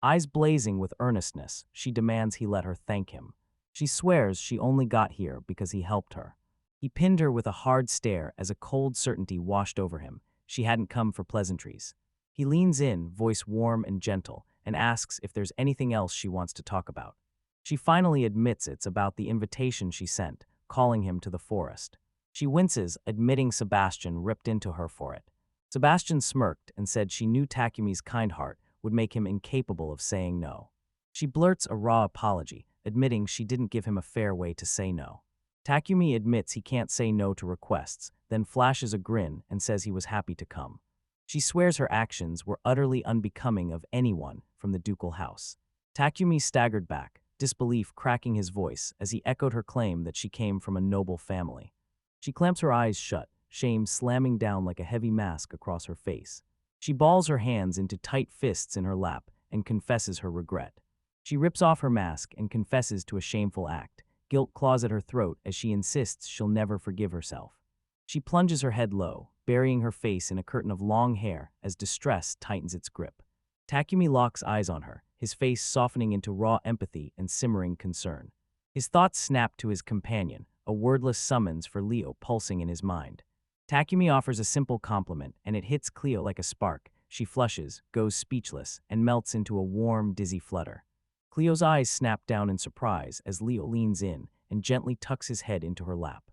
Eyes blazing with earnestness, she demands he let her thank him. She swears she only got here because he helped her. He pinned her with a hard stare as a cold certainty washed over him. She hadn't come for pleasantries. He leans in, voice warm and gentle, and asks if there's anything else she wants to talk about. She finally admits it's about the invitation she sent, calling him to the forest. She winces, admitting Sebastian ripped into her for it. Sebastian smirked and said she knew Takumi's kind heart would make him incapable of saying no. She blurts a raw apology, admitting she didn't give him a fair way to say no. Takumi admits he can't say no to requests, then flashes a grin and says he was happy to come. She swears her actions were utterly unbecoming of anyone from the ducal house. Takumi staggered back, disbelief cracking his voice as he echoed her claim that she came from a noble family. She clamps her eyes shut, shame slamming down like a heavy mask across her face. She balls her hands into tight fists in her lap and confesses her regret. She rips off her mask and confesses to a shameful act. Guilt claws at her throat as she insists she'll never forgive herself. She plunges her head low, burying her face in a curtain of long hair as distress tightens its grip. Takumi locks eyes on her, his face softening into raw empathy and simmering concern. His thoughts snap to his companion, a wordless summons for Leo pulsing in his mind. Takumi offers a simple compliment, and it hits Cleo like a spark. She flushes, goes speechless, and melts into a warm, dizzy flutter. Cleo's eyes snap down in surprise as Leo leans in and gently tucks his head into her lap.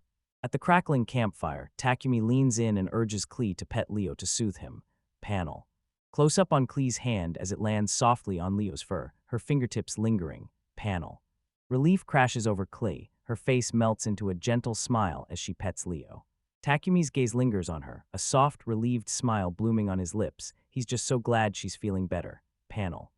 At the crackling campfire, Takumi leans in and urges Cleo to pet Leo to soothe him. Panel. Close up on Cleo's hand as it lands softly on Leo's fur, her fingertips lingering. Panel. Relief crashes over Cleo, her face melts into a gentle smile as she pets Leo. Takumi's gaze lingers on her, a soft, relieved smile blooming on his lips. He's just so glad she's feeling better. Panel.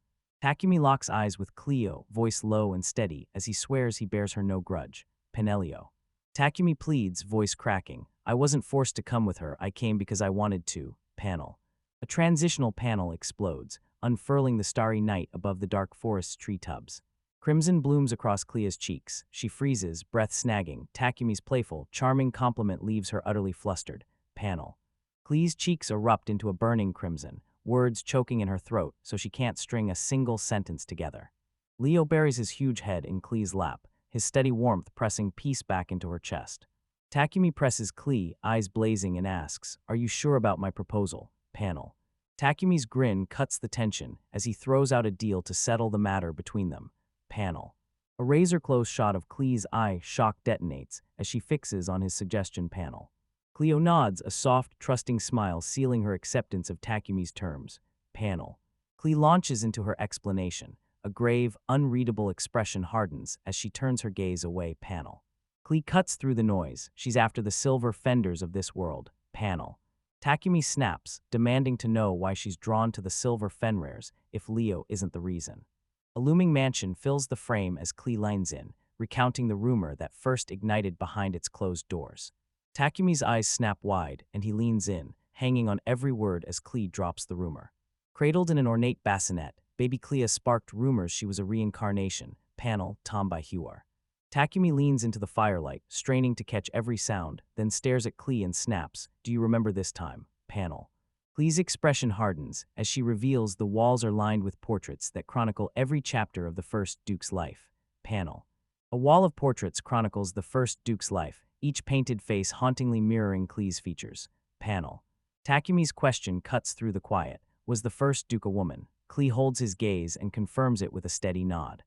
Takumi locks eyes with Cleo, voice low and steady, as he swears he bears her no grudge. Penelio. Takumi pleads, voice cracking. I wasn't forced to come with her, I came because I wanted to. Panel. A transitional panel explodes, unfurling the starry night above the dark forest's tree tubs. Crimson blooms across Cleo's cheeks. She freezes, breath snagging. Takumi's playful, charming compliment leaves her utterly flustered. Panel. Cleo's cheeks erupt into a burning crimson, words choking in her throat so she can't string a single sentence together. Leo buries his huge head in Clee's lap, his steady warmth pressing peace back into her chest. Takumi presses Clee, eyes blazing, and asks, "Are you sure about my proposal?" Panel. Takumi's grin cuts the tension as he throws out a deal to settle the matter between them. Panel. A razor-close shot of Clee's eye shock detonates as she fixes on his suggestion. Panel. Cleo nods, a soft, trusting smile sealing her acceptance of Takumi's terms. Panel. Clee launches into her explanation. A grave, unreadable expression hardens as she turns her gaze away. Panel. Clee cuts through the noise. She's after the silver fenders of this world. Panel. Takumi snaps, demanding to know why she's drawn to the silver Fenrirs if Leo isn't the reason. A looming mansion fills the frame as Clee lines in, recounting the rumor that first ignited behind its closed doors. Takumi's eyes snap wide, and he leans in, hanging on every word as Clee drops the rumor. Cradled in an ornate bassinet, baby Clea sparked rumors she was a reincarnation. Panel, Tombai Huar. Takumi leans into the firelight, straining to catch every sound, then stares at Clee and snaps, "Do you remember this time?" Panel. Clee's expression hardens as she reveals the walls are lined with portraits that chronicle every chapter of the first Duke's life. Panel. A wall of portraits chronicles the first Duke's life, each painted face hauntingly mirroring Clee's features. Panel. Takumi's question cuts through the quiet. Was the first Duke a woman? Clee holds his gaze and confirms it with a steady nod.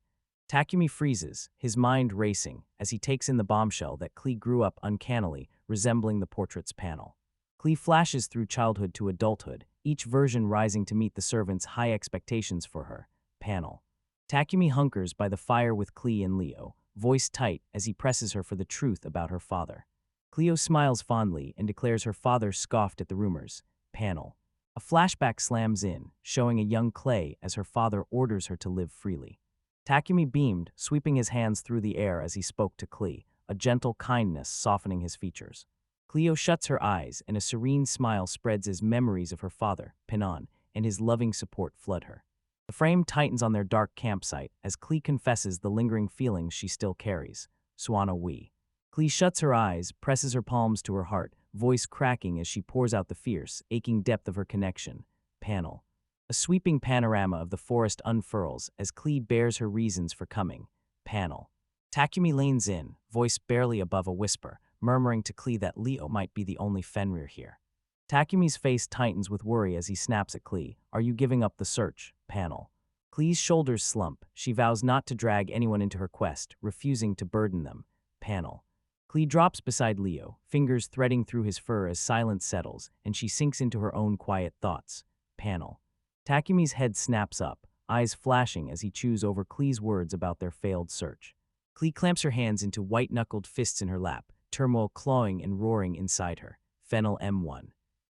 Takumi freezes, his mind racing, as he takes in the bombshell that Clee grew up uncannily, resembling the portrait's. Panel. Clee flashes through childhood to adulthood, each version rising to meet the servant's high expectations for her. Panel. Takumi hunkers by the fire with Clee and Leo, voice tight as he presses her for the truth about her father. Cleo smiles fondly and declares her father scoffed at the rumors. Panel. A flashback slams in, showing a young Clay as her father orders her to live freely. Takumi beamed, sweeping his hands through the air as he spoke to Clee, a gentle kindness softening his features. Cleo shuts her eyes, and a serene smile spreads as memories of her father, Pinon, and his loving support flood her. The frame tightens on their dark campsite as Clee confesses the lingering feelings she still carries. Swana Wee. Clee shuts her eyes, presses her palms to her heart, voice cracking as she pours out the fierce, aching depth of her connection. Panel. A sweeping panorama of the forest unfurls as Clee bears her reasons for coming. Panel. Takumi leans in, voice barely above a whisper, murmuring to Clee that Leo might be the only Fenrir here. Takumi's face tightens with worry as he snaps at Clee. Are you giving up the search? Panel. Clee's shoulders slump. She vows not to drag anyone into her quest, refusing to burden them. Panel. Clee drops beside Leo, fingers threading through his fur as silence settles, and she sinks into her own quiet thoughts. Panel. Takumi's head snaps up, eyes flashing as he chews over Clee's words about their failed search. Clee clamps her hands into white-knuckled fists in her lap, turmoil clawing and roaring inside her. Fennel M1.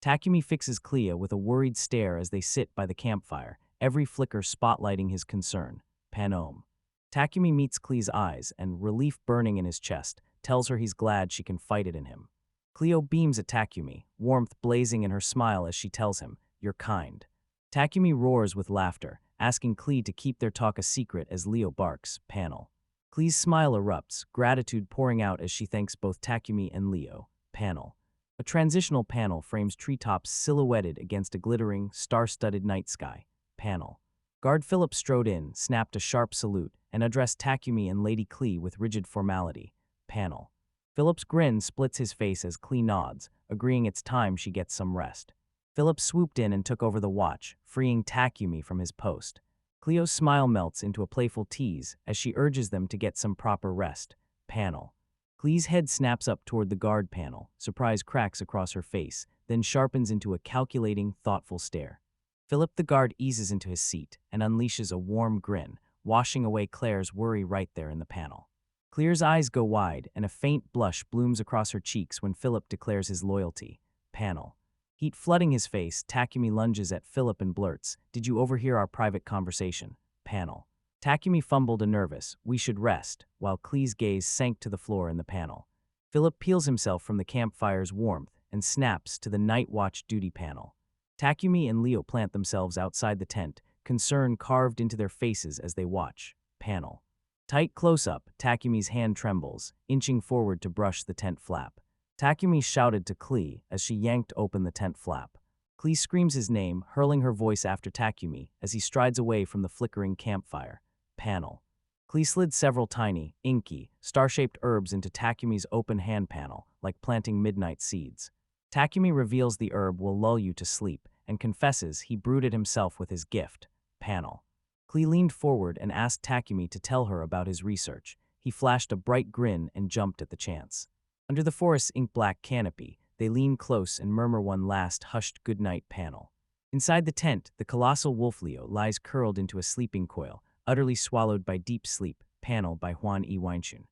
Takumi fixes Cleo with a worried stare as they sit by the campfire, every flicker spotlighting his concern. Panom. Takumi meets Clee's eyes, and relief burning in his chest, tells her he's glad she can fight it in him. Cleo beams at Takumi, warmth blazing in her smile as she tells him, "You're kind." Takumi roars with laughter, asking Clee to keep their talk a secret as Leo barks. Panel. Clee's smile erupts, gratitude pouring out as she thanks both Takumi and Leo. Panel. A transitional panel frames treetops silhouetted against a glittering, star-studded night sky. Panel. Guard Philip strode in, snapped a sharp salute, and addressed Takumi and Lady Clee with rigid formality. Panel. Philip's grin splits his face as Clee nods, agreeing it's time she gets some rest. Philip swooped in and took over the watch, freeing Takumi from his post. Cleo's smile melts into a playful tease as she urges them to get some proper rest. Panel. Clee's head snaps up toward the guard panel, surprise cracks across her face, then sharpens into a calculating, thoughtful stare. Philip the guard eases into his seat and unleashes a warm grin, washing away Claire's worry right there in the panel. Claire's eyes go wide, and a faint blush blooms across her cheeks when Philip declares his loyalty. Panel. Heat flooding his face, Takumi lunges at Philip and blurts, "Did you overhear our private conversation?" Panel. Takumi fumbled a nervous, "We should rest," while Clee's gaze sank to the floor in the panel. Philip peels himself from the campfire's warmth and snaps to the night watch duty panel. Takumi and Leo plant themselves outside the tent, concern carved into their faces as they watch. Panel. Tight close-up, Takumi's hand trembles, inching forward to brush the tent flap. Takumi shouted to Clee as she yanked open the tent flap. Clee screams his name, hurling her voice after Takumi as he strides away from the flickering campfire. panel. Cleo slid several tiny, inky, star-shaped herbs into Takumi's open hand panel, like planting midnight seeds. Takumi reveals the herb will lull you to sleep, and confesses he brewed it himself with his gift, panel. Cleo leaned forward and asked Takumi to tell her about his research. He flashed a bright grin and jumped at the chance. Under the forest's ink-black canopy, they lean close and murmur one last hushed goodnight panel. Inside the tent, the colossal wolf Leo lies curled into a sleeping coil, utterly swallowed by deep sleep, panel by Hwan E. Weinshun.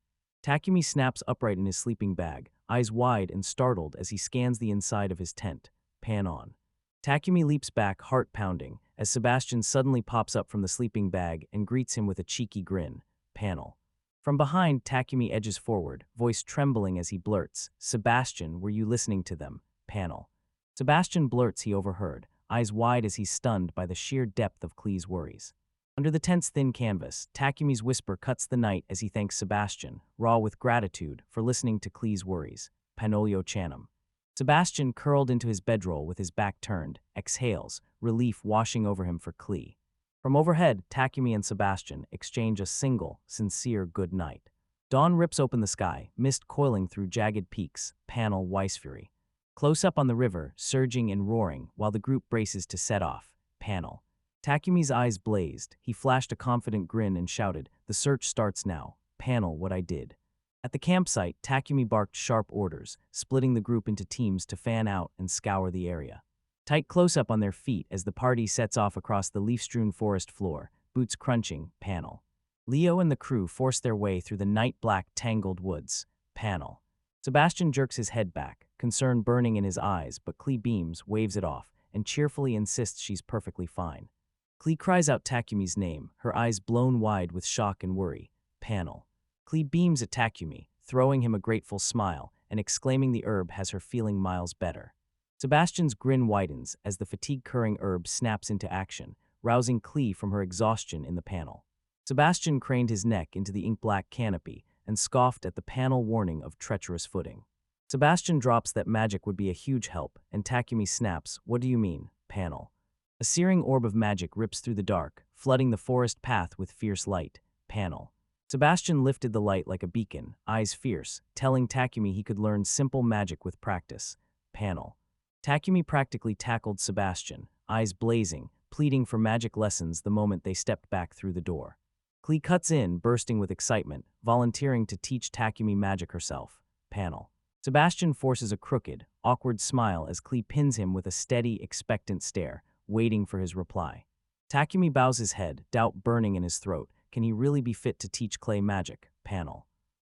Takumi snaps upright in his sleeping bag, eyes wide and startled as he scans the inside of his tent, pan on. Takumi leaps back, heart pounding, as Sebastian suddenly pops up from the sleeping bag and greets him with a cheeky grin, panel. From behind, Takumi edges forward, voice trembling as he blurts, "Sebastian, were you listening to them?" Panel. Sebastian blurts he overheard, eyes wide as he's stunned by the sheer depth of Cleo's worries. Under the tent's thin canvas, Takumi's whisper cuts the night as he thanks Sebastian, raw with gratitude, for listening to Cleo's worries, Panolio Chanum. Sebastian, curled into his bedroll with his back turned, exhales, relief washing over him for Cleo. From overhead, Takumi and Sebastian exchange a single, sincere good night. Dawn rips open the sky, mist coiling through jagged peaks, panel Weissfury. Close up on the river, surging and roaring, while the group braces to set off, panel. Takumi's eyes blazed, he flashed a confident grin and shouted, "The search starts now, panel what I did." At the campsite, Takumi barked sharp orders, splitting the group into teams to fan out and scour the area. Tight close-up on their feet as the party sets off across the leaf-strewn forest floor, boots crunching, panel. Leo and the crew force their way through the night-black tangled woods, panel. Sebastian jerks his head back, concern burning in his eyes, but Cleo beams, waves it off, and cheerfully insists she's perfectly fine. Cleo cries out Takumi's name, her eyes blown wide with shock and worry, panel. Cleo beams at Takumi, throwing him a grateful smile, and exclaiming the herb has her feeling miles better. Sebastian's grin widens as the fatigue-curing herb snaps into action, rousing Cleo from her exhaustion in the panel. Sebastian craned his neck into the ink-black canopy and scoffed at the panel warning of treacherous footing. Sebastian drops that magic would be a huge help, and Takumi snaps, "What do you mean, panel?" A searing orb of magic rips through the dark, flooding the forest path with fierce light, panel. Sebastian lifted the light like a beacon, eyes fierce, telling Takumi he could learn simple magic with practice, panel. Takumi practically tackled Sebastian, eyes blazing, pleading for magic lessons the moment they stepped back through the door. Cleo cuts in, bursting with excitement, volunteering to teach Takumi magic herself, panel. Sebastian forces a crooked, awkward smile as Cleo pins him with a steady, expectant stare, waiting for his reply. Takumi bows his head, doubt burning in his throat. Can he really be fit to teach Cleo magic, panel?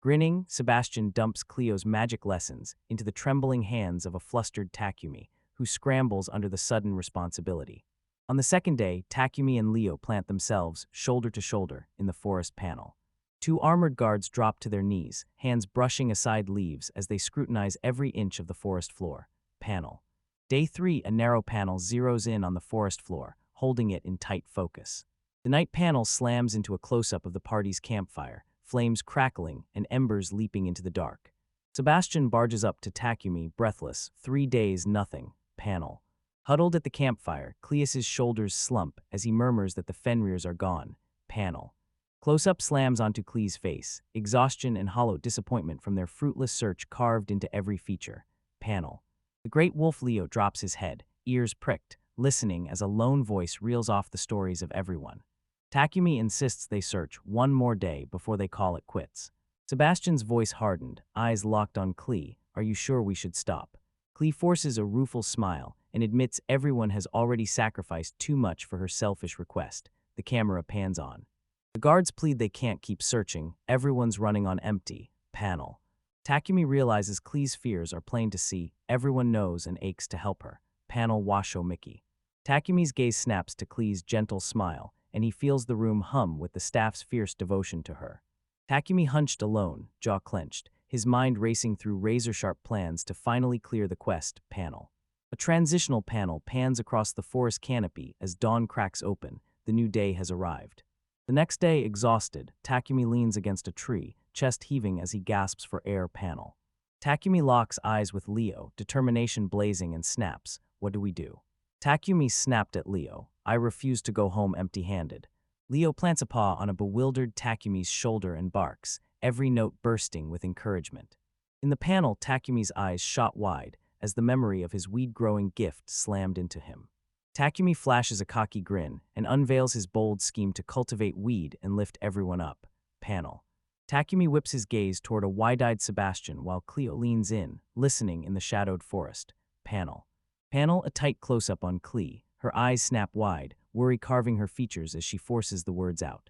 Grinning, Sebastian dumps Cleo's magic lessons into the trembling hands of a flustered Takumi, who scrambles under the sudden responsibility. On the second day, Takumi and Leo plant themselves, shoulder to shoulder, in the forest panel. Two armored guards drop to their knees, hands brushing aside leaves as they scrutinize every inch of the forest floor, panel. Day 3, a narrow panel zeroes in on the forest floor, holding it in tight focus. The night panel slams into a close-up of the party's campfire, flames crackling and embers leaping into the dark. Sebastian barges up to Takumi, breathless, 3 days, nothing, panel. Huddled at the campfire, Cleo's shoulders slump as he murmurs that the Fenrirs are gone, panel. Close-up slams onto Cleo's face, exhaustion and hollow disappointment from their fruitless search carved into every feature, panel. The great wolf Leo drops his head, ears pricked, listening as a lone voice reels off the stories of everyone. Takumi insists they search one more day before they call it quits. Sebastian's voice hardened, eyes locked on Cleo. "Are you sure we should stop?" Cleo forces a rueful smile and admits everyone has already sacrificed too much for her selfish request. The camera pans on. The guards plead they can't keep searching, everyone's running on empty, panel. Takumi realizes Cleo's fears are plain to see, everyone knows and aches to help her, panel Washo Mickey. Takumi's gaze snaps to Cleo's gentle smile, and he feels the room hum with the staff's fierce devotion to her. Takumi hunched alone, jaw clenched, his mind racing through razor-sharp plans to finally clear the quest, panel. A transitional panel pans across the forest canopy as dawn cracks open, the new day has arrived. The next day, exhausted, Takumi leans against a tree, chest heaving as he gasps for air, panel. Takumi locks eyes with Leo, determination blazing, and snaps, "What do we do?" Takumi snapped at Leo, "I refuse to go home empty-handed." Leo plants a paw on a bewildered Takumi's shoulder and barks, every note bursting with encouragement. In the panel, Takumi's eyes shot wide as the memory of his weed-growing gift slammed into him. Takumi flashes a cocky grin and unveils his bold scheme to cultivate weed and lift everyone up. Panel. Takumi whips his gaze toward a wide-eyed Sebastian while Cleo leans in, listening in the shadowed forest. Panel. A tight close-up on Cleo. Her eyes snap wide, worry carving her features as she forces the words out.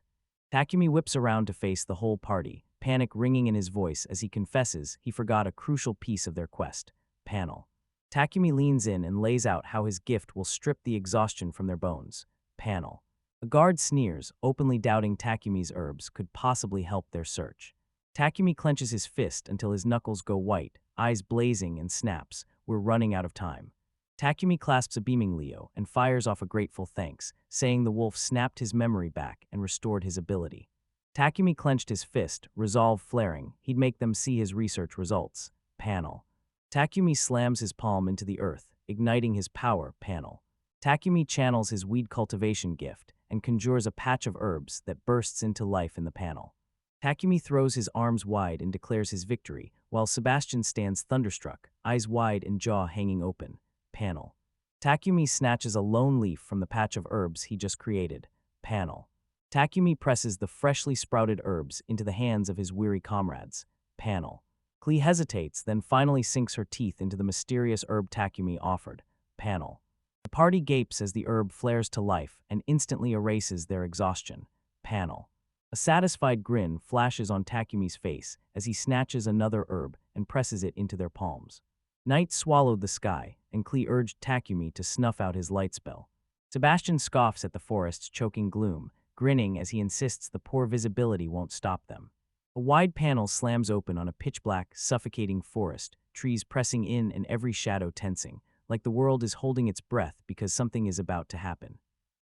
Takumi whips around to face the whole party, panic ringing in his voice as he confesses he forgot a crucial piece of their quest. Panel. Takumi leans in and lays out how his gift will strip the exhaustion from their bones. Panel. A guard sneers, openly doubting Takumi's herbs could possibly help their search. Takumi clenches his fist until his knuckles go white, eyes blazing, and snaps, "We're running out of time." Takumi clasps a beaming Leo and fires off a grateful thanks, saying the wolf snapped his memory back and restored his ability. Takumi clenched his fist, resolve flaring he'd make them see his research results. Panel. Takumi slams his palm into the earth, igniting his power. Panel. Takumi channels his weed cultivation gift and conjures a patch of herbs that bursts into life in the panel. Takumi throws his arms wide and declares his victory, while Sebastian stands thunderstruck, eyes wide and jaw hanging open. Panel. Takumi snatches a lone leaf from the patch of herbs he just created. Panel. Takumi presses the freshly sprouted herbs into the hands of his weary comrades. Panel. Cleo hesitates, then finally sinks her teeth into the mysterious herb Takumi offered. Panel. The party gapes as the herb flares to life and instantly erases their exhaustion. Panel. A satisfied grin flashes on Takumi's face as he snatches another herb and presses it into their palms. Night swallowed the sky, and Cleo urged Takumi to snuff out his light spell. Sebastian scoffs at the forest's choking gloom, grinning as he insists the poor visibility won't stop them. A wide panel slams open on a pitch-black, suffocating forest, trees pressing in and every shadow tensing, like the world is holding its breath because something is about to happen.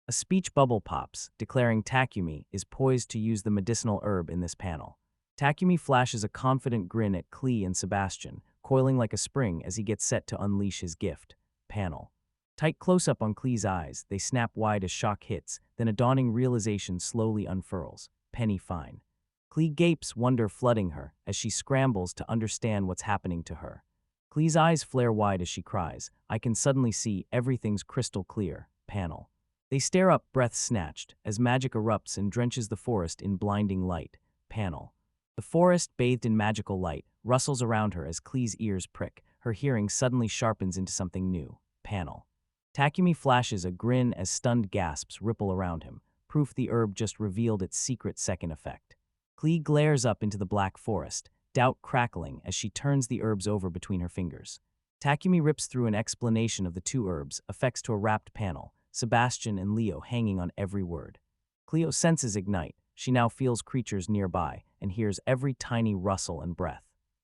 A speech bubble pops, declaring Takumi is poised to use the medicinal herb in this panel. Takumi flashes a confident grin at Cleo and Sebastian, coiling like a spring as he gets set to unleash his gift. Panel. Tight close-up on Cleo's eyes, they snap wide as shock hits, then a dawning realization slowly unfurls. Penny fine. Cleo gapes, wonder flooding her, as she scrambles to understand what's happening to her. Cleo's eyes flare wide as she cries, "I can suddenly see, everything's crystal clear." Panel. They stare up, breath snatched, as magic erupts and drenches the forest in blinding light. Panel. The forest, bathed in magical light, rustles around her as Cleo's ears prick. Her hearing suddenly sharpens into something new. Panel. Takumi flashes a grin as stunned gasps ripple around him, proof the herb just revealed its secret second effect. Cleo glares up into the black forest, doubt crackling as she turns the herbs over between her fingers. Takumi rips through an explanation of the two herbs, effects to a wrapped panel, Sebastian and Leo hanging on every word. Cleo's senses ignite. She now feels creatures nearby and hears every tiny rustle and breath.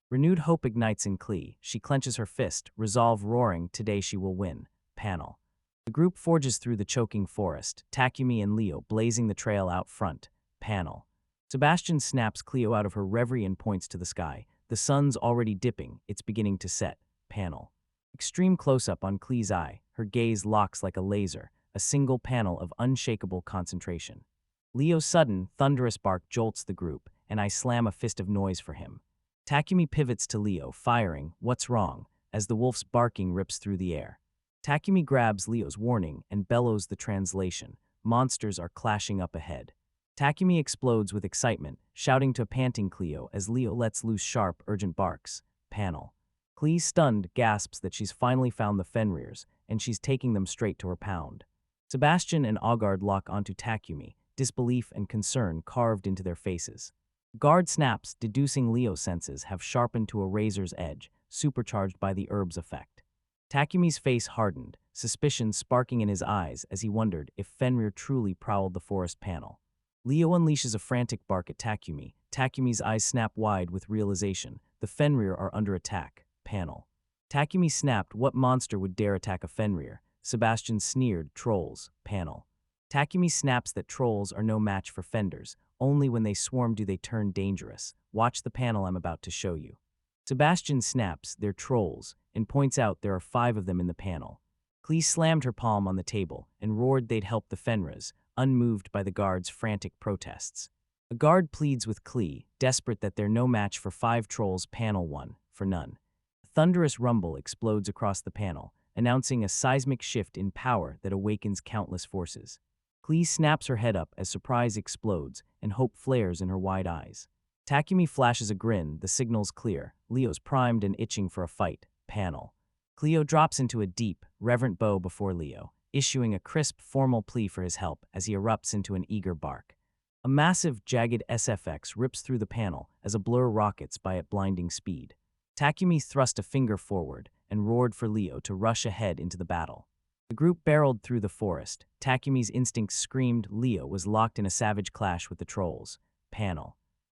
Renewed hope ignites in Cleo. She clenches her fist, resolve roaring, today she will win. Panel. The group forges through the choking forest, Takumi and Leo blazing the trail out front. Panel. Sebastian snaps Cleo out of her reverie and points to the sky. The sun's already dipping, it's beginning to set. Panel. Extreme close-up on Cleo's eye, her gaze locks like a laser, a single panel of unshakable concentration. Leo's sudden, thunderous bark jolts the group, and I slam a fist of noise for him. Takumi pivots to Leo, firing, "What's wrong?" as the wolf's barking rips through the air. Takumi grabs Leo's warning and bellows the translation. Monsters are clashing up ahead. Takumi explodes with excitement, shouting to a panting Cleo as Leo lets loose sharp, urgent barks. Panel. Cleo, stunned, gasps that she's finally found the Fenrirs, and she's taking them straight to her pound. Sebastian and Augard lock onto Takumi, disbelief and concern carved into their faces. Guard snaps, deducing Leo's senses have sharpened to a razor's edge, supercharged by the herb's effect. Takumi's face hardened, suspicion sparking in his eyes as he wondered if Fenrir truly prowled the forest panel. Leo unleashes a frantic bark at Takumi. Takumi's eyes snap wide with realization. The Fenrir are under attack. Panel. Takumi snapped, what monster would dare attack a Fenrir? Sebastian sneered, trolls. Panel. Takumi snaps that trolls are no match for fenders. Only when they swarm do they turn dangerous. Watch the panel I'm about to show you. Sebastian snaps, they're trolls, and points out there are 5 of them in the panel. Cleo slammed her palm on the table and roared they'd help the Fenrirs, unmoved by the guard's frantic protests. A guard pleads with Cleo, desperate that they're no match for 5 trolls. Panel 1, for none. A thunderous rumble explodes across the panel, announcing a seismic shift in power that awakens countless forces. Cleo snaps her head up as surprise explodes and hope flares in her wide eyes. Takumi flashes a grin, the signal's clear. Leo's primed and itching for a fight. Panel. Cleo drops into a deep, reverent bow before Leo, issuing a crisp, formal plea for his help as he erupts into an eager bark. A massive, jagged SFX rips through the panel as a blur rockets by at blinding speed. Takumi thrust a finger forward and roared for Leo to rush ahead into the battle. The group barreled through the forest. Takumi's instincts screamed Leo was locked in a savage clash with the trolls. Panel.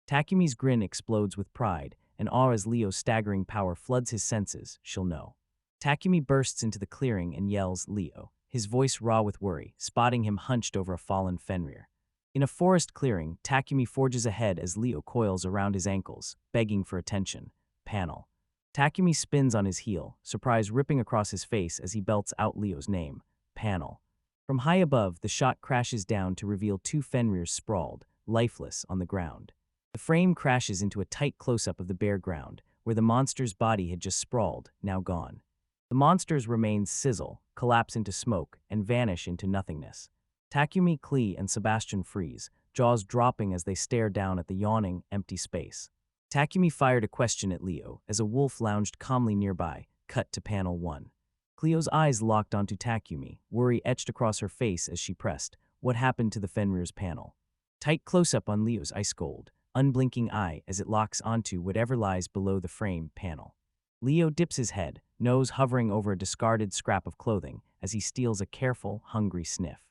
Takumi's grin explodes with pride and awe as Leo's staggering power floods his senses. She'll know. Takumi bursts into the clearing and yells, Leo, his voice raw with worry, spotting him hunched over a fallen Fenrir. In a forest clearing, Takumi forges ahead as Leo coils around his ankles, begging for attention. Panel. Takumi spins on his heel, surprise ripping across his face as he belts out Leo's name. Panel. From high above, the shot crashes down to reveal 2 Fenrirs sprawled, lifeless, on the ground. The frame crashes into a tight close-up of the bare ground, where the monster's body had just sprawled, now gone. The monster's remains sizzle, collapse into smoke, and vanish into nothingness. Takumi, Cleo, and Sebastian freeze, jaws dropping as they stare down at the yawning, empty space. Takumi fired a question at Leo as a wolf lounged calmly nearby. Cut to panel 1. Cleo's eyes locked onto Takumi, worry etched across her face as she pressed, what happened to the Fenrir's panel? Tight close-up on Leo's ice cold, unblinking eye as it locks onto whatever lies below the frame panel. Leo dips his head, nose hovering over a discarded scrap of clothing as he steals a careful, hungry sniff.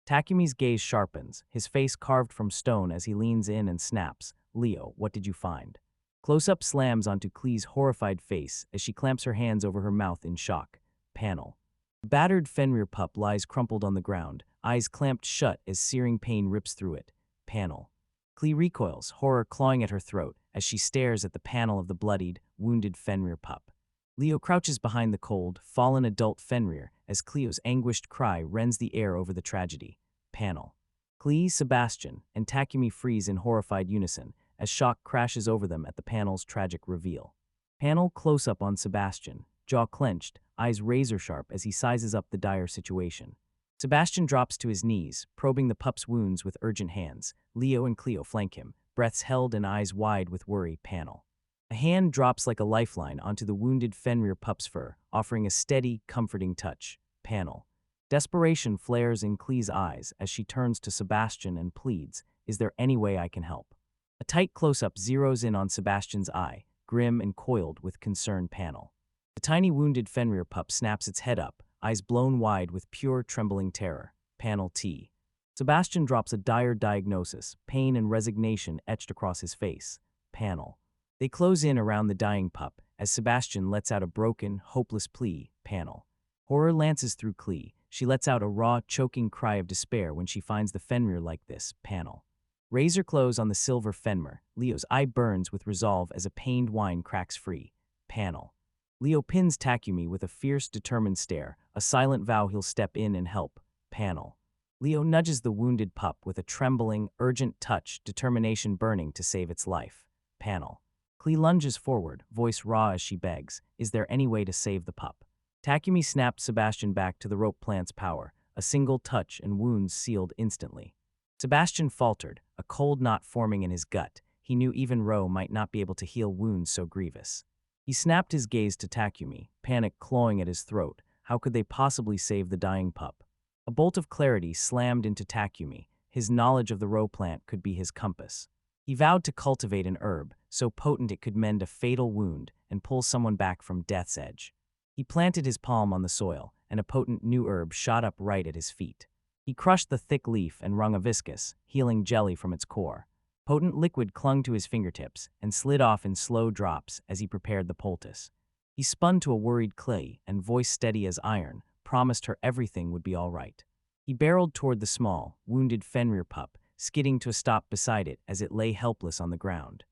Takumi's gaze sharpens, his face carved from stone as he leans in and snaps, Leo, what did you find? Close-up slams onto Cleo's horrified face as she clamps her hands over her mouth in shock. Panel. The battered Fenrir pup lies crumpled on the ground, eyes clamped shut as searing pain rips through it. Panel. Cleo recoils, horror clawing at her throat as she stares at the panel of the bloodied, wounded Fenrir pup. Leo crouches behind the cold, fallen adult Fenrir as Cleo's anguished cry rends the air over the tragedy. Panel. Cleo, Sebastian, and Takumi freeze in horrified unison as shock crashes over them at the panel's tragic reveal. Panel close-up on Sebastian, jaw clenched, eyes razor-sharp as he sizes up the dire situation. Sebastian drops to his knees, probing the pup's wounds with urgent hands. Leo and Cleo flank him, breaths held and eyes wide with worry. Panel. A hand drops like a lifeline onto the wounded Fenrir pup's fur, offering a steady, comforting touch. Panel. Desperation flares in Cleo's eyes as she turns to Sebastian and pleads, is there any way I can help? A tight close-up zeroes in on Sebastian's eye, grim and coiled with concern. Panel. The tiny wounded Fenrir pup snaps its head up, eyes blown wide with pure trembling terror. Panel T. Sebastian drops a dire diagnosis, pain and resignation etched across his face. Panel. They close in around the dying pup as Sebastian lets out a broken, hopeless plea. Panel. Horror lances through Cleo. She lets out a raw, choking cry of despair when she finds the Fenrir like this. Panel. Razor close on the silver Fenrir. Leo's eye burns with resolve as a pained whine cracks free. Panel. Leo pins Takumi with a fierce, determined stare, a silent vow he'll step in and help. Panel. Leo nudges the wounded pup with a trembling, urgent touch, determination burning to save its life. Panel. Cleo lunges forward, voice raw as she begs, is there any way to save the pup? Takumi snapped Sebastian back to the rope plant's power, a single touch and wounds sealed instantly. Sebastian faltered, a cold knot forming in his gut. He knew even Ro might not be able to heal wounds so grievous. He snapped his gaze to Takumi, panic clawing at his throat. How could they possibly save the dying pup? A bolt of clarity slammed into Takumi. His knowledge of the Ro plant could be his compass. He vowed to cultivate an herb, so potent it could mend a fatal wound and pull someone back from death's edge. He planted his palm on the soil, and a potent new herb shot up right at his feet. He crushed the thick leaf and wrung a viscous, healing jelly from its core. Potent liquid clung to his fingertips and slid off in slow drops as he prepared the poultice. He spun to a worried Cleo and, voice steady as iron, promised her everything would be all right. He barreled toward the small, wounded Fenrir pup, skidding to a stop beside it as it lay helpless on the ground.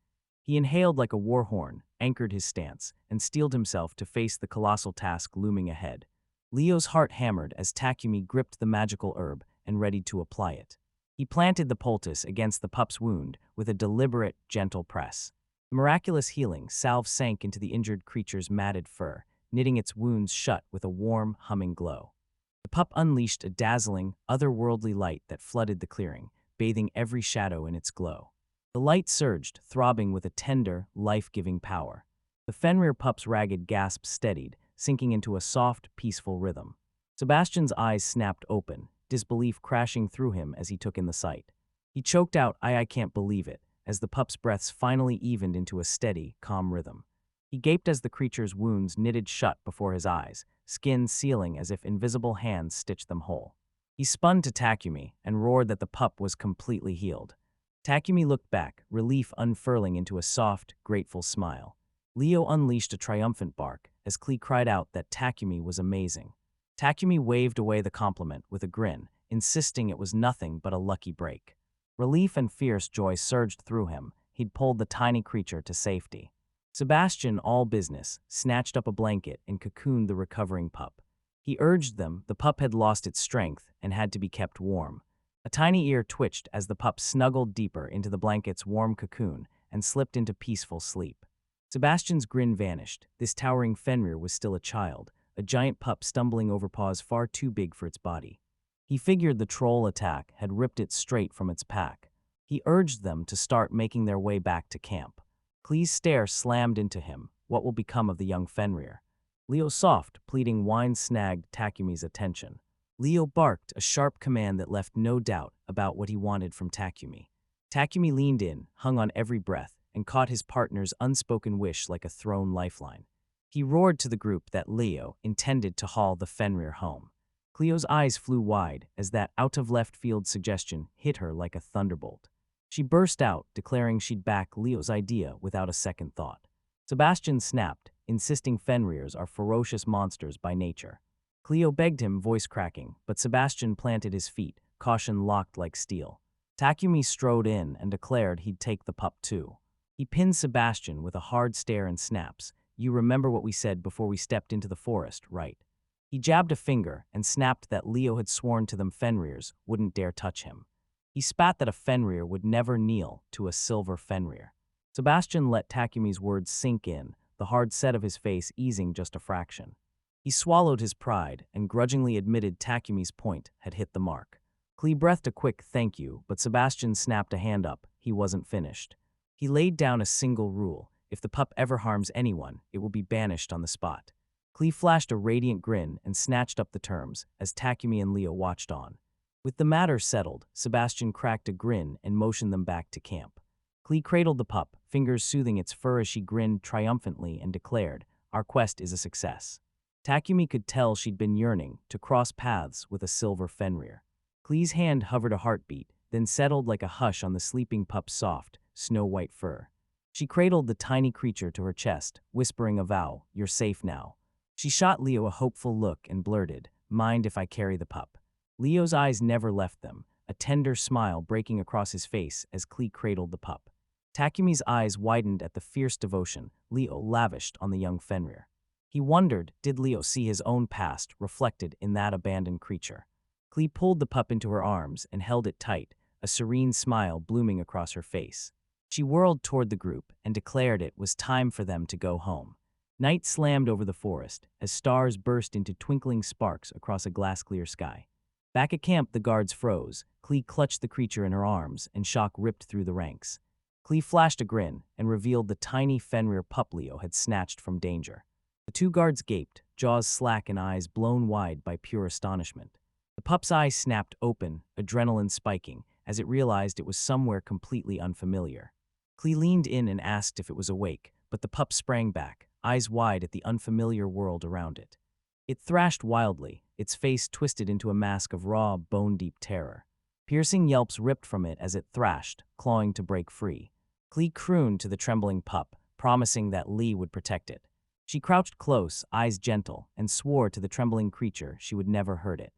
He inhaled like a war horn, anchored his stance, and steeled himself to face the colossal task looming ahead. Leo's heart hammered as Takumi gripped the magical herb and readied to apply it. He planted the poultice against the pup's wound with a deliberate, gentle press. The miraculous healing salve sank into the injured creature's matted fur, knitting its wounds shut with a warm, humming glow. The pup unleashed a dazzling, otherworldly light that flooded the clearing, bathing every shadow in its glow. The light surged, throbbing with a tender, life-giving power. The Fenrir pup's ragged gasp steadied, sinking into a soft, peaceful rhythm. Sebastian's eyes snapped open, disbelief crashing through him as he took in the sight. He choked out, I can't believe it," as the pup's breaths finally evened into a steady, calm rhythm. He gaped as the creature's wounds knitted shut before his eyes, skin sealing as if invisible hands stitched them whole. He spun to Takumi and roared that the pup was completely healed. Takumi looked back, relief unfurling into a soft, grateful smile. Leo unleashed a triumphant bark as Cleo cried out that Takumi was amazing. Takumi waved away the compliment with a grin, insisting it was nothing but a lucky break. Relief and fierce joy surged through him. He'd pulled the tiny creature to safety. Sebastian, all business, snatched up a blanket and cocooned the recovering pup. He urged them, the pup had lost its strength and had to be kept warm. A tiny ear twitched as the pup snuggled deeper into the blanket's warm cocoon and slipped into peaceful sleep. Sebastian's grin vanished. This towering Fenrir was still a child, a giant pup stumbling over paws far too big for its body. He figured the troll attack had ripped it straight from its pack. He urged them to start making their way back to camp. Clee's stare slammed into him. What will become of the young Fenrir? Leo's soft, pleading whine snagged Takumi's attention. Leo barked a sharp command that left no doubt about what he wanted from Takumi. Takumi leaned in, hung on every breath, and caught his partner's unspoken wish like a thrown lifeline. He roared to the group that Leo intended to haul the Fenrir home. Cleo's eyes flew wide as that out-of-left-field suggestion hit her like a thunderbolt. She burst out, declaring she'd back Leo's idea without a second thought. Sebastian snapped, insisting Fenrirs are ferocious monsters by nature. Cleo begged him, voice cracking, but Sebastian planted his feet, caution locked like steel. Takumi strode in and declared he'd take the pup too. He pinned Sebastian with a hard stare and snaps. You remember what we said before we stepped into the forest, right? He jabbed a finger and snapped that Leo had sworn to them Fenrirs wouldn't dare touch him. He spat that a Fenrir would never kneel to a silver Fenrir. Sebastian let Takumi's words sink in, the hard set of his face easing just a fraction. He swallowed his pride and grudgingly admitted Takumi's point had hit the mark. Cleo breathed a quick thank you, but Sebastian snapped a hand up. He wasn't finished. He laid down a single rule. If the pup ever harms anyone, it will be banished on the spot. Cleo flashed a radiant grin and snatched up the terms as Takumi and Leo watched on. With the matter settled, Sebastian cracked a grin and motioned them back to camp. Cleo cradled the pup, fingers soothing its fur as she grinned triumphantly and declared, our quest is a success. Takumi could tell she'd been yearning to cross paths with a silver Fenrir. Cleo's hand hovered a heartbeat, then settled like a hush on the sleeping pup's soft, snow-white fur. She cradled the tiny creature to her chest, whispering a vow, you're safe now. She shot Leo a hopeful look and blurted, mind if I carry the pup? Leo's eyes never left them, a tender smile breaking across his face as Cleo cradled the pup. Takumi's eyes widened at the fierce devotion Leo lavished on the young Fenrir. He wondered, did Leo see his own past reflected in that abandoned creature? Cleo pulled the pup into her arms and held it tight, a serene smile blooming across her face. She whirled toward the group and declared it was time for them to go home. Night slammed over the forest as stars burst into twinkling sparks across a glass-clear sky. Back at camp, the guards froze. Cleo clutched the creature in her arms and shock ripped through the ranks. Cleo flashed a grin and revealed the tiny Fenrir pup Leo had snatched from danger. The two guards gaped, jaws slack and eyes blown wide by pure astonishment. The pup's eyes snapped open, adrenaline spiking, as it realized it was somewhere completely unfamiliar. Cleo leaned in and asked if it was awake, but the pup sprang back, eyes wide at the unfamiliar world around it. It thrashed wildly, its face twisted into a mask of raw, bone-deep terror. Piercing yelps ripped from it as it thrashed, clawing to break free. Cleo crooned to the trembling pup, promising that Lee would protect it. She crouched close, eyes gentle, and swore to the trembling creature she would never hurt it.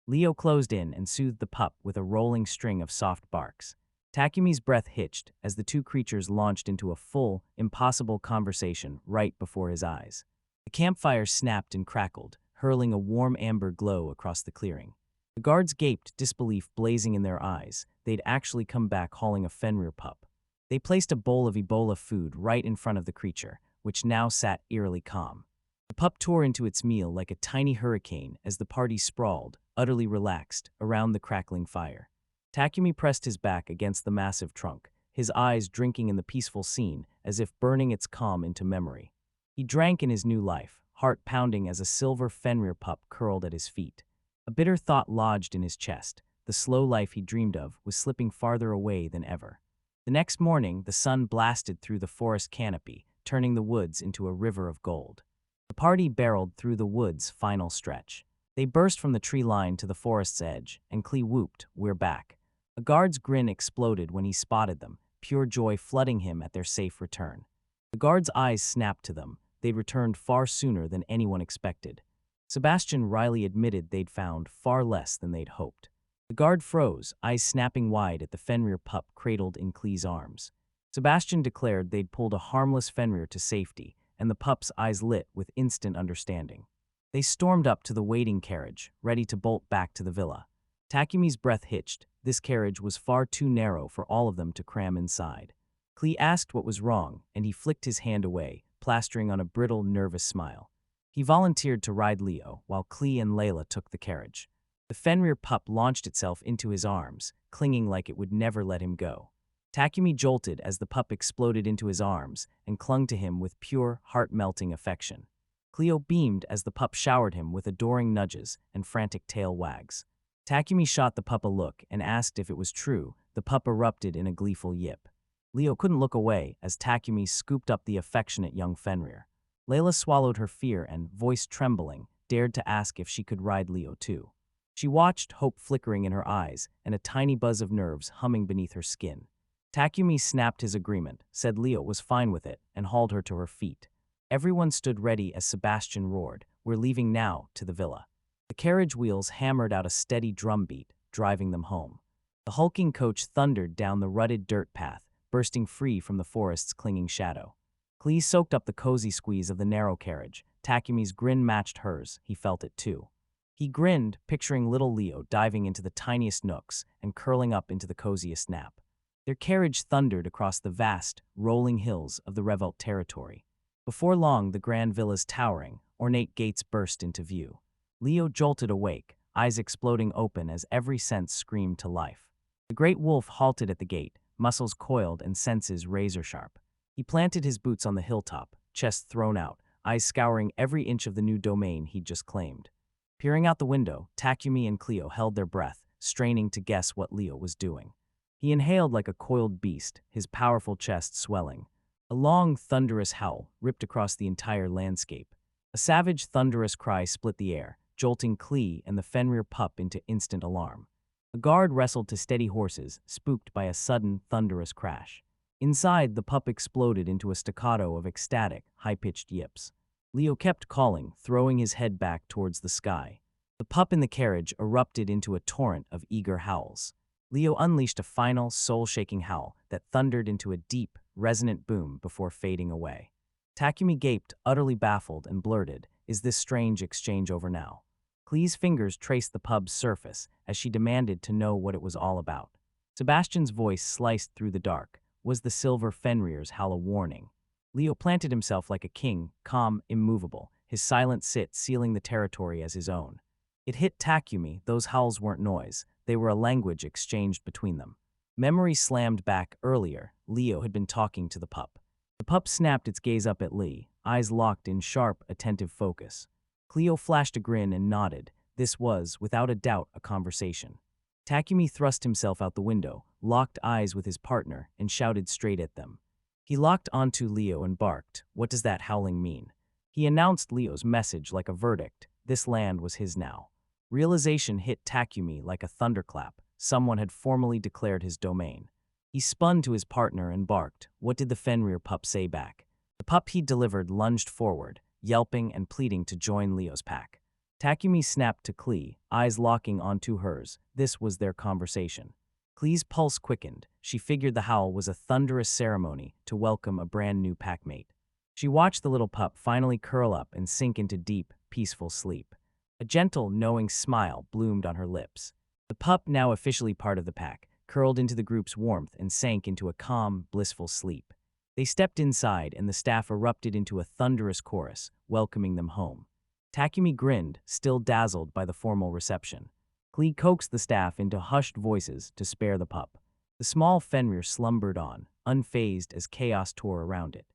Leo closed in and soothed the pup with a rolling string of soft barks. Takumi's breath hitched as the two creatures launched into a full, impossible conversation right before his eyes. The campfire snapped and crackled, hurling a warm amber glow across the clearing. The guards gaped, disbelief blazing in their eyes. They'd actually come back hauling a Fenrir pup. They placed a bowl of Ebola food right in front of the creature, which now sat eerily calm. The pup tore into its meal like a tiny hurricane as the party sprawled, utterly relaxed, around the crackling fire. Takumi pressed his back against the massive trunk, his eyes drinking in the peaceful scene as if burning its calm into memory. He drank in his new life, heart pounding as a silver Fenrir pup curled at his feet. A bitter thought lodged in his chest. The slow life he dreamed of was slipping farther away than ever. The next morning, the sun blasted through the forest canopy, turning the woods into a river of gold. The party barreled through the wood's final stretch. They burst from the tree line to the forest's edge, and Cleo whooped, "We're back." A guard's grin exploded when he spotted them, pure joy flooding him at their safe return. The guard's eyes snapped to them. They'd returned far sooner than anyone expected. Sebastian wryly admitted they'd found far less than they'd hoped. The guard froze, eyes snapping wide at the Fenrir pup cradled in Cleo's arms. Sebastian declared they'd pulled a harmless Fenrir to safety, and the pup's eyes lit with instant understanding. They stormed up to the waiting carriage, ready to bolt back to the villa. Takumi's breath hitched. This carriage was far too narrow for all of them to cram inside. Cleo asked what was wrong, and he flicked his hand away, plastering on a brittle, nervous smile. He volunteered to ride Leo, while Cleo and Layla took the carriage. The Fenrir pup launched itself into his arms, clinging like it would never let him go. Takumi jolted as the pup exploded into his arms and clung to him with pure, heart-melting affection. Cleo beamed as the pup showered him with adoring nudges and frantic tail wags. Takumi shot the pup a look and asked if it was true. The pup erupted in a gleeful yip. Leo couldn't look away as Takumi scooped up the affectionate young Fenrir. Layla swallowed her fear and, voice trembling, dared to ask if she could ride Leo too. She watched, hope flickering in her eyes and a tiny buzz of nerves humming beneath her skin. Takumi snapped his agreement, said Leo was fine with it, and hauled her to her feet. Everyone stood ready as Sebastian roared, "We're leaving now," to the villa. The carriage wheels hammered out a steady drumbeat, driving them home. The hulking coach thundered down the rutted dirt path, bursting free from the forest's clinging shadow. Cleo soaked up the cozy squeeze of the narrow carriage. Takumi's grin matched hers. He felt it too. He grinned, picturing little Leo diving into the tiniest nooks and curling up into the coziest nap. Their carriage thundered across the vast, rolling hills of the Revolt territory. Before long, the grand villa's towering, ornate gates burst into view. Leo jolted awake, eyes exploding open as every sense screamed to life. The great wolf halted at the gate, muscles coiled and senses razor-sharp. He planted his boots on the hilltop, chest thrown out, eyes scouring every inch of the new domain he'd just claimed. Peering out the window, Takumi and Cleo held their breath, straining to guess what Leo was doing. He inhaled like a coiled beast, his powerful chest swelling. A long, thunderous howl ripped across the entire landscape. A savage, thunderous cry split the air, jolting Cleo and the Fenrir pup into instant alarm. A guard wrestled to steady horses, spooked by a sudden, thunderous crash. Inside, the pup exploded into a staccato of ecstatic, high-pitched yips. Leo kept calling, throwing his head back towards the sky. The pup in the carriage erupted into a torrent of eager howls. Leo unleashed a final, soul-shaking howl that thundered into a deep, resonant boom before fading away. Takumi gaped, utterly baffled, and blurted, "Is this strange exchange over now?" Cleo's fingers traced the pub's surface as she demanded to know what it was all about. Sebastian's voice sliced through the dark. Was the silver Fenrir's howl a warning? Leo planted himself like a king, calm, immovable, his silent sit sealing the territory as his own. It hit Takumi, those howls weren't noise, they were a language exchanged between them. Memory slammed back earlier. Leo had been talking to the pup. The pup snapped its gaze up at Lee, eyes locked in sharp, attentive focus. Cleo flashed a grin and nodded. This was, without a doubt, a conversation. Takumi thrust himself out the window, locked eyes with his partner, and shouted straight at them. He locked onto Leo and barked, "What does that howling mean?" He announced Leo's message like a verdict. This land was his now. Realization hit Takumi like a thunderclap. Someone had formally declared his domain. He spun to his partner and barked. What did the Fenrir pup say back? The pup he delivered lunged forward, yelping and pleading to join Leo's pack. Takumi snapped to Cleo, eyes locking onto hers. This was their conversation. Cleo's pulse quickened. She figured the howl was a thunderous ceremony to welcome a brand new packmate. She watched the little pup finally curl up and sink into deep, peaceful sleep. A gentle, knowing smile bloomed on her lips. The pup, now officially part of the pack, curled into the group's warmth and sank into a calm, blissful sleep. They stepped inside, and the staff erupted into a thunderous chorus, welcoming them home. Takumi grinned, still dazzled by the formal reception. Cleo coaxed the staff into hushed voices to spare the pup. The small Fenrir slumbered on, unfazed as chaos tore around it.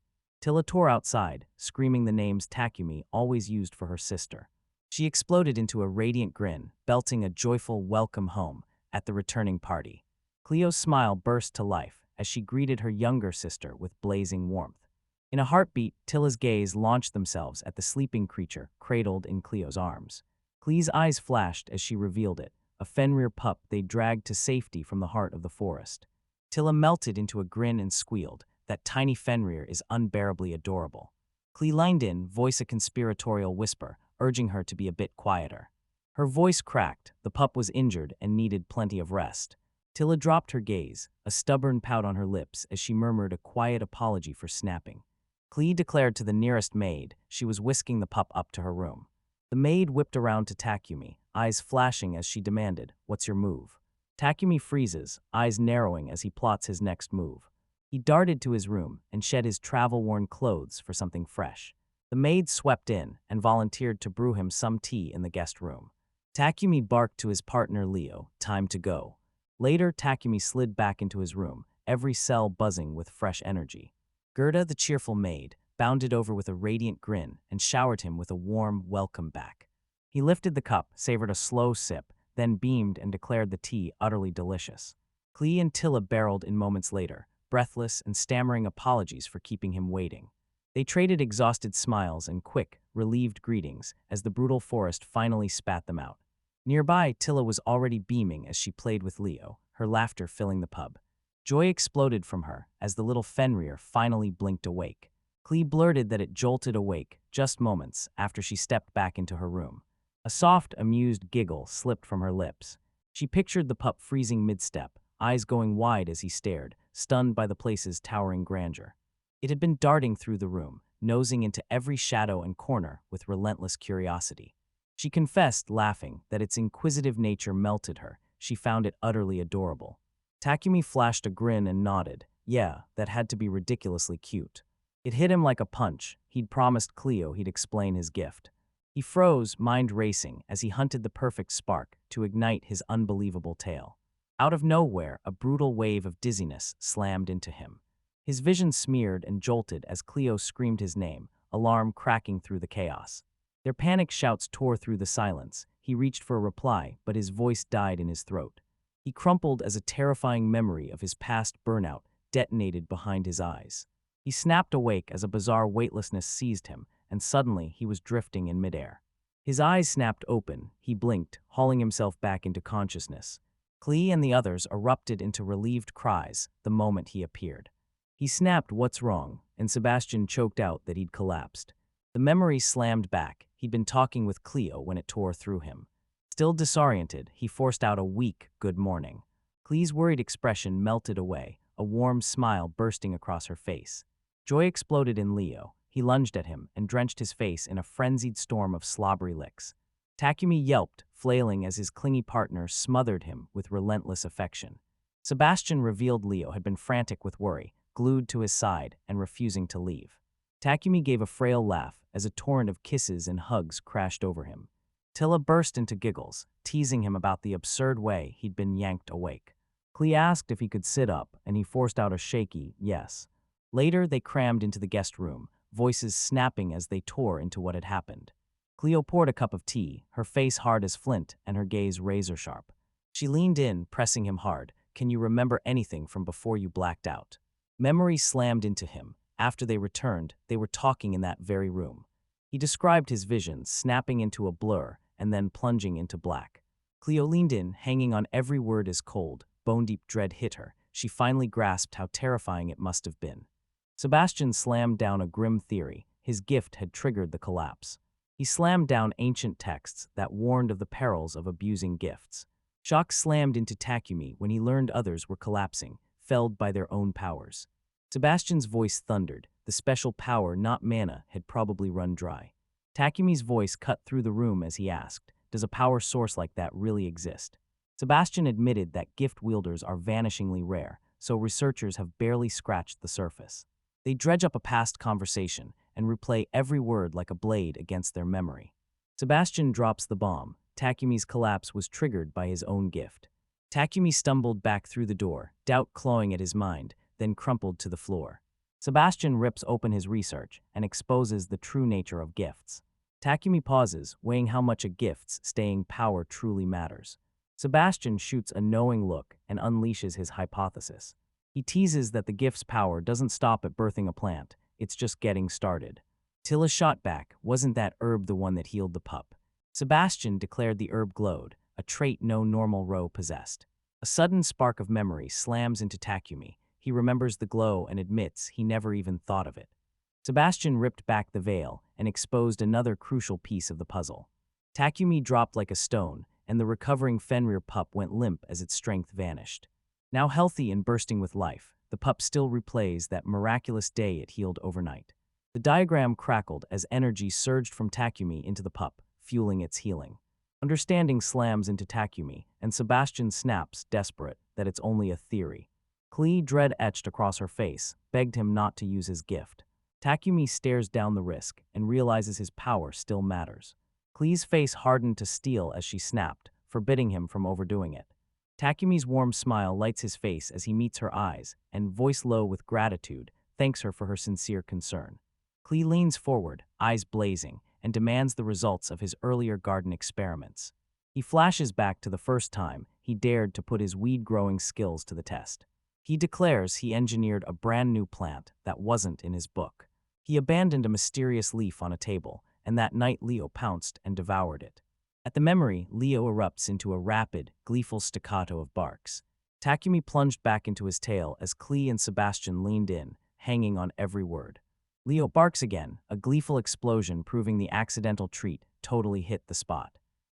Tilla tore outside, screaming the names Takumi always used for her sister. She exploded into a radiant grin, belting a joyful welcome home at the returning party. Cleo's smile burst to life as she greeted her younger sister with blazing warmth. In a heartbeat, Tilla's gaze launched themselves at the sleeping creature cradled in Cleo's arms. Cleo's eyes flashed as she revealed it, a Fenrir pup they dragged to safety from the heart of the forest. Tilla melted into a grin and squealed, "That tiny Fenrir is unbearably adorable." Cleo leaned in, voice a conspiratorial whisper, urging her to be a bit quieter. Her voice cracked, the pup was injured and needed plenty of rest. Tilla dropped her gaze, a stubborn pout on her lips as she murmured a quiet apology for snapping. Cleo declared to the nearest maid she was whisking the pup up to her room. The maid whipped around to Takumi, eyes flashing as she demanded, "What's your move?" Takumi freezes, eyes narrowing as he plots his next move. He darted to his room and shed his travel-worn clothes for something fresh. The maid swept in and volunteered to brew him some tea in the guest room. Takumi barked to his partner Leo, "Time to go." Later, Takumi slid back into his room, every cell buzzing with fresh energy. Gerda, the cheerful maid, bounded over with a radiant grin and showered him with a warm welcome back. He lifted the cup, savored a slow sip, then beamed and declared the tea utterly delicious. Cleo and Tilla barreled in moments later, breathless and stammering apologies for keeping him waiting. They traded exhausted smiles and quick, relieved greetings as the brutal forest finally spat them out. Nearby, Tilla was already beaming as she played with Leo, her laughter filling the pub. Joy exploded from her as the little Fenrir finally blinked awake. Cleo blurted that it jolted awake just moments after she stepped back into her room. A soft, amused giggle slipped from her lips. She pictured the pup freezing mid-step, eyes going wide as he stared, stunned by the place's towering grandeur. It had been darting through the room, nosing into every shadow and corner with relentless curiosity. She confessed, laughing, that its inquisitive nature melted her. She found it utterly adorable. Takumi flashed a grin and nodded. Yeah, that had to be ridiculously cute. It hit him like a punch. He'd promised Cleo he'd explain his gift. He froze, mind racing, as he hunted the perfect spark to ignite his unbelievable tale. Out of nowhere, a brutal wave of dizziness slammed into him. His vision smeared and jolted as Cleo screamed his name, alarm cracking through the chaos. Their panicked shouts tore through the silence. He reached for a reply, but his voice died in his throat. He crumpled as a terrifying memory of his past burnout detonated behind his eyes. He snapped awake as a bizarre weightlessness seized him, and suddenly he was drifting in midair. His eyes snapped open. He blinked, hauling himself back into consciousness. Cleo and the others erupted into relieved cries the moment he appeared. He snapped, "What's wrong?" and Sebastian choked out that he'd collapsed. The memory slammed back. He'd been talking with Cleo when it tore through him. Still disoriented, he forced out a weak "good morning." Cleo's worried expression melted away, a warm smile bursting across her face. Joy exploded in Leo. He lunged at him and drenched his face in a frenzied storm of slobbery licks. Takumi yelped, flailing as his clingy partner smothered him with relentless affection. Sebastian revealed Leo had been frantic with worry, glued to his side and refusing to leave. Takumi gave a frail laugh as a torrent of kisses and hugs crashed over him. Tilla burst into giggles, teasing him about the absurd way he'd been yanked awake. Cleo asked if he could sit up, and he forced out a shaky yes. Later, they crammed into the guest room, voices snapping as they tore into what had happened. Cleo poured a cup of tea, her face hard as flint and her gaze razor-sharp. She leaned in, pressing him hard. "Can you remember anything from before you blacked out?" Memory slammed into him. After they returned, they were talking in that very room. He described his visions, snapping into a blur and then plunging into black. Cleo leaned in, hanging on every word as cold, bone-deep dread hit her. She finally grasped how terrifying it must have been. Sebastian slammed down a grim theory. His gift had triggered the collapse. He slammed down ancient texts that warned of the perils of abusing gifts. Shock slammed into Takumi when he learned others were collapsing, felled by their own powers. Sebastian's voice thundered. The special power, not mana, had probably run dry. Takumi's voice cut through the room as he asked, does a power source like that really exist? Sebastian admitted that gift wielders are vanishingly rare, so researchers have barely scratched the surface. They dredge up a past conversation and replay every word like a blade against their memory. Sebastian drops the bomb. Takumi's collapse was triggered by his own gift. Takumi stumbled back through the door, doubt clawing at his mind, then crumpled to the floor. Sebastian rips open his research and exposes the true nature of gifts. Takumi pauses, weighing how much a gift's staying power truly matters. Sebastian shoots a knowing look and unleashes his hypothesis. He teases that the gift's power doesn't stop at birthing a plant, it's just getting started. Tilla shot back, wasn't that herb the one that healed the pup? Sebastian declared the herb glowed, a trait no normal roe possessed. A sudden spark of memory slams into Takumi. He remembers the glow and admits he never even thought of it. Sebastian ripped back the veil and exposed another crucial piece of the puzzle. Takumi dropped like a stone, and the recovering Fenrir pup went limp as its strength vanished. Now healthy and bursting with life, the pup still replays that miraculous day it healed overnight. The diagram crackled as energy surged from Takumi into the pup, fueling its healing. Understanding slams into Takumi, and Sebastian snaps, desperate, that it's only a theory. Cleo, dread etched across her face, begged him not to use his gift. Takumi stares down the risk and realizes his power still matters. Cleo's face hardened to steel as she snapped, forbidding him from overdoing it. Takumi's warm smile lights his face as he meets her eyes, and, voice low with gratitude, thanks her for her sincere concern. Cleo leans forward, eyes blazing, and demands the results of his earlier garden experiments. He flashes back to the first time he dared to put his weed-growing skills to the test. He declares he engineered a brand new plant that wasn't in his book. He abandoned a mysterious leaf on a table, and that night Leo pounced and devoured it. At the memory, Leo erupts into a rapid, gleeful staccato of barks. Takumi plunged back into his tale as Cleo and Sebastian leaned in, hanging on every word. Leo barks again, a gleeful explosion proving the accidental treat totally hit the spot.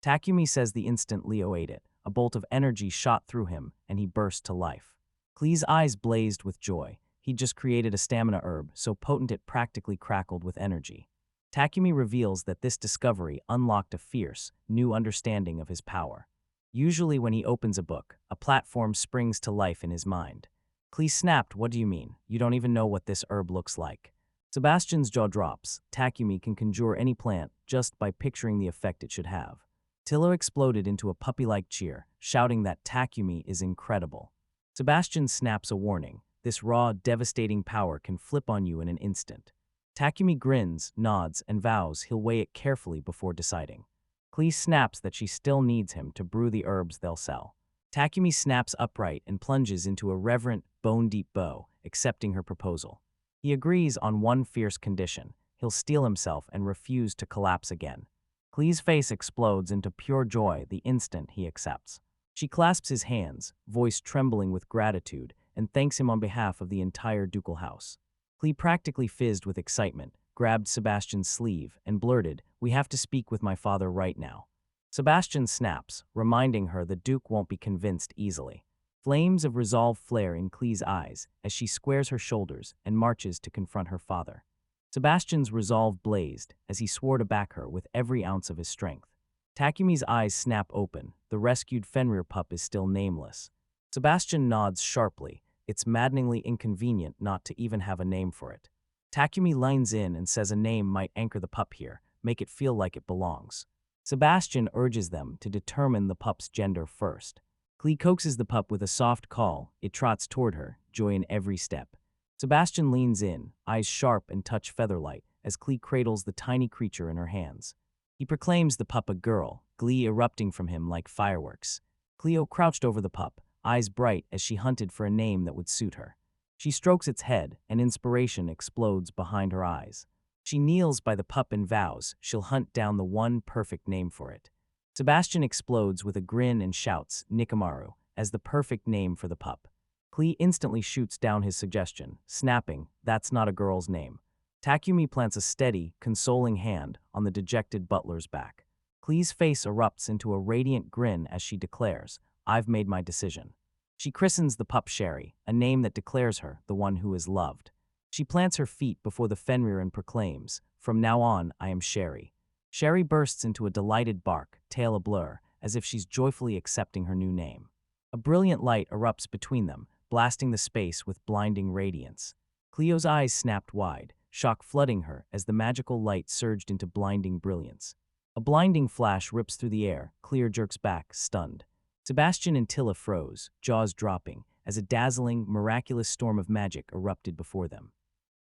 Takumi says the instant Leo ate it, a bolt of energy shot through him, and he burst to life. Cleo's eyes blazed with joy. He'd just created a stamina herb, so potent it practically crackled with energy. Takumi reveals that this discovery unlocked a fierce, new understanding of his power. Usually when he opens a book, a platform springs to life in his mind. Cleo snapped, "What do you mean? You don't even know what this herb looks like." Sebastian's jaw drops. Takumi can conjure any plant just by picturing the effect it should have. Tilla exploded into a puppy-like cheer, shouting that Takumi is incredible. Sebastian snaps a warning. This raw, devastating power can flip on you in an instant. Takumi grins, nods, and vows he'll weigh it carefully before deciding. Cleo snaps that she still needs him to brew the herbs they'll sell. Takumi snaps upright and plunges into a reverent, bone-deep bow, accepting her proposal. He agrees on one fierce condition: he'll steel himself and refuse to collapse again. Cleo's face explodes into pure joy the instant he accepts. She clasps his hands, voice trembling with gratitude, and thanks him on behalf of the entire ducal house. Cleo practically fizzed with excitement, grabbed Sebastian's sleeve, and blurted, "We have to speak with my father right now." Sebastian snaps, reminding her the Duke won't be convinced easily. Flames of resolve flare in Cleo's eyes as she squares her shoulders and marches to confront her father. Sebastian's resolve blazed as he swore to back her with every ounce of his strength. Takumi's eyes snap open. The rescued Fenrir pup is still nameless. Sebastian nods sharply. It's maddeningly inconvenient not to even have a name for it. Takumi leans in and says a name might anchor the pup here, make it feel like it belongs. Sebastian urges them to determine the pup's gender first. Cleo coaxes the pup with a soft call. It trots toward her, joy in every step. Sebastian leans in, eyes sharp and touch featherlight, as Cleo cradles the tiny creature in her hands. He proclaims the pup a girl, glee erupting from him like fireworks. Cleo crouched over the pup, eyes bright as she hunted for a name that would suit her. She strokes its head, and inspiration explodes behind her eyes. She kneels by the pup and vows she'll hunt down the one perfect name for it. Sebastian explodes with a grin and shouts, "Nikamaru," as the perfect name for the pup. Cleo instantly shoots down his suggestion, snapping, "That's not a girl's name." Takumi plants a steady, consoling hand on the dejected butler's back. Cleo's face erupts into a radiant grin as she declares, "I've made my decision." She christens the pup Sherry, a name that declares her the one who is loved. She plants her feet before the Fenrir and proclaims, "From now on, I am Sherry." Sherry bursts into a delighted bark, tail a-blur, as if she's joyfully accepting her new name. A brilliant light erupts between them, blasting the space with blinding radiance. Cleo's eyes snapped wide, shock flooding her as the magical light surged into blinding brilliance. A blinding flash rips through the air, Cleo jerks back, stunned. Sebastian and Tilla froze, jaws dropping, as a dazzling, miraculous storm of magic erupted before them.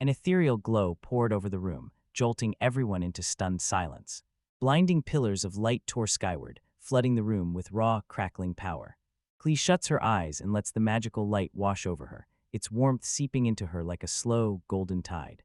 An ethereal glow poured over the room, jolting everyone into stunned silence. Blinding pillars of light tore skyward, flooding the room with raw, crackling power. Cleo shuts her eyes and lets the magical light wash over her, its warmth seeping into her like a slow, golden tide.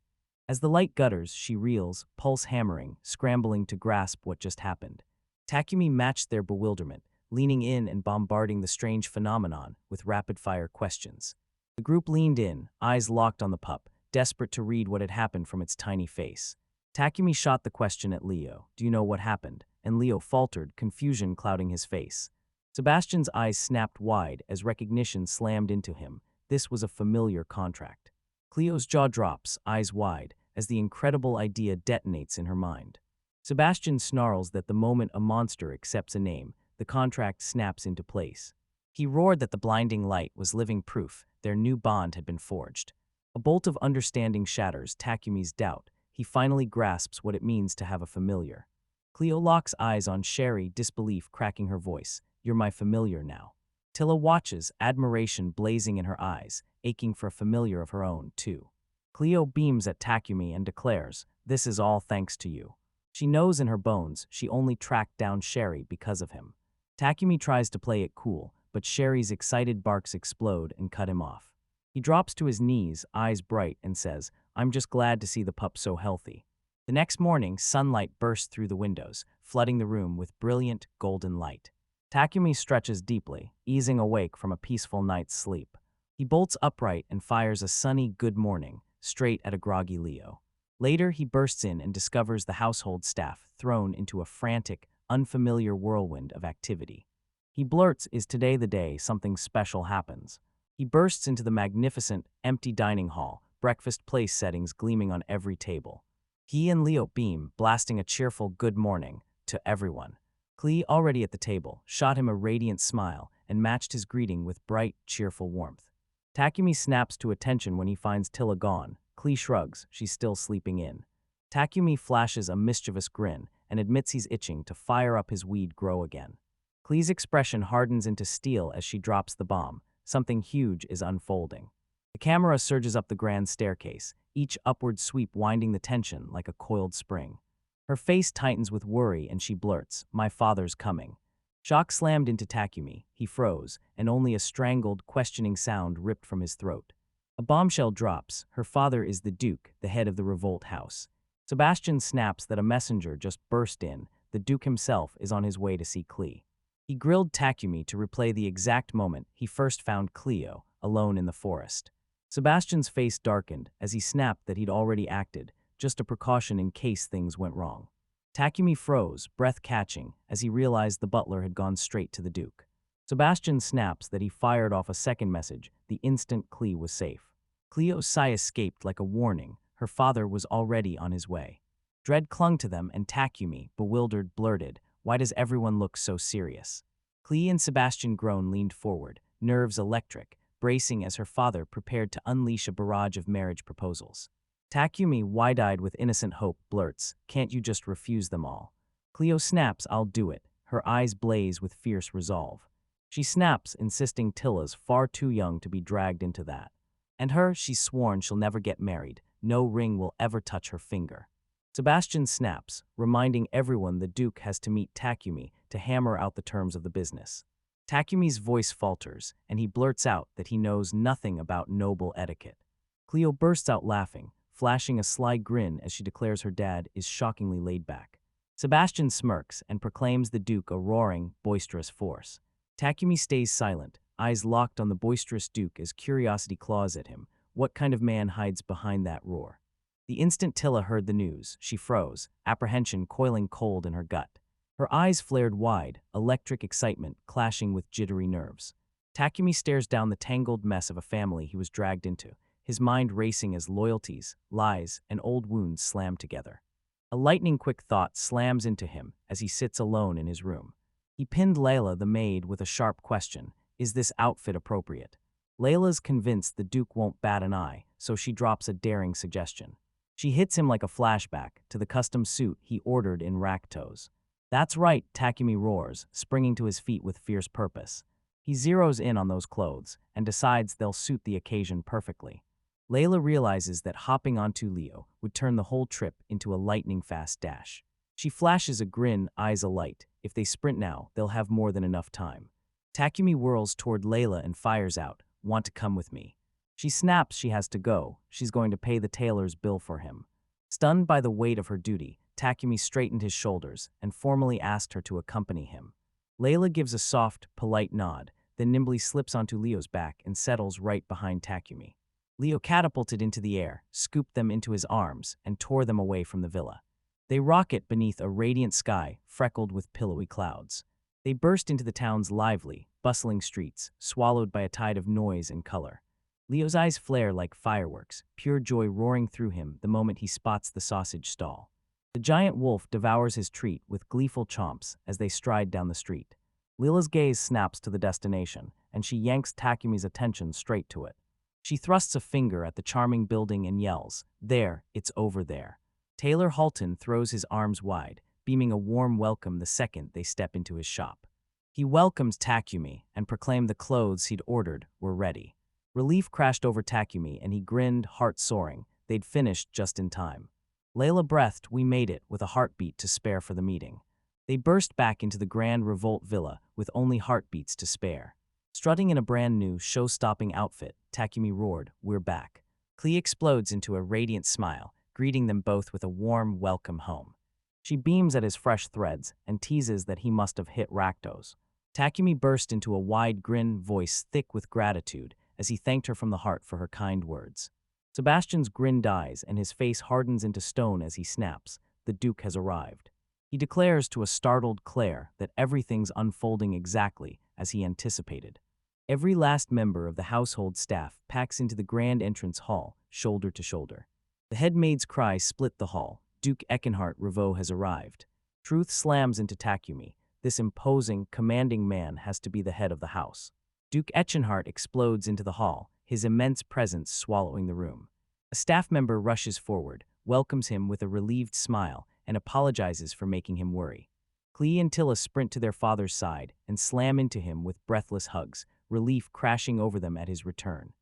As the light gutters, she reels, pulse hammering, scrambling to grasp what just happened. Takumi matched their bewilderment, leaning in and bombarding the strange phenomenon with rapid-fire questions. The group leaned in, eyes locked on the pup, desperate to read what had happened from its tiny face. Takumi shot the question at Leo, "Do you know what happened?" And Leo faltered, confusion clouding his face. Sebastian's eyes snapped wide as recognition slammed into him. This was a familiar contract. Cleo's jaw drops, eyes wide, as the incredible idea detonates in her mind. Sebastian snarls that the moment a monster accepts a name, the contract snaps into place. He roared that the blinding light was living proof their new bond had been forged. A bolt of understanding shatters Takumi's doubt. He finally grasps what it means to have a familiar. Cleo locks eyes on Sherry, disbelief cracking her voice. "You're my familiar now." Tilla watches, admiration blazing in her eyes, aching for a familiar of her own, too. Cleo beams at Takumi and declares, "This is all thanks to you." She knows in her bones she only tracked down Sherry because of him. Takumi tries to play it cool, but Sherry's excited barks explode and cut him off. He drops to his knees, eyes bright, and says, "I'm just glad to see the pup so healthy." The next morning, sunlight bursts through the windows, flooding the room with brilliant, golden light. Takumi stretches deeply, easing awake from a peaceful night's sleep. He bolts upright and fires a sunny good morning, straight at a groggy Leo. Later, he bursts in and discovers the household staff thrown into a frantic, unfamiliar whirlwind of activity. He blurts, "Is today the day something special happens?" He bursts into the magnificent, empty dining hall, breakfast place settings gleaming on every table. He and Leo beam, blasting a cheerful good morning to everyone. Cleo, already at the table, shot him a radiant smile and matched his greeting with bright, cheerful warmth. Takumi snaps to attention when he finds Tilla gone. Cleo shrugs, she's still sleeping in. Takumi flashes a mischievous grin and admits he's itching to fire up his weed grow again. Cleo's expression hardens into steel as she drops the bomb. Something huge is unfolding. The camera surges up the grand staircase, each upward sweep winding the tension like a coiled spring. Her face tightens with worry and she blurts, "My father's coming." Shock slammed into Takumi. He froze, and only a strangled, questioning sound ripped from his throat. A bombshell drops. Her father is the Duke, the head of the Revolt house. Sebastian snaps that a messenger just burst in. The Duke himself is on his way to see Cleo. He grilled Takumi to replay the exact moment he first found Cleo, alone in the forest. Sebastian's face darkened as he snapped that he'd already acted, just a precaution in case things went wrong. Takumi froze, breath catching, as he realized the butler had gone straight to the Duke. Sebastian snaps that he fired off a second message the instant Cleo was safe. Cleo's sigh escaped like a warning. Her father was already on his way. Dread clung to them and Takumi, bewildered, blurted, "Why does everyone look so serious?" Cleo and Sebastian groan leaned forward, nerves electric, bracing as her father prepared to unleash a barrage of marriage proposals. Takumi, wide-eyed with innocent hope, blurts, "Can't you just refuse them all?" Cleo snaps, "I'll do it." Her eyes blaze with fierce resolve. She snaps, insisting Tilla's far too young to be dragged into that. And her, she's sworn she'll never get married. No ring will ever touch her finger. Sebastian snaps, reminding everyone the Duke has to meet Takumi to hammer out the terms of the business. Takumi's voice falters, and he blurts out that he knows nothing about noble etiquette. Cleo bursts out laughing, flashing a sly grin as she declares her dad is shockingly laid back. Sebastian smirks and proclaims the Duke a roaring, boisterous force. Takumi stays silent, eyes locked on the boisterous Duke as curiosity claws at him. What kind of man hides behind that roar? The instant Tilla heard the news, she froze, apprehension coiling cold in her gut. Her eyes flared wide, electric excitement clashing with jittery nerves. Takumi stares down the tangled mess of a family he was dragged into, his mind racing as loyalties, lies, and old wounds slammed together. A lightning-quick thought slams into him as he sits alone in his room. He pinned Layla, the maid, with a sharp question: is this outfit appropriate? Layla's convinced the Duke won't bat an eye, so she drops a daring suggestion. She hits him like a flashback to the custom suit he ordered in Ratos. That's right, Takumi roars, springing to his feet with fierce purpose. He zeroes in on those clothes and decides they'll suit the occasion perfectly. Layla realizes that hopping onto Leo would turn the whole trip into a lightning-fast dash. She flashes a grin, eyes alight. If they sprint now, they'll have more than enough time. Takumi whirls toward Layla and fires out, "Want to come with me?" She snaps she has to go. She's going to pay the tailor's bill for him. Stunned by the weight of her duty, Takumi straightened his shoulders and formally asked her to accompany him. Layla gives a soft, polite nod, then nimbly slips onto Leo's back and settles right behind Takumi. Leo catapulted into the air, scooped them into his arms, and tore them away from the villa. They rocket beneath a radiant sky freckled with pillowy clouds. They burst into the town's lively, bustling streets, swallowed by a tide of noise and color. Leo's eyes flare like fireworks, pure joy roaring through him the moment he spots the sausage stall. The giant wolf devours his treat with gleeful chomps as they stride down the street. Lila's gaze snaps to the destination, and she yanks Takumi's attention straight to it. She thrusts a finger at the charming building and yells, "There, it's over there." Taylor Halton throws his arms wide, beaming a warm welcome the second they step into his shop. He welcomes Takumi and proclaimed the clothes he'd ordered were ready. Relief crashed over Takumi and he grinned, heart soaring. They'd finished just in time. Layla breathed, "We made it," with a heartbeat to spare for the meeting. They burst back into the grand Revolt villa with only heartbeats to spare. Strutting in a brand new, show-stopping outfit, Takumi roared, "We're back." Cleo explodes into a radiant smile, greeting them both with a warm welcome home. She beams at his fresh threads and teases that he must have hit Ratos. Takumi burst into a wide grin, voice thick with gratitude, as he thanked her from the heart for her kind words. Sebastian's grin dies and his face hardens into stone as he snaps, "The Duke has arrived." He declares to a startled Claire that everything's unfolding exactly as he anticipated. Every last member of the household staff packs into the grand entrance hall, shoulder to shoulder. The head maid's cry split the hall. Duke Eckenhart Revolt has arrived. Truth slams into Takumi. This imposing, commanding man has to be the head of the house. Duke Eckenhart explodes into the hall, his immense presence swallowing the room. A staff member rushes forward, welcomes him with a relieved smile, and apologizes for making him worry. Cleo and Tilla sprint to their father's side and slam into him with breathless hugs, relief crashing over them at his return.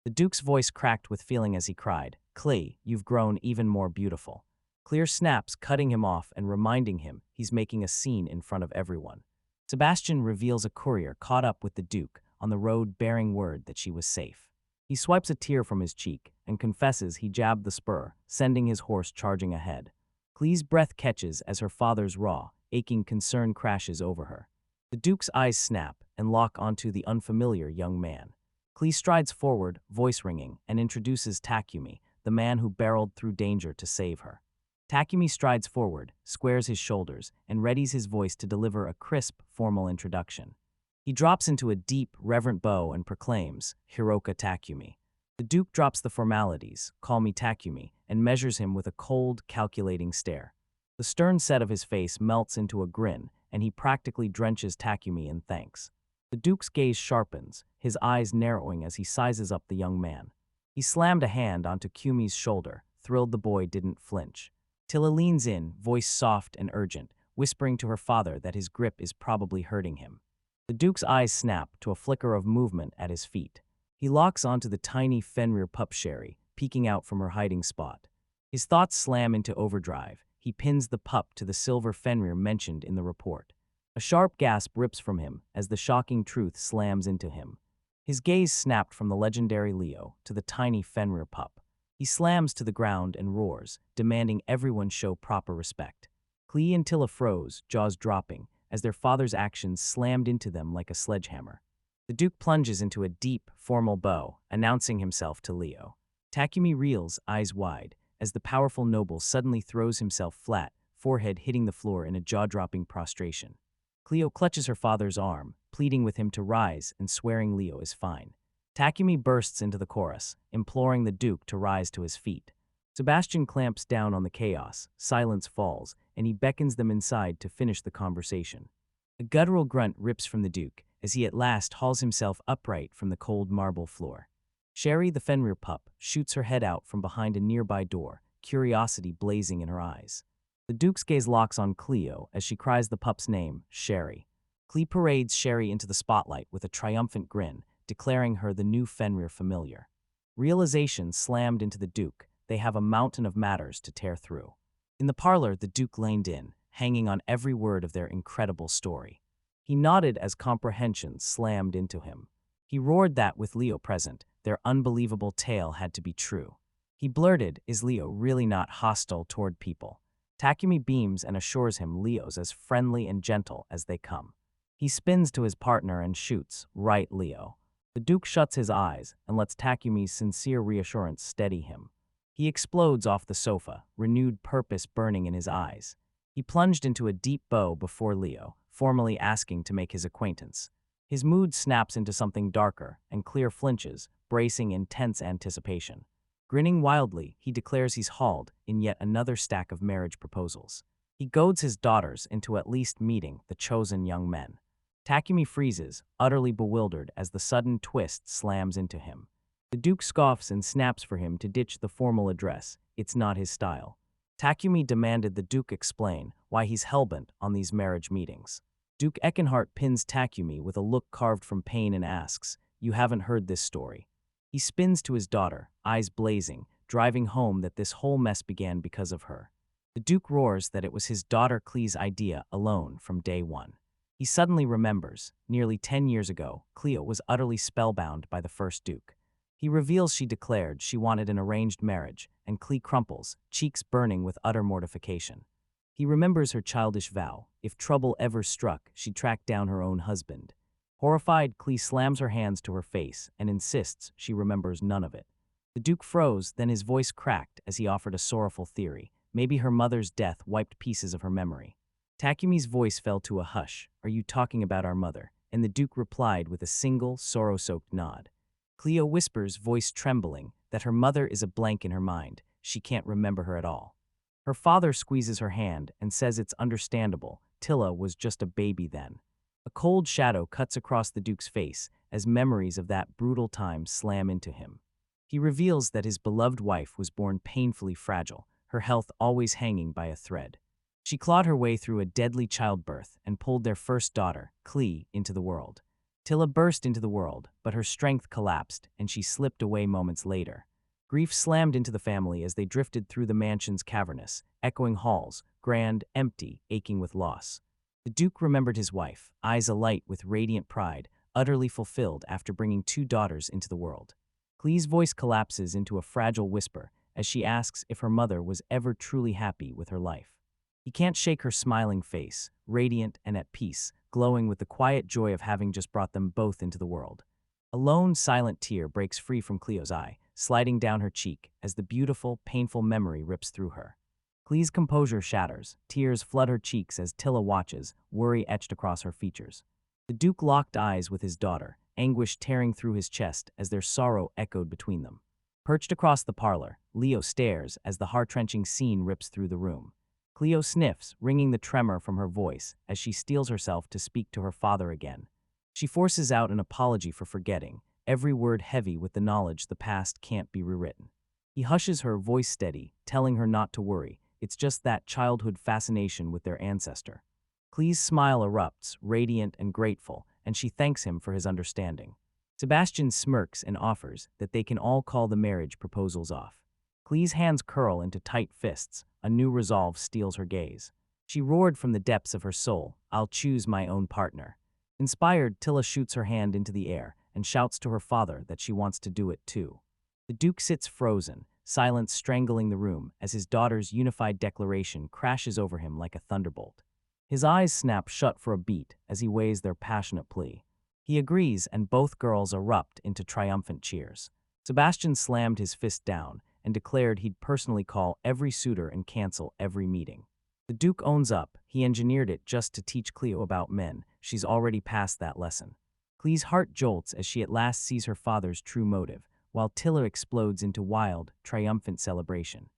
The Duke's voice cracked with feeling as he cried, "Cleo, you've grown even more beautiful." Clear snaps, cutting him off and reminding him he's making a scene in front of everyone. Sebastian reveals a courier caught up with the Duke on the road bearing word that she was safe. He swipes a tear from his cheek and confesses he jabbed the spur, sending his horse charging ahead. Clee's breath catches as her father's raw, aching concern crashes over her. The Duke's eyes snap and lock onto the unfamiliar young man. Clee strides forward, voice ringing, and introduces Takumi, the man who barreled through danger to save her. Takumi strides forward, squares his shoulders, and readies his voice to deliver a crisp, formal introduction. He drops into a deep, reverent bow and proclaims, "Hiroka Takumi." The Duke drops the formalities, "Call me Takumi," and measures him with a cold, calculating stare. The stern set of his face melts into a grin, and he practically drenches Takumi in thanks. The Duke's gaze sharpens, his eyes narrowing as he sizes up the young man. He slammed a hand onto Kumi's shoulder, thrilled the boy didn't flinch. Tilla leans in, voice soft and urgent, whispering to her father that his grip is probably hurting him. The Duke's eyes snap to a flicker of movement at his feet. He locks onto the tiny Fenrir pup Sherry, peeking out from her hiding spot. His thoughts slam into overdrive. He pins the pup to the silver Fenrir mentioned in the report. A sharp gasp rips from him as the shocking truth slams into him. His gaze snapped from the legendary Leo to the tiny Fenrir pup. He slams to the ground and roars, demanding everyone show proper respect. Cleo and Tilla froze, jaws dropping, as their father's actions slammed into them like a sledgehammer. The Duke plunges into a deep, formal bow, announcing himself to Leo. Takumi reels, eyes wide, as the powerful noble suddenly throws himself flat, forehead hitting the floor in a jaw-dropping prostration. Cleo clutches her father's arm, pleading with him to rise and swearing Leo is fine. Takumi bursts into the chorus, imploring the Duke to rise to his feet. Sebastian clamps down on the chaos, silence falls, and he beckons them inside to finish the conversation. A guttural grunt rips from the Duke as he at last hauls himself upright from the cold marble floor. Sherry, the Fenrir pup, shoots her head out from behind a nearby door, curiosity blazing in her eyes. The Duke's gaze locks on Cleo as she cries the pup's name, Sherry. Cleo parades Sherry into the spotlight with a triumphant grin, declaring her the new Fenrir familiar. Realization slammed into the Duke. They have a mountain of matters to tear through. In the parlor, the Duke leaned in, hanging on every word of their incredible story. He nodded as comprehension slammed into him. He roared that with Leo present, their unbelievable tale had to be true. He blurted, "Is Leo really not hostile toward people?" Takumi beams and assures him Leo's as friendly and gentle as they come. He spins to his partner and shoots, "Right, Leo." The Duke shuts his eyes and lets Takumi's sincere reassurance steady him. He explodes off the sofa, renewed purpose burning in his eyes. He plunged into a deep bow before Leo, formally asking to make his acquaintance. His mood snaps into something darker, and Cleo flinches, bracing intense anticipation. Grinning wildly, he declares he's hauled in yet another stack of marriage proposals. He goads his daughters into at least meeting the chosen young men. Takumi freezes, utterly bewildered as the sudden twist slams into him. The Duke scoffs and snaps for him to ditch the formal address. It's not his style. Takumi demanded the Duke explain why he's hellbent on these marriage meetings. Duke Eckenhart pins Takumi with a look carved from pain and asks, "You haven't heard this story." He spins to his daughter, eyes blazing, driving home that this whole mess began because of her. The Duke roars that it was his daughter Cleo's idea alone from day one. He suddenly remembers, nearly 10 years ago, Cleo was utterly spellbound by the first Duke. He reveals she declared she wanted an arranged marriage, and Cleo crumples, cheeks burning with utter mortification. He remembers her childish vow, if trouble ever struck, she'd track down her own husband. Horrified, Cleo slams her hands to her face and insists she remembers none of it. The Duke froze, then his voice cracked as he offered a sorrowful theory. Maybe her mother's death wiped pieces of her memory. Takumi's voice fell to a hush. "Are you talking about our mother?" And the Duke replied with a single, sorrow-soaked nod. Cleo whispers, voice trembling, that her mother is a blank in her mind. She can't remember her at all. Her father squeezes her hand and says it's understandable. Tilla was just a baby then. A cold shadow cuts across the Duke's face as memories of that brutal time slam into him. He reveals that his beloved wife was born painfully fragile, her health always hanging by a thread. She clawed her way through a deadly childbirth and pulled their first daughter, Cleo, into the world. Tilla burst into the world, but her strength collapsed and she slipped away moments later. Grief slammed into the family as they drifted through the mansion's cavernous, echoing halls, grand, empty, aching with loss. The Duke remembered his wife, eyes alight with radiant pride, utterly fulfilled after bringing 2 daughters into the world. Cleo's voice collapses into a fragile whisper as she asks if her mother was ever truly happy with her life. He can't shake her smiling face, radiant and at peace, glowing with the quiet joy of having just brought them both into the world. A lone, silent tear breaks free from Cleo's eye, sliding down her cheek as the beautiful, painful memory rips through her. Cleo's composure shatters, tears flood her cheeks as Tilla watches, worry etched across her features. The Duke locked eyes with his daughter, anguish tearing through his chest as their sorrow echoed between them. Perched across the parlor, Leo stares as the heart-wrenching scene rips through the room. Cleo sniffs, wringing the tremor from her voice as she steels herself to speak to her father again. She forces out an apology for forgetting, every word heavy with the knowledge the past can't be rewritten. He hushes her, voice steady, telling her not to worry. It's just that childhood fascination with their ancestor. Cleo's smile erupts, radiant and grateful, and she thanks him for his understanding. Sebastian smirks and offers that they can all call the marriage proposals off. Cleo's hands curl into tight fists. A new resolve steals her gaze. She roared from the depths of her soul, "I'll choose my own partner." Inspired, Tilla shoots her hand into the air and shouts to her father that she wants to do it too. The Duke sits frozen, silence strangling the room as his daughter's unified declaration crashes over him like a thunderbolt. His eyes snap shut for a beat as he weighs their passionate plea. He agrees, and both girls erupt into triumphant cheers. Sebastian slammed his fist down and declared he'd personally call every suitor and cancel every meeting. The Duke owns up, he engineered it just to teach Cleo about men. She's already passed that lesson. Cleo's heart jolts as she at last sees her father's true motive, while Tilla explodes into wild, triumphant celebration.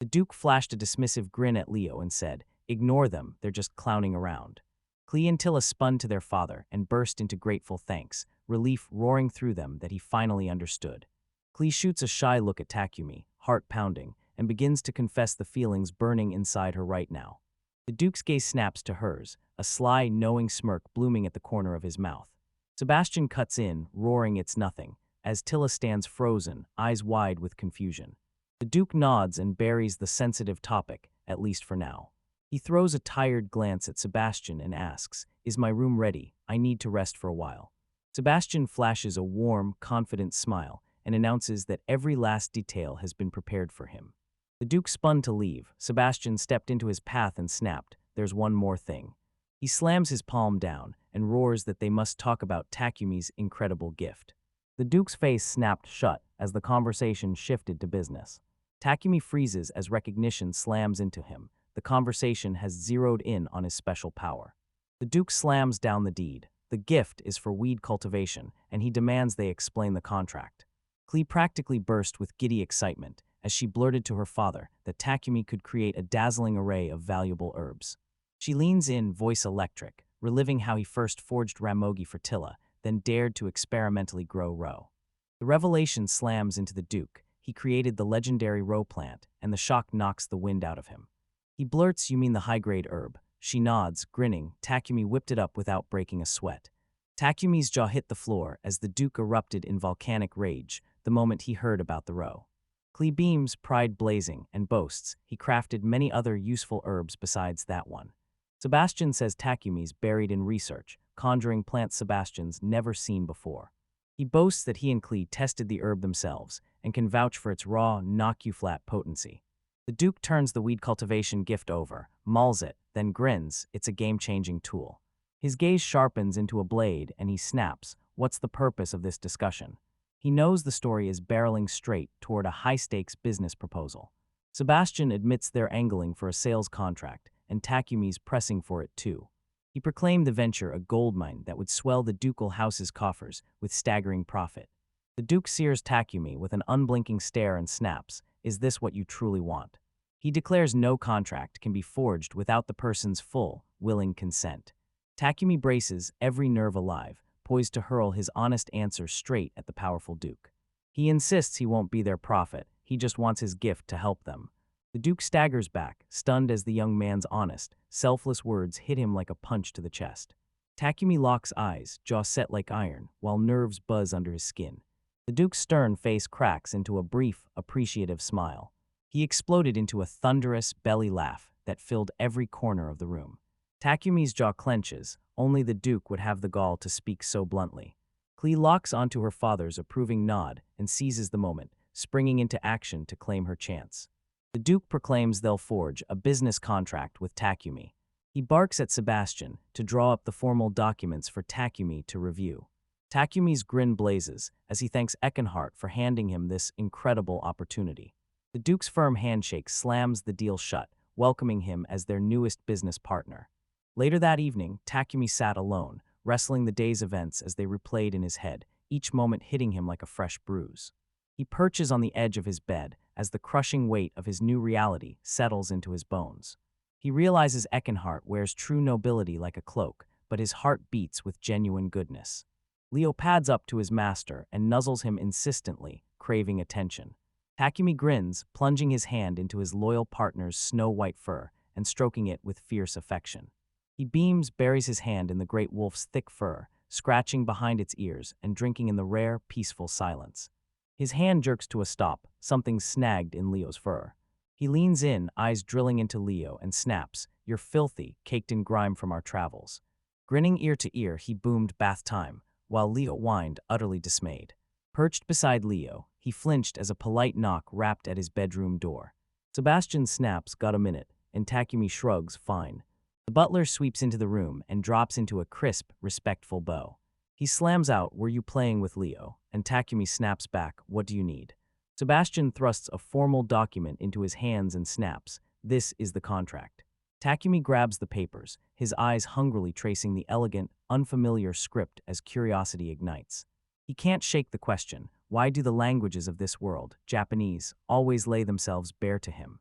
The Duke flashed a dismissive grin at Leo and said, "Ignore them, they're just clowning around." Cleo and Tilla spun to their father and burst into grateful thanks, relief roaring through them that he finally understood. Cleo shoots a shy look at Takumi, heart pounding, and begins to confess the feelings burning inside her right now. The Duke's gaze snaps to hers, a sly, knowing smirk blooming at the corner of his mouth. Sebastian cuts in, roaring it's nothing, as Tilla stands frozen, eyes wide with confusion. The Duke nods and buries the sensitive topic, at least for now. He throws a tired glance at Sebastian and asks, "Is my room ready? I need to rest for a while." Sebastian flashes a warm, confident smile and announces that every last detail has been prepared for him. The Duke spun to leave. Sebastian stepped into his path and snapped, "There's one more thing." He slams his palm down and roars that they must talk about Takumi's incredible gift. The Duke's face snapped shut as the conversation shifted to business. Takumi freezes as recognition slams into him. The conversation has zeroed in on his special power. The Duke slams down the deed. The gift is for weed cultivation, and he demands they explain the contract. Cleo practically burst with giddy excitement as she blurted to her father that Takumi could create a dazzling array of valuable herbs. She leans in, voice electric, reliving how he first forged Ramogi for Tilla, then dared to experimentally grow Ro. The revelation slams into the Duke. He created the legendary Ro plant, and the shock knocks the wind out of him. He blurts, "You mean the high-grade herb?" She nods, grinning. Takumi whipped it up without breaking a sweat. Takumi's jaw hit the floor as the Duke erupted in volcanic rage the moment he heard about the Ro. Cleo beams, pride blazing, and boasts he crafted many other useful herbs besides that one. Sebastian says Takumi's buried in research, conjuring plants Sebastian's never seen before. He boasts that he and Cleo tested the herb themselves and can vouch for its raw, knock-you-flat potency. The Duke turns the weed cultivation gift over, mauls it, then grins. It's a game-changing tool. His gaze sharpens into a blade and he snaps, "What's the purpose of this discussion?" He knows the story is barreling straight toward a high-stakes business proposal. Sebastian admits they're angling for a sales contract, and Takumi's pressing for it too. He proclaimed the venture a goldmine that would swell the ducal house's coffers with staggering profit. The Duke sears Takumi with an unblinking stare and snaps, "Is this what you truly want?" He declares no contract can be forged without the person's full, willing consent. Takumi braces, every nerve alive, poised to hurl his honest answer straight at the powerful Duke. He insists he won't be their prophet, he just wants his gift to help them. The Duke staggers back, stunned as the young man's honest, selfless words hit him like a punch to the chest. Takumi locks eyes, jaw set like iron, while nerves buzz under his skin. The Duke's stern face cracks into a brief, appreciative smile. He exploded into a thunderous belly laugh that filled every corner of the room. Takumi's jaw clenches. Only the Duke would have the gall to speak so bluntly. Cleo locks onto her father's approving nod and seizes the moment, springing into action to claim her chance. The Duke proclaims they'll forge a business contract with Takumi. He barks at Sebastian to draw up the formal documents for Takumi to review. Takumi's grin blazes as he thanks Eckenhart for handing him this incredible opportunity. The Duke's firm handshake slams the deal shut, welcoming him as their newest business partner. Later that evening, Takumi sat alone, wrestling the day's events as they replayed in his head, each moment hitting him like a fresh bruise. He perches on the edge of his bed as the crushing weight of his new reality settles into his bones. He realizes Eckenhart wears true nobility like a cloak, but his heart beats with genuine goodness. Leo pads up to his master and nuzzles him insistently, craving attention. Takumi grins, plunging his hand into his loyal partner's snow-white fur and stroking it with fierce affection. He beams, buries his hand in the great wolf's thick fur, scratching behind its ears and drinking in the rare, peaceful silence. His hand jerks to a stop, something snagged in Leo's fur. He leans in, eyes drilling into Leo, and snaps, "You're filthy, caked in grime from our travels." Grinning ear to ear, he boomed, "Bath time," while Leo whined, utterly dismayed. Perched beside Leo, he flinched as a polite knock rapped at his bedroom door. Sebastian snaps, "Got a minute," and Takumi shrugs, "Fine." The butler sweeps into the room and drops into a crisp, respectful bow. He slams out, "Were you playing with Leo?" And Takumi snaps back, "What do you need?" Sebastian thrusts a formal document into his hands and snaps, "This is the contract." Takumi grabs the papers, his eyes hungrily tracing the elegant, unfamiliar script as curiosity ignites. He can't shake the question, why do the languages of this world, Japanese, always lay themselves bare to him?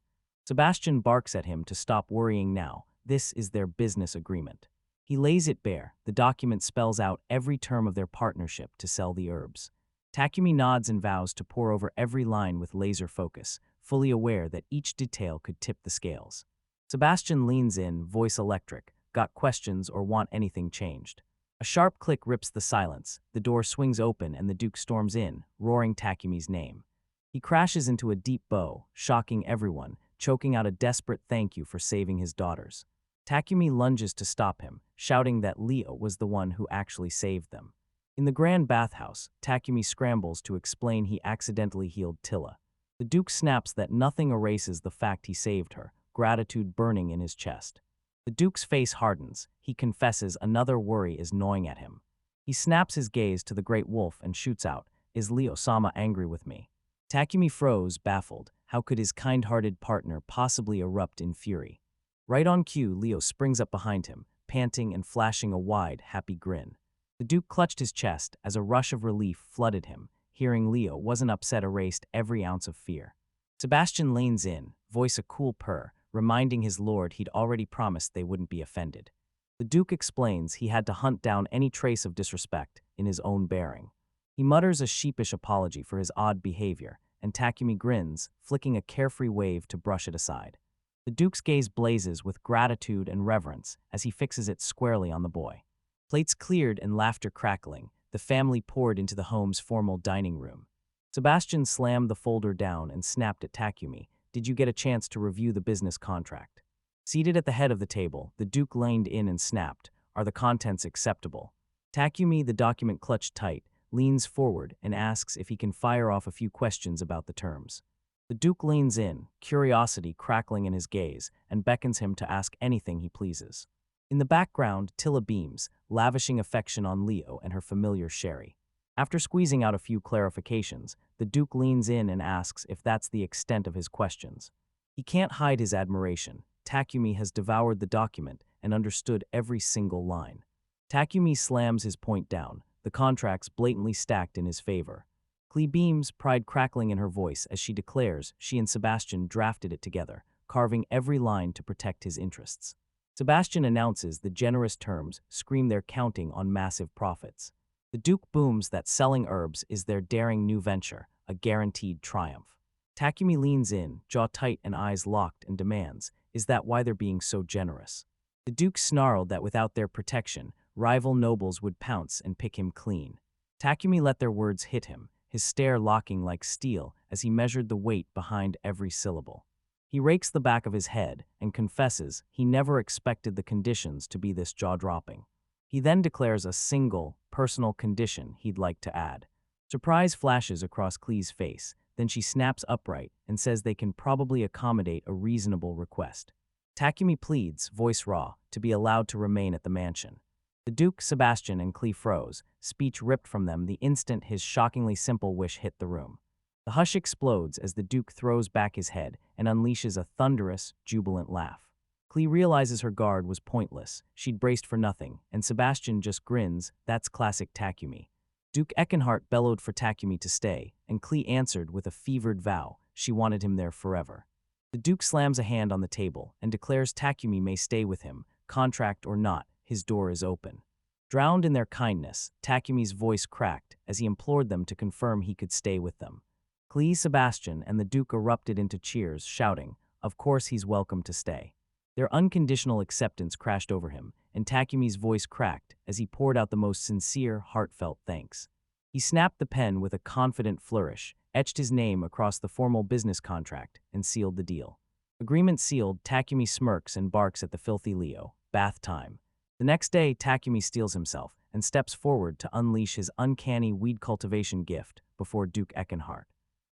Sebastian barks at him to stop worrying now. This is their business agreement. He lays it bare. The document spells out every term of their partnership to sell the herbs. Takumi nods and vows to pore over every line with laser focus, fully aware that each detail could tip the scales. Sebastian leans in, voice electric. Got questions or want anything changed? A sharp click rips the silence. The door swings open and the Duke storms in, roaring Takumi's name. He crashes into a deep bow, shocking everyone, choking out a desperate thank you for saving his daughters. Takumi lunges to stop him, shouting that Leo was the one who actually saved them. In the grand bathhouse, Takumi scrambles to explain he accidentally healed Tilla. The Duke snaps that nothing erases the fact he saved her, gratitude burning in his chest. The Duke's face hardens. He confesses another worry is gnawing at him. He snaps his gaze to the great wolf and shoots out, "Is Leo-sama angry with me?" Takumi froze, baffled. How could his kind-hearted partner possibly erupt in fury? Right on cue, Leo springs up behind him, panting and flashing a wide, happy grin. The Duke clutched his chest as a rush of relief flooded him. Hearing Leo wasn't upset erased every ounce of fear. Sebastian leans in, voice a cool purr, reminding his lord he'd already promised they wouldn't be offended. The Duke explains he had to hunt down any trace of disrespect in his own bearing. He mutters a sheepish apology for his odd behavior, and Takumi grins, flicking a carefree wave to brush it aside. The Duke's gaze blazes with gratitude and reverence as he fixes it squarely on the boy. Plates cleared and laughter crackling, the family poured into the home's formal dining room. Sebastian slammed the folder down and snapped at Takumi. "Did you get a chance to review the business contract?" Seated at the head of the table, the Duke leaned in and snapped, "Are the contents acceptable?" Takumi, the document clutched tight, leans forward and asks if he can fire off a few questions about the terms. The Duke leans in, curiosity crackling in his gaze, and beckons him to ask anything he pleases. In the background, Tilla beams, lavishing affection on Leo and her familiar Sherry. After squeezing out a few clarifications, the Duke leans in and asks if that's the extent of his questions. He can't hide his admiration. Takumi has devoured the document and understood every single line. Takumi slams his point down, the contracts blatantly stacked in his favor. Cleo beams, pride crackling in her voice as she declares she and Sebastian drafted it together, carving every line to protect his interests. Sebastian announces the generous terms scream they're counting on massive profits. The Duke booms that selling herbs is their daring new venture, a guaranteed triumph. Takumi leans in, jaw tight and eyes locked, and demands, "Is that why they're being so generous?" The Duke snarled that without their protection, rival nobles would pounce and pick him clean. Takumi let their words hit him, his stare locking like steel as he measured the weight behind every syllable. He rakes the back of his head and confesses he never expected the conditions to be this jaw-dropping. He then declares a single, personal condition he'd like to add. Surprise flashes across Clee's face, then she snaps upright and says they can probably accommodate a reasonable request. Takumi pleads, voice raw, to be allowed to remain at the mansion. The Duke, Sebastian, and Cleo froze, speech ripped from them the instant his shockingly simple wish hit the room. The hush explodes as the Duke throws back his head and unleashes a thunderous, jubilant laugh. Cleo realizes her guard was pointless, she'd braced for nothing, and Sebastian just grins, that's classic Takumi. Duke Eckenhart bellowed for Takumi to stay, and Cleo answered with a fevered vow she wanted him there forever. The Duke slams a hand on the table and declares Takumi may stay with him, contract or not, his door is open. Drowned in their kindness, Takumi's voice cracked as he implored them to confirm he could stay with them. Cleo, Sebastian, and the Duke erupted into cheers, shouting, of course he's welcome to stay. Their unconditional acceptance crashed over him, and Takumi's voice cracked as he poured out the most sincere, heartfelt thanks. He snapped the pen with a confident flourish, etched his name across the formal business contract, and sealed the deal. Agreement sealed, Takumi smirks and barks at the filthy Leo. Bath time. The next day, Takumi steels himself and steps forward to unleash his uncanny weed cultivation gift before Duke Eckenhart.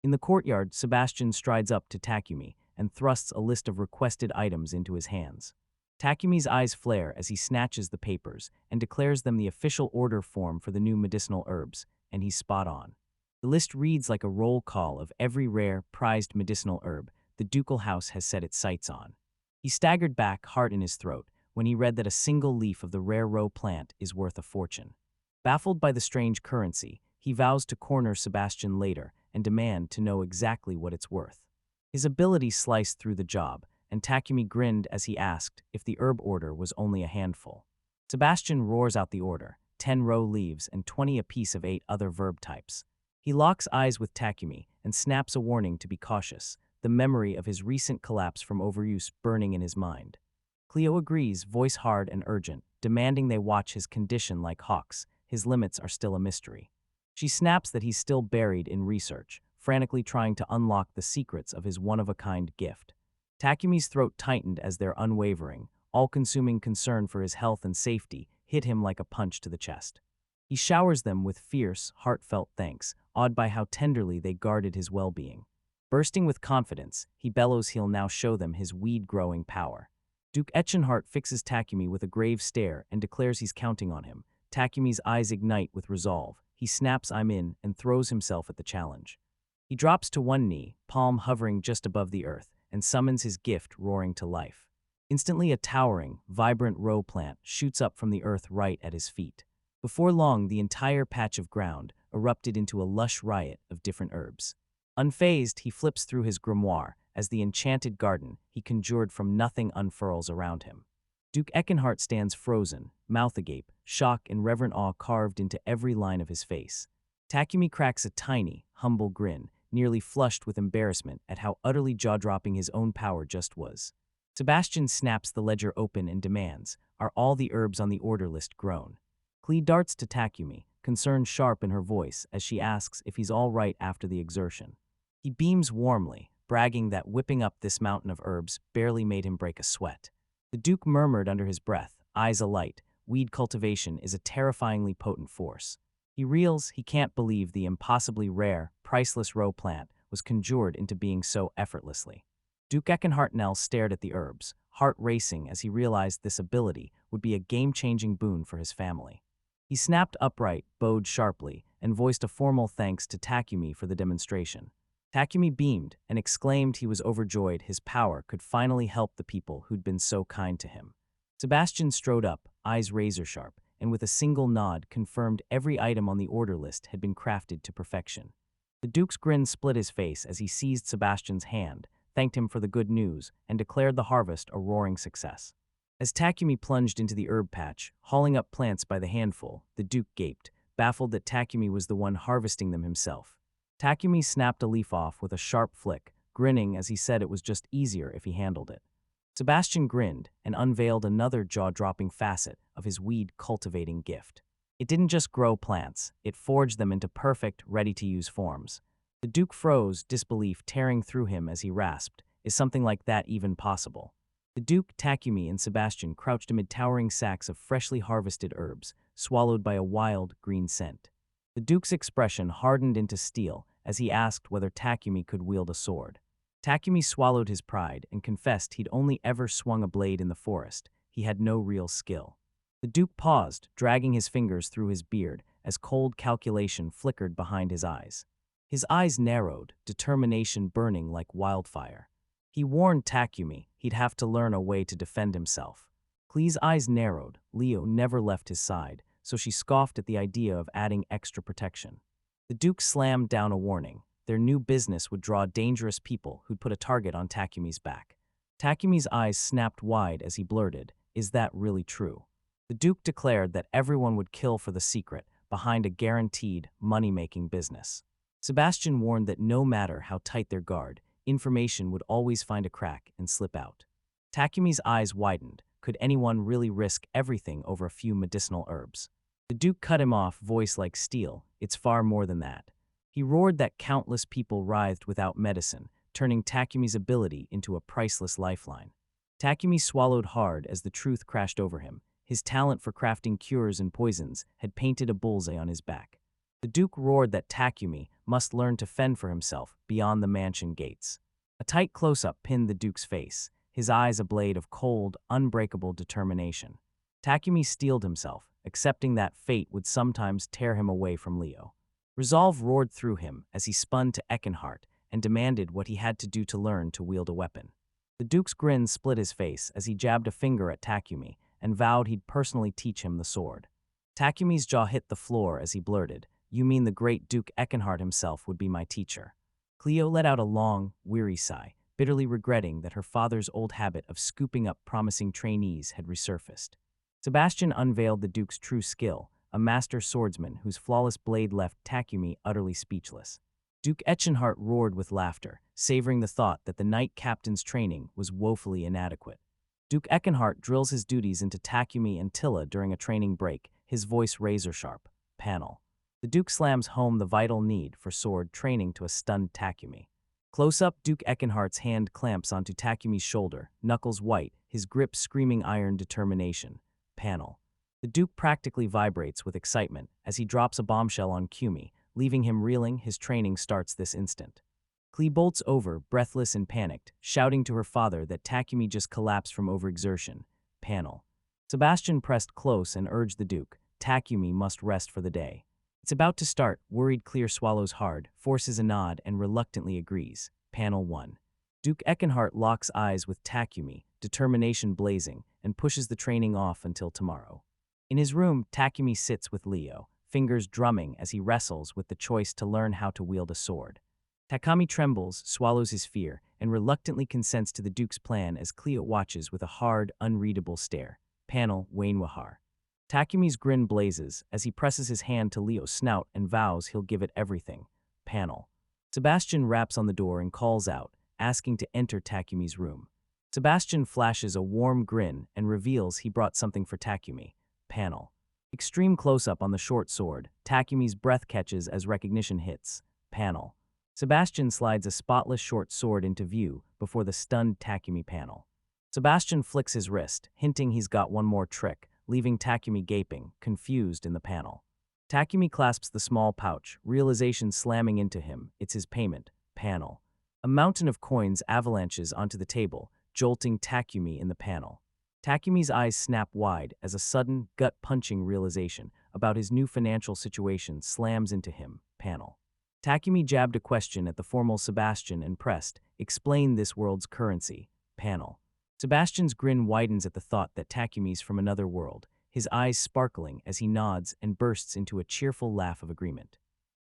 In the courtyard, Sebastian strides up to Takumi and thrusts a list of requested items into his hands. Takumi's eyes flare as he snatches the papers and declares them the official order form for the new medicinal herbs, and he's spot on. The list reads like a roll call of every rare, prized medicinal herb the ducal house has set its sights on. He staggered back, heart in his throat, when he read that a single leaf of the rare roe plant is worth a fortune. Baffled by the strange currency, he vows to corner Sebastian later and demand to know exactly what it's worth. His ability sliced through the job, and Takumi grinned as he asked if the herb order was only a handful. Sebastian roars out the order, 10 row leaves and 20 apiece of 8 other verb types. He locks eyes with Takumi and snaps a warning to be cautious, the memory of his recent collapse from overuse burning in his mind. Cleo agrees, voice hard and urgent, demanding they watch his condition like hawks. His limits are still a mystery. She snaps that he's still buried in research, frantically trying to unlock the secrets of his one-of-a-kind gift. Takumi's throat tightened as their unwavering, all-consuming concern for his health and safety hit him like a punch to the chest. He showers them with fierce, heartfelt thanks, awed by how tenderly they guarded his well-being. Bursting with confidence, he bellows he'll now show them his weed-growing power. Duke Eckenhart fixes Takumi with a grave stare and declares he's counting on him. Takumi's eyes ignite with resolve. He snaps "I'm in" and throws himself at the challenge. He drops to one knee, palm hovering just above the earth, and summons his gift roaring to life. Instantly a towering, vibrant row plant shoots up from the earth right at his feet. Before long, the entire patch of ground erupted into a lush riot of different herbs. Unfazed, he flips through his grimoire as the enchanted garden he conjured from nothing unfurls around him. Duke Eckenhart stands frozen, mouth agape, shock and reverent awe carved into every line of his face. Takumi cracks a tiny, humble grin, nearly flushed with embarrassment at how utterly jaw-dropping his own power just was. Sebastian snaps the ledger open and demands, "Are all the herbs on the order list grown?" Cleo darts to Takumi, concern sharp in her voice as she asks if he's all right after the exertion. He beams warmly, bragging that whipping up this mountain of herbs barely made him break a sweat. The Duke murmured under his breath, eyes alight, weed cultivation is a terrifyingly potent force. He reels, he can't believe the impossibly rare, priceless row plant was conjured into being so effortlessly. Duke Eckenhart stared at the herbs, heart racing as he realized this ability would be a game-changing boon for his family. He snapped upright, bowed sharply, and voiced a formal thanks to Takumi for the demonstration. Takumi beamed and exclaimed he was overjoyed his power could finally help the people who'd been so kind to him. Sebastian strode up, eyes razor-sharp, and with a single nod confirmed every item on the order list had been crafted to perfection. The Duke's grin split his face as he seized Sebastian's hand, thanked him for the good news, and declared the harvest a roaring success. As Takumi plunged into the herb patch, hauling up plants by the handful, the Duke gaped, baffled that Takumi was the one harvesting them himself. Takumi snapped a leaf off with a sharp flick, grinning as he said it was just easier if he handled it. Sebastian grinned and unveiled another jaw-dropping facet of his weed cultivating gift. It didn't just grow plants, it forged them into perfect, ready-to-use forms. The Duke froze, disbelief tearing through him as he rasped, "Is something like that even possible?" The Duke, Takumi, and Sebastian crouched amid towering sacks of freshly harvested herbs, swallowed by a wild, green scent. The Duke's expression hardened into steel as he asked whether Takumi could wield a sword. Takumi swallowed his pride and confessed he'd only ever swung a blade in the forest. He had no real skill. The Duke paused, dragging his fingers through his beard as cold calculation flickered behind his eyes. His eyes narrowed, determination burning like wildfire. He warned Takumi he'd have to learn a way to defend himself. Cleo's eyes narrowed. Leo never left his side, so she scoffed at the idea of adding extra protection. The Duke slammed down a warning. Their new business would draw dangerous people who'd put a target on Takumi's back. Takumi's eyes snapped wide as he blurted, "Is that really true?" The Duke declared that everyone would kill for the secret behind a guaranteed, money-making business. Sebastian warned that no matter how tight their guard, information would always find a crack and slip out. Takumi's eyes widened. Could anyone really risk everything over a few medicinal herbs? The Duke cut him off, voice like steel. "It's far more than that." He roared that countless people writhed without medicine, turning Takumi's ability into a priceless lifeline. Takumi swallowed hard as the truth crashed over him. His talent for crafting cures and poisons had painted a bullseye on his back. The Duke roared that Takumi must learn to fend for himself beyond the mansion gates. A tight close-up pinned the Duke's face, his eyes a blade of cold, unbreakable determination. Takumi steeled himself, accepting that fate would sometimes tear him away from Leo. Resolve roared through him as he spun to Eckenhart and demanded what he had to do to learn to wield a weapon. The Duke's grin split his face as he jabbed a finger at Takumi and vowed he'd personally teach him the sword. Takumi's jaw hit the floor as he blurted, "You mean the great Duke Eckenhart himself would be my teacher?" Cleo let out a long, weary sigh, bitterly regretting that her father's old habit of scooping up promising trainees had resurfaced. Sebastian unveiled the Duke's true skill, a master swordsman whose flawless blade left Takumi utterly speechless. Duke Eckenhart roared with laughter, savoring the thought that the knight captain's training was woefully inadequate. Duke Eckenhart drills his duties into Takumi and Tilla during a training break, his voice razor-sharp. Panel. The Duke slams home the vital need for sword training to a stunned Takumi. Close-up, Duke Eckenhart's hand clamps onto Takumi's shoulder, knuckles white, his grip screaming iron determination. Panel. The Duke practically vibrates with excitement as he drops a bombshell on Kumi, leaving him reeling. His training starts this instant. Cleo bolts over, breathless and panicked, shouting to her father that Takumi just collapsed from overexertion. Panel. Sebastian pressed close and urged the Duke, Takumi must rest for the day. It's about to start. Worried Cleo swallows hard, forces a nod, and reluctantly agrees. Panel 1. Duke Eckenhart locks eyes with Takumi, determination blazing, and pushes the training off until tomorrow. In his room, Takumi sits with Leo, fingers drumming as he wrestles with the choice to learn how to wield a sword. Takumi trembles, swallows his fear, and reluctantly consents to the Duke's plan as Cleo watches with a hard, unreadable stare. Panel Wainwahar. Takumi's grin blazes as he presses his hand to Leo's snout and vows he'll give it everything. Panel. Sebastian raps on the door and calls out, asking to enter Takumi's room. Sebastian flashes a warm grin and reveals he brought something for Takumi. Panel. Extreme close-up on the short sword. Takumi's breath catches as recognition hits. Panel. Sebastian slides a spotless short sword into view before the stunned Takumi. Panel. Sebastian flicks his wrist, hinting he's got one more trick, leaving Takumi gaping, confused in the panel. Takumi clasps the small pouch, realization slamming into him. It's his payment. Panel. A mountain of coins avalanches onto the table, jolting Takumi in the panel. Takumi's eyes snap wide as a sudden, gut-punching realization about his new financial situation slams into him. Panel. Takumi jabbed a question at the formal Sebastian and pressed, explain this world's currency. Panel. Sebastian's grin widens at the thought that Takumi's from another world, his eyes sparkling as he nods and bursts into a cheerful laugh of agreement.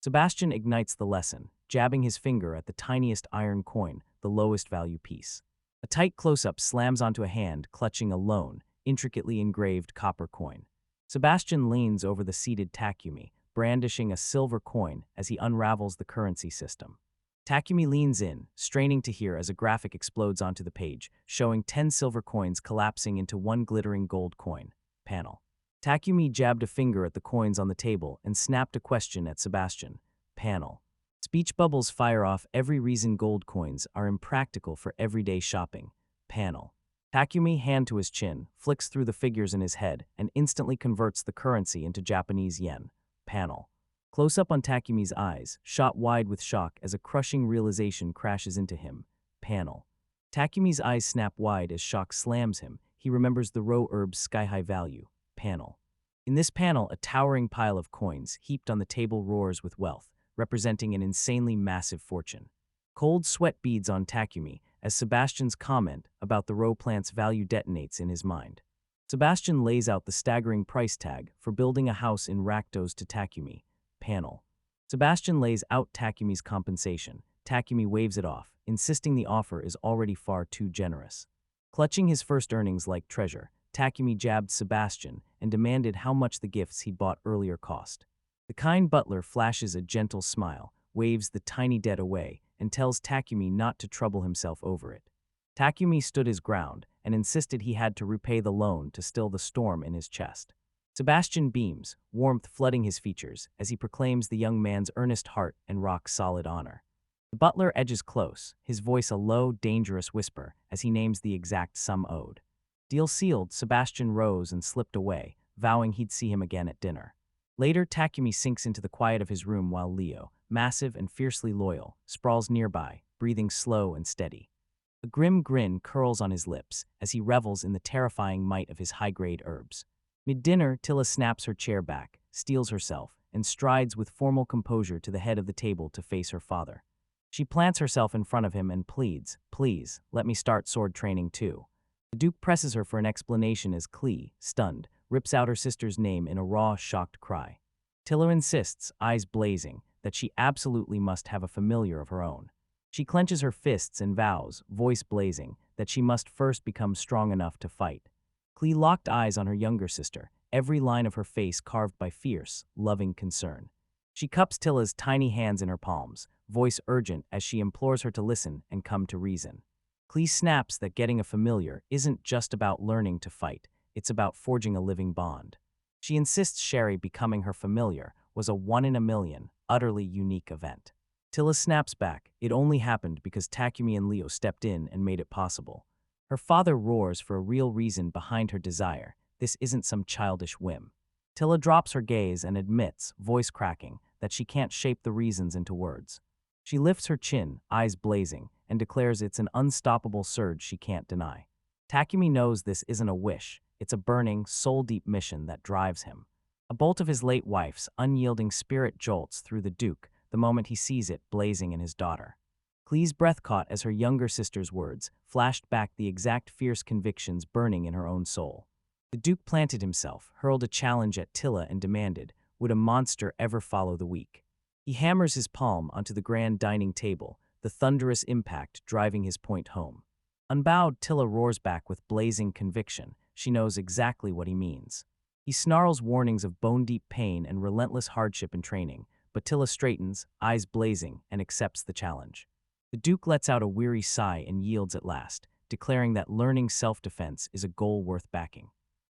Sebastian ignites the lesson, jabbing his finger at the tiniest iron coin, the lowest value piece. A tight close-up slams onto a hand clutching a lone, intricately engraved copper coin. Sebastian leans over the seated Takumi, brandishing a silver coin as he unravels the currency system. Takumi leans in, straining to hear as a graphic explodes onto the page, showing 10 silver coins collapsing into one glittering gold coin. Panel. Takumi jabbed a finger at the coins on the table and snapped a question at Sebastian. Panel. Speech bubbles fire off every reason gold coins are impractical for everyday shopping. Panel. Takumi, hand to his chin, flicks through the figures in his head and instantly converts the currency into Japanese yen. Panel. Close-up on Takumi's eyes, shot wide with shock as a crushing realization crashes into him. Panel. Takumi's eyes snap wide as shock slams him. He remembers the row herb's sky-high value. Panel. In this panel, a towering pile of coins heaped on the table roars with wealth, representing an insanely massive fortune. Cold sweat beads on Takumi as Sebastian's comment about the row plant's value detonates in his mind. Sebastian lays out the staggering price tag for building a house in Ratos to Takumi. Panel. Sebastian lays out Takumi's compensation. Takumi waves it off, insisting the offer is already far too generous. Clutching his first earnings like treasure, Takumi jabbed Sebastian and demanded how much the gifts he'd bought earlier cost. The kind butler flashes a gentle smile, waves the tiny debt away, and tells Takumi not to trouble himself over it. Takumi stood his ground and insisted he had to repay the loan to still the storm in his chest. Sebastian beams, warmth flooding his features, as he proclaims the young man's earnest heart and rock-solid honor. The butler edges close, his voice a low, dangerous whisper as he names the exact sum owed. Deal sealed, Sebastian rose and slipped away, vowing he'd see him again at dinner. Later, Takumi sinks into the quiet of his room while Leo, massive and fiercely loyal, sprawls nearby, breathing slow and steady. A grim grin curls on his lips as he revels in the terrifying might of his high-grade herbs. Mid-dinner, Tilla snaps her chair back, steels herself, and strides with formal composure to the head of the table to face her father. She plants herself in front of him and pleads, "Please, let me start sword training too." The Duke presses her for an explanation as Cleo, stunned, rips out her sister's name in a raw, shocked cry. Tilla insists, eyes blazing, that she absolutely must have a familiar of her own. She clenches her fists and vows, voice blazing, that she must first become strong enough to fight. Cleo locked eyes on her younger sister, every line of her face carved by fierce, loving concern. She cups Tilla's tiny hands in her palms, voice urgent as she implores her to listen and come to reason. Cleo snaps that getting a familiar isn't just about learning to fight, it's about forging a living bond. She insists Sherry becoming her familiar was a one-in-a-million, utterly unique event. Tilla snaps back, it only happened because Takumi and Leo stepped in and made it possible. Her father roars for a real reason behind her desire. This isn't some childish whim. Tilla drops her gaze and admits, voice cracking, that she can't shape the reasons into words. She lifts her chin, eyes blazing, and declares it's an unstoppable surge she can't deny. Takumi knows this isn't a wish, it's a burning, soul-deep mission that drives him. A bolt of his late wife's unyielding spirit jolts through the Duke the moment he sees it blazing in his daughter. Clee's breath caught as her younger sister's words flashed back the exact fierce convictions burning in her own soul. The Duke planted himself, hurled a challenge at Tilla and demanded, would a monster ever follow the weak? He hammers his palm onto the grand dining table, the thunderous impact driving his point home. Unbowed, Tilla roars back with blazing conviction. She knows exactly what he means. He snarls warnings of bone-deep pain and relentless hardship in training, but Tilla straightens, eyes blazing, and accepts the challenge. The Duke lets out a weary sigh and yields at last, declaring that learning self-defense is a goal worth backing.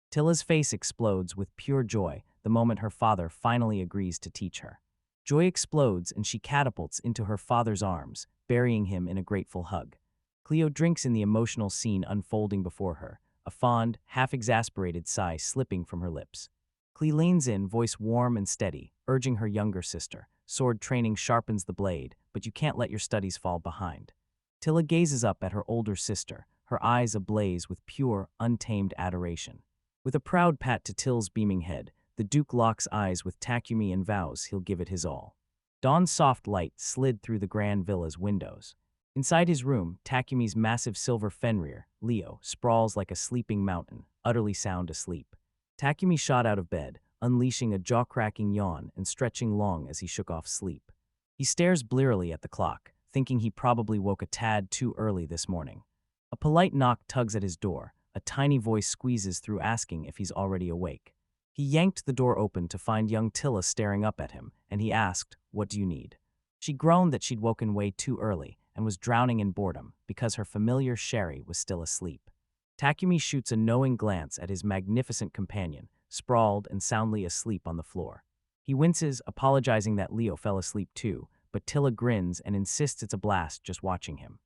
Tilla's face explodes with pure joy the moment her father finally agrees to teach her. Joy explodes and she catapults into her father's arms, burying him in a grateful hug. Cleo drinks in the emotional scene unfolding before her, a fond, half-exasperated sigh slipping from her lips. Cleo leans in, voice warm and steady, urging her younger sister. Sword training sharpens the blade, but you can't let your studies fall behind. Tilla gazes up at her older sister, her eyes ablaze with pure, untamed adoration. With a proud pat to Till's beaming head, the Duke locks eyes with Takumi and vows he'll give it his all. Dawn's soft light slid through the grand villa's windows. Inside his room, Takumi's massive silver Fenrir, Leo, sprawls like a sleeping mountain, utterly sound asleep. Takumi shot out of bed, unleashing a jaw-cracking yawn and stretching long as he shook off sleep. He stares blearily at the clock, thinking he probably woke a tad too early this morning. A polite knock tugs at his door, a tiny voice squeezes through asking if he's already awake. He yanked the door open to find young Tilla staring up at him, and he asked, "What do you need?" She groaned that she'd woken way too early and was drowning in boredom because her familiar Sherry was still asleep. Takumi shoots a knowing glance at his magnificent companion, sprawled and soundly asleep on the floor. He winces, apologizing that Leo fell asleep too, but Tilla grins and insists it's a blast just watching him.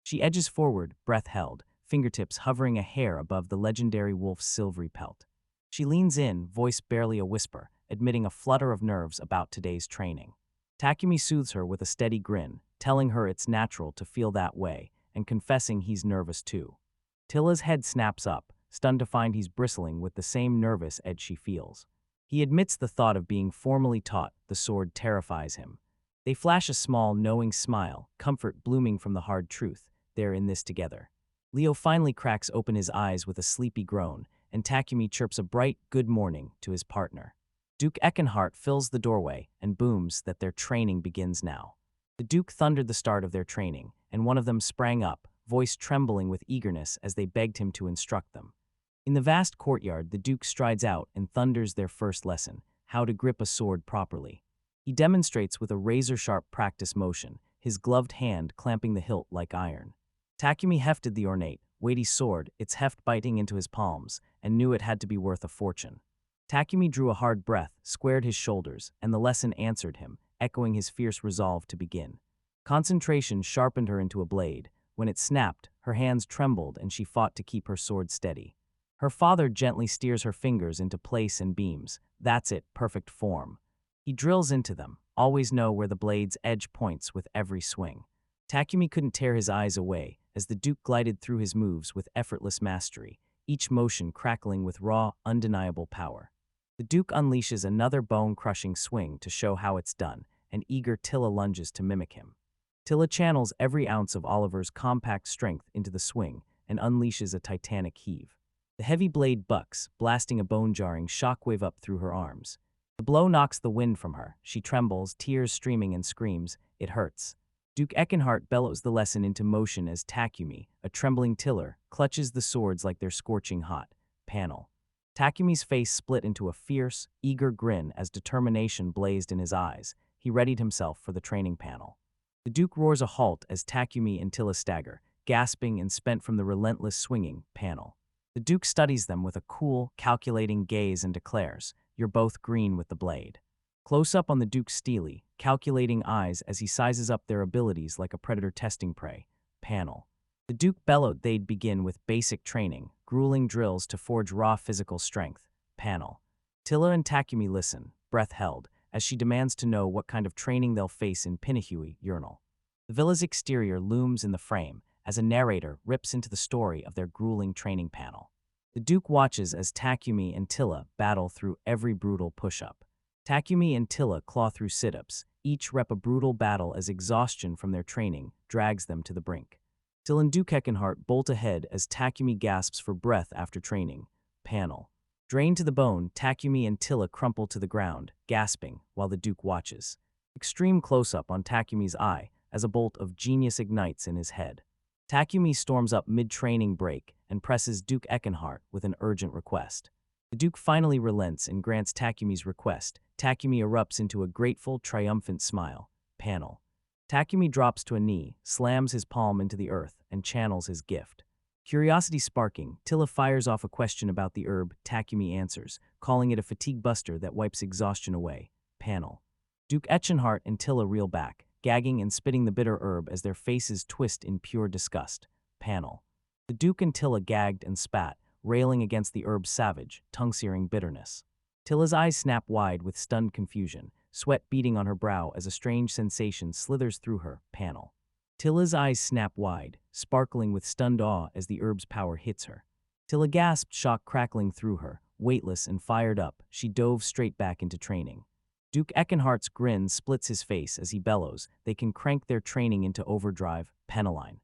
She edges forward, breath held, fingertips hovering a hair above the legendary wolf's silvery pelt. She leans in, voice barely a whisper, admitting a flutter of nerves about today's training. Takumi soothes her with a steady grin, telling her it's natural to feel that way, and confessing he's nervous too. Tilla's head snaps up, stunned to find he's bristling with the same nervous edge she feels. He admits the thought of being formally taught the sword terrifies him. They flash a small, knowing smile, comfort blooming from the hard truth. They're in this together. Leo finally cracks open his eyes with a sleepy groan, and Takumi chirps a bright good morning to his partner. Duke Eckenhart fills the doorway and booms that their training begins now. The Duke thundered the start of their training, and one of them sprang up, voice trembling with eagerness as they begged him to instruct them. In the vast courtyard, the Duke strides out and thunders their first lesson, how to grip a sword properly. He demonstrates with a razor-sharp practice motion, his gloved hand clamping the hilt like iron. Takumi hefted the ornate, weighty sword, its heft biting into his palms, and knew it had to be worth a fortune. Takumi drew a hard breath, squared his shoulders, and the lesson answered him, echoing his fierce resolve to begin. Concentration sharpened her into a blade. When it snapped, her hands trembled and she fought to keep her sword steady. Her father gently steers her fingers into place and beams. That's it, perfect form. He drills into them, always know where the blade's edge points with every swing. Takumi couldn't tear his eyes away as the Duke glided through his moves with effortless mastery, each motion crackling with raw, undeniable power. The Duke unleashes another bone-crushing swing to show how it's done, and eager Tilla lunges to mimic him. Tilla channels every ounce of Oliver's compact strength into the swing and unleashes a titanic heave. The heavy blade bucks, blasting a bone-jarring shockwave up through her arms. The blow knocks the wind from her. She trembles, tears streaming, and screams, "It hurts." Duke Eckenhart bellows the lesson into motion as Takumi, a trembling tiller, clutches the swords like they're scorching hot. Panel. Takumi's face split into a fierce, eager grin as determination blazed in his eyes. He readied himself for the training panel. The Duke roars a halt as Takumi and Tilla stagger, gasping and spent from the relentless swinging. Panel. The Duke studies them with a cool, calculating gaze and declares, "You're both green with the blade." Close up on the Duke's steely, calculating eyes as he sizes up their abilities like a predator testing prey. Panel. The Duke bellowed they'd begin with basic training, grueling drills to forge raw physical strength. Panel. Tilla and Takumi listen, breath held, as she demands to know what kind of training they'll face in Pinahui Urinal. The villa's exterior looms in the frame as a narrator rips into the story of their grueling training panel. The Duke watches as Takumi and Tilla battle through every brutal push-up. Takumi and Tilla claw through sit-ups, each rep a brutal battle as exhaustion from their training drags them to the brink. Tilla and Duke Eckenhart bolt ahead as Takumi gasps for breath after training. Panel. Drained to the bone, Takumi and Tilla crumple to the ground, gasping, while the Duke watches. Extreme close-up on Takumi's eye as a bolt of genius ignites in his head. Takumi storms up mid-training break and presses Duke Eckenhart with an urgent request. The Duke finally relents and grants Takumi's request. Takumi erupts into a grateful, triumphant smile. Panel. Takumi drops to a knee, slams his palm into the earth, and channels his gift. Curiosity sparking, Tilla fires off a question about the herb. Takumi answers, calling it a fatigue buster that wipes exhaustion away. Panel. Duke Eckenhart and Tilla reel back, gagging and spitting the bitter herb as their faces twist in pure disgust. Panel. The Duke and Tilla gagged and spat, railing against the herb's savage, tongue-searing bitterness. Tilla's eyes snap wide with stunned confusion, sweat beading on her brow as a strange sensation slithers through her. Panel. Tilla's eyes snap wide, sparkling with stunned awe as the herb's power hits her. Tilla gasped, shock crackling through her. Weightless and fired up, she dove straight back into training. Duke Eckenhart's grin splits his face as he bellows. They can crank their training into overdrive. Penaline.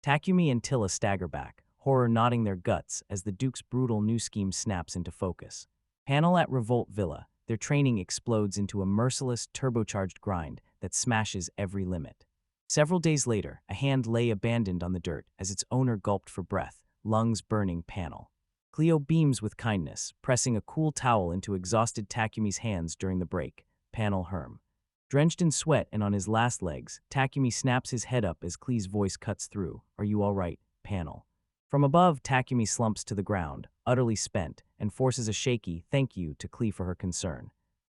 Takumi and Tilla stagger back, horror knotting their guts as the Duke's brutal new scheme snaps into focus. Panel at Revolt Villa. Their training explodes into a merciless, turbocharged grind that smashes every limit. Several days later, a hand lay abandoned on the dirt as its owner gulped for breath, lungs burning. Panel. Cleo beams with kindness, pressing a cool towel into exhausted Takumi's hands during the break. Panel. Herm. Drenched in sweat and on his last legs, Takumi snaps his head up as Clee's voice cuts through. "Are you all right?" Panel. From above, Takumi slumps to the ground, utterly spent, and forces a shaky "thank you" to Clee for her concern.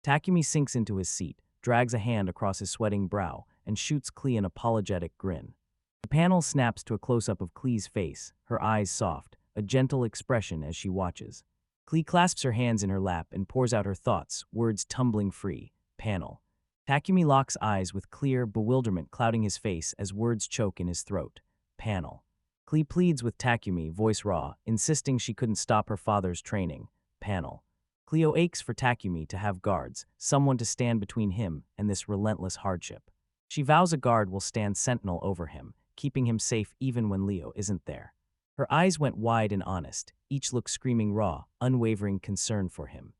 Takumi sinks into his seat, drags a hand across his sweating brow, and shoots Clee an apologetic grin. The panel snaps to a close-up of Clee's face, her eyes soft, a gentle expression as she watches. Clee clasps her hands in her lap and pours out her thoughts, words tumbling free. Panel. Takumi locks eyes with clear bewilderment clouding his face as words choke in his throat. Panel. Clee pleads with Takumi, voice raw, insisting she couldn't stop her father's training. Panel. Cleo aches for Takumi to have guards, someone to stand between him and this relentless hardship. She vows a guard will stand sentinel over him, keeping him safe even when Leo isn't there. Her eyes went wide and honest, each look screaming raw, unwavering concern for him.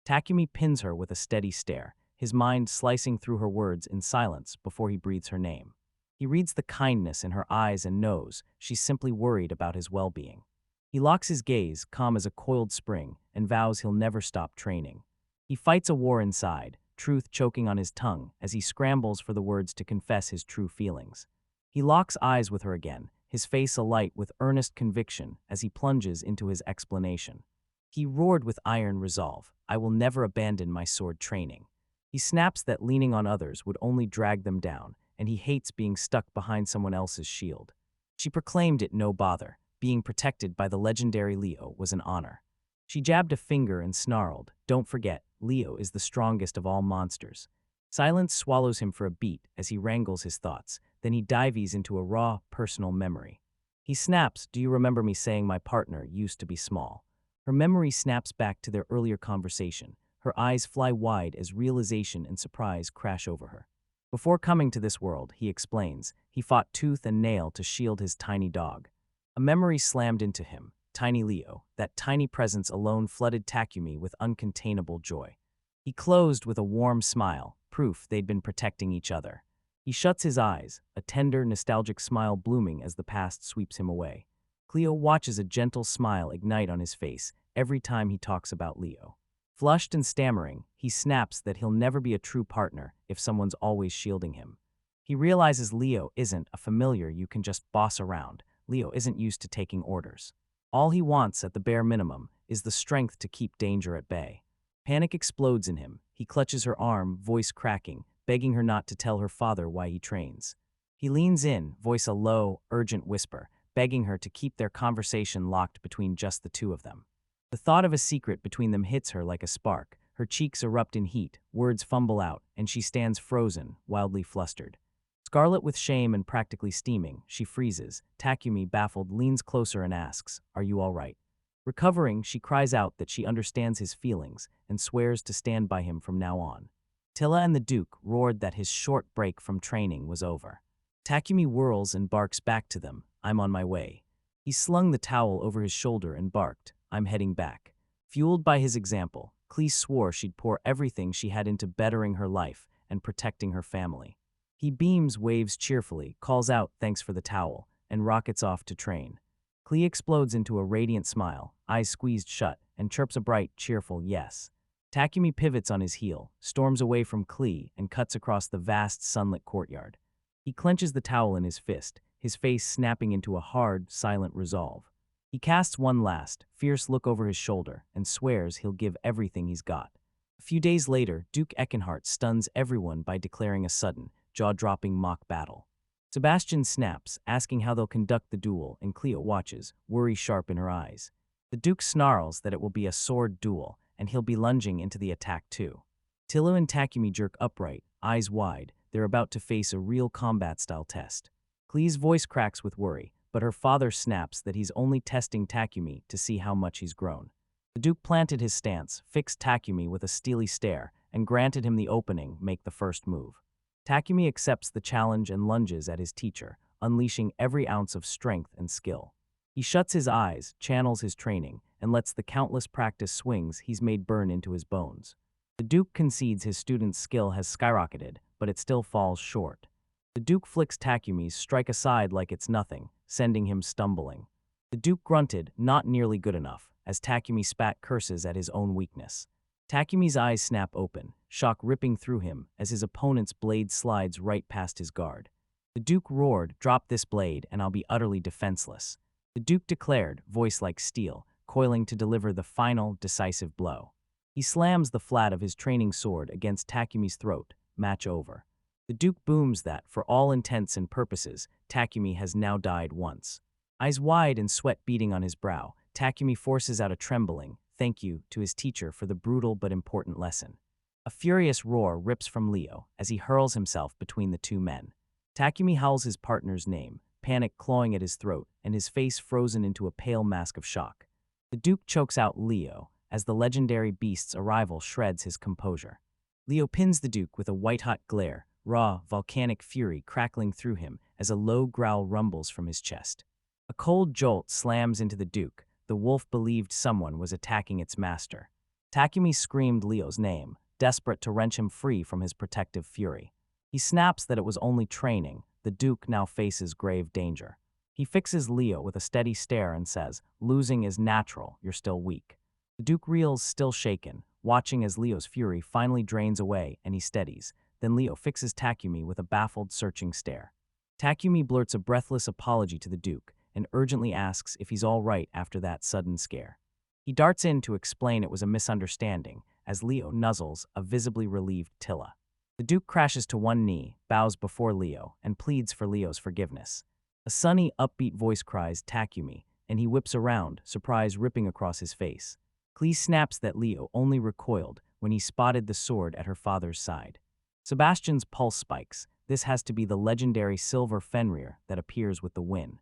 Takumi pins her with a steady stare, his mind slicing through her words in silence before he breathes her name. He reads the kindness in her eyes and knows she's simply worried about his well-being. He locks his gaze, calm as a coiled spring, and vows he'll never stop training. He fights a war inside, truth choking on his tongue as he scrambles for the words to confess his true feelings. He locks eyes with her again, his face alight with earnest conviction as he plunges into his explanation. He roared with iron resolve, "I will never abandon my sword training." He snaps that leaning on others would only drag them down, and he hates being stuck behind someone else's shield. She proclaimed it no bother. Being protected by the legendary Leo was an honor. She jabbed a finger and snarled, "Don't forget, Leo is the strongest of all monsters." Silence swallows him for a beat as he wrangles his thoughts, then he dives into a raw, personal memory. He snaps, "Do you remember me saying my partner used to be small?" Her memory snaps back to their earlier conversation. Her eyes fly wide as realization and surprise crash over her. Before coming to this world, he explains, he fought tooth and nail to shield his tiny dog. A memory slammed into him, tiny Leo. That tiny presence alone flooded Takumi with uncontainable joy. He closed with a warm smile, proof they'd been protecting each other. He shuts his eyes, a tender, nostalgic smile blooming as the past sweeps him away. Cleo watches a gentle smile ignite on his face every time he talks about Leo. Flushed and stammering, he snaps that he'll never be a true partner if someone's always shielding him. He realizes Leo isn't a familiar you can just boss around. Leo isn't used to taking orders. All he wants, at the bare minimum, is the strength to keep danger at bay. Panic explodes in him. He clutches her arm, voice cracking, begging her not to tell her father why he trains. He leans in, voice a low, urgent whisper, begging her to keep their conversation locked between just the two of them. The thought of a secret between them hits her like a spark. Her cheeks erupt in heat, words fumble out, and she stands frozen, wildly flustered. Scarlet with shame and practically steaming, she freezes. Takumi, baffled, leans closer and asks, "Are you all right?" Recovering, she cries out that she understands his feelings and swears to stand by him from now on. Tilla and the Duke roared that his short break from training was over. Takumi whirls and barks back to them, "I'm on my way." He slung the towel over his shoulder and barked, "I'm heading back." Fueled by his example, Cleo swore she'd pour everything she had into bettering her life and protecting her family. He beams, waves cheerfully, calls out thanks for the towel, and rockets off to train. Cleo explodes into a radiant smile, eyes squeezed shut, and chirps a bright, cheerful yes. Takumi pivots on his heel, storms away from Cleo, and cuts across the vast, sunlit courtyard. He clenches the towel in his fist, his face snapping into a hard, silent resolve. He casts one last, fierce look over his shoulder and swears he'll give everything he's got. A few days later, Duke Eckenhart stuns everyone by declaring a sudden, jaw-dropping mock battle. Sebastian snaps, asking how they'll conduct the duel, and Cleo watches, worry sharp in her eyes. The Duke snarls that it will be a sword duel, and he'll be lunging into the attack too. Tilla and Takumi jerk upright, eyes wide. They're about to face a real combat-style test. Cleo's voice cracks with worry, but her father snaps that he's only testing Takumi to see how much he's grown. The Duke planted his stance, fixed Takumi with a steely stare, and granted him the opening, make the first move. Takumi accepts the challenge and lunges at his teacher, unleashing every ounce of strength and skill. He shuts his eyes, channels his training, and lets the countless practice swings he's made burn into his bones. The Duke concedes his student's skill has skyrocketed, but it still falls short. The Duke flicks Takumi's strike aside like it's nothing, sending him stumbling. The Duke grunted, "Not nearly good enough," as Takumi spat curses at his own weakness. Takumi's eyes snap open, shock ripping through him as his opponent's blade slides right past his guard. The Duke roared, "Drop this blade and I'll be utterly defenseless." The Duke declared, voice like steel, coiling to deliver the final, decisive blow. He slams the flat of his training sword against Takumi's throat, match over. The Duke booms that, for all intents and purposes, Takumi has now died once. Eyes wide and sweat beading on his brow, Takumi forces out a trembling "thank you" to his teacher for the brutal but important lesson. A furious roar rips from Leo as he hurls himself between the two men. Takumi howls his partner's name, panic clawing at his throat and his face frozen into a pale mask of shock. The Duke chokes out Leo as the legendary beast's arrival shreds his composure. Leo pins the Duke with a white-hot glare, raw, volcanic fury crackling through him as a low growl rumbles from his chest. A cold jolt slams into the Duke. The wolf believed someone was attacking its master. Takumi screamed Leo's name, desperate to wrench him free from his protective fury. He snaps that it was only training. The Duke now faces grave danger. He fixes Leo with a steady stare and says, "Losing is natural, you're still weak." The Duke reels, still shaken, watching as Leo's fury finally drains away and he steadies. Then Leo fixes Takumi with a baffled, searching stare. Takumi blurts a breathless apology to the Duke and urgently asks if he's all right after that sudden scare. He darts in to explain it was a misunderstanding, as Leo nuzzles a visibly relieved Tilla. The Duke crashes to one knee, bows before Leo, and pleads for Leo's forgiveness. A sunny, upbeat voice cries, "Takumi," and he whips around, surprise ripping across his face. Cleo snaps that Leo only recoiled when he spotted the sword at her father's side. Sebastian's pulse spikes. This has to be the legendary silver Fenrir that appears with the win.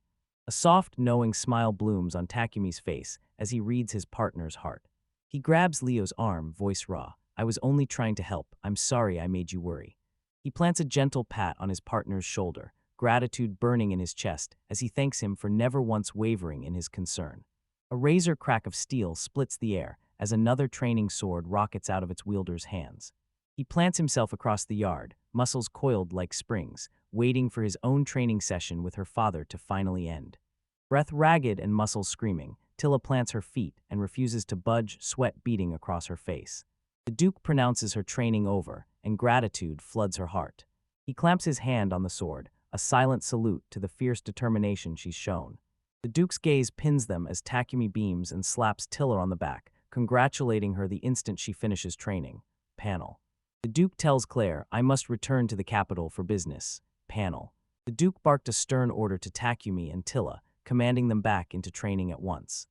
A soft, knowing smile blooms on Takumi's face as he reads his partner's heart. He grabs Leo's arm, voice raw, "I was only trying to help. I'm sorry I made you worry." He plants a gentle pat on his partner's shoulder, gratitude burning in his chest as he thanks him for never once wavering in his concern. A razor crack of steel splits the air as another training sword rockets out of its wielder's hands. He plants himself across the yard, muscles coiled like springs, waiting for his own training session with her father to finally end. Breath ragged and muscles screaming, Tilla plants her feet and refuses to budge, sweat beading across her face. The Duke pronounces her training over, and gratitude floods her heart. He clamps his hand on the sword, a silent salute to the fierce determination she's shown. The Duke's gaze pins them as Takumi beams and slaps Tilla on the back, congratulating her the instant she finishes training. Panel. The Duke tells Claire, "I must return to the capital for business." Panel. The Duke barked a stern order to Takumi and Tilla, commanding them back into training at once.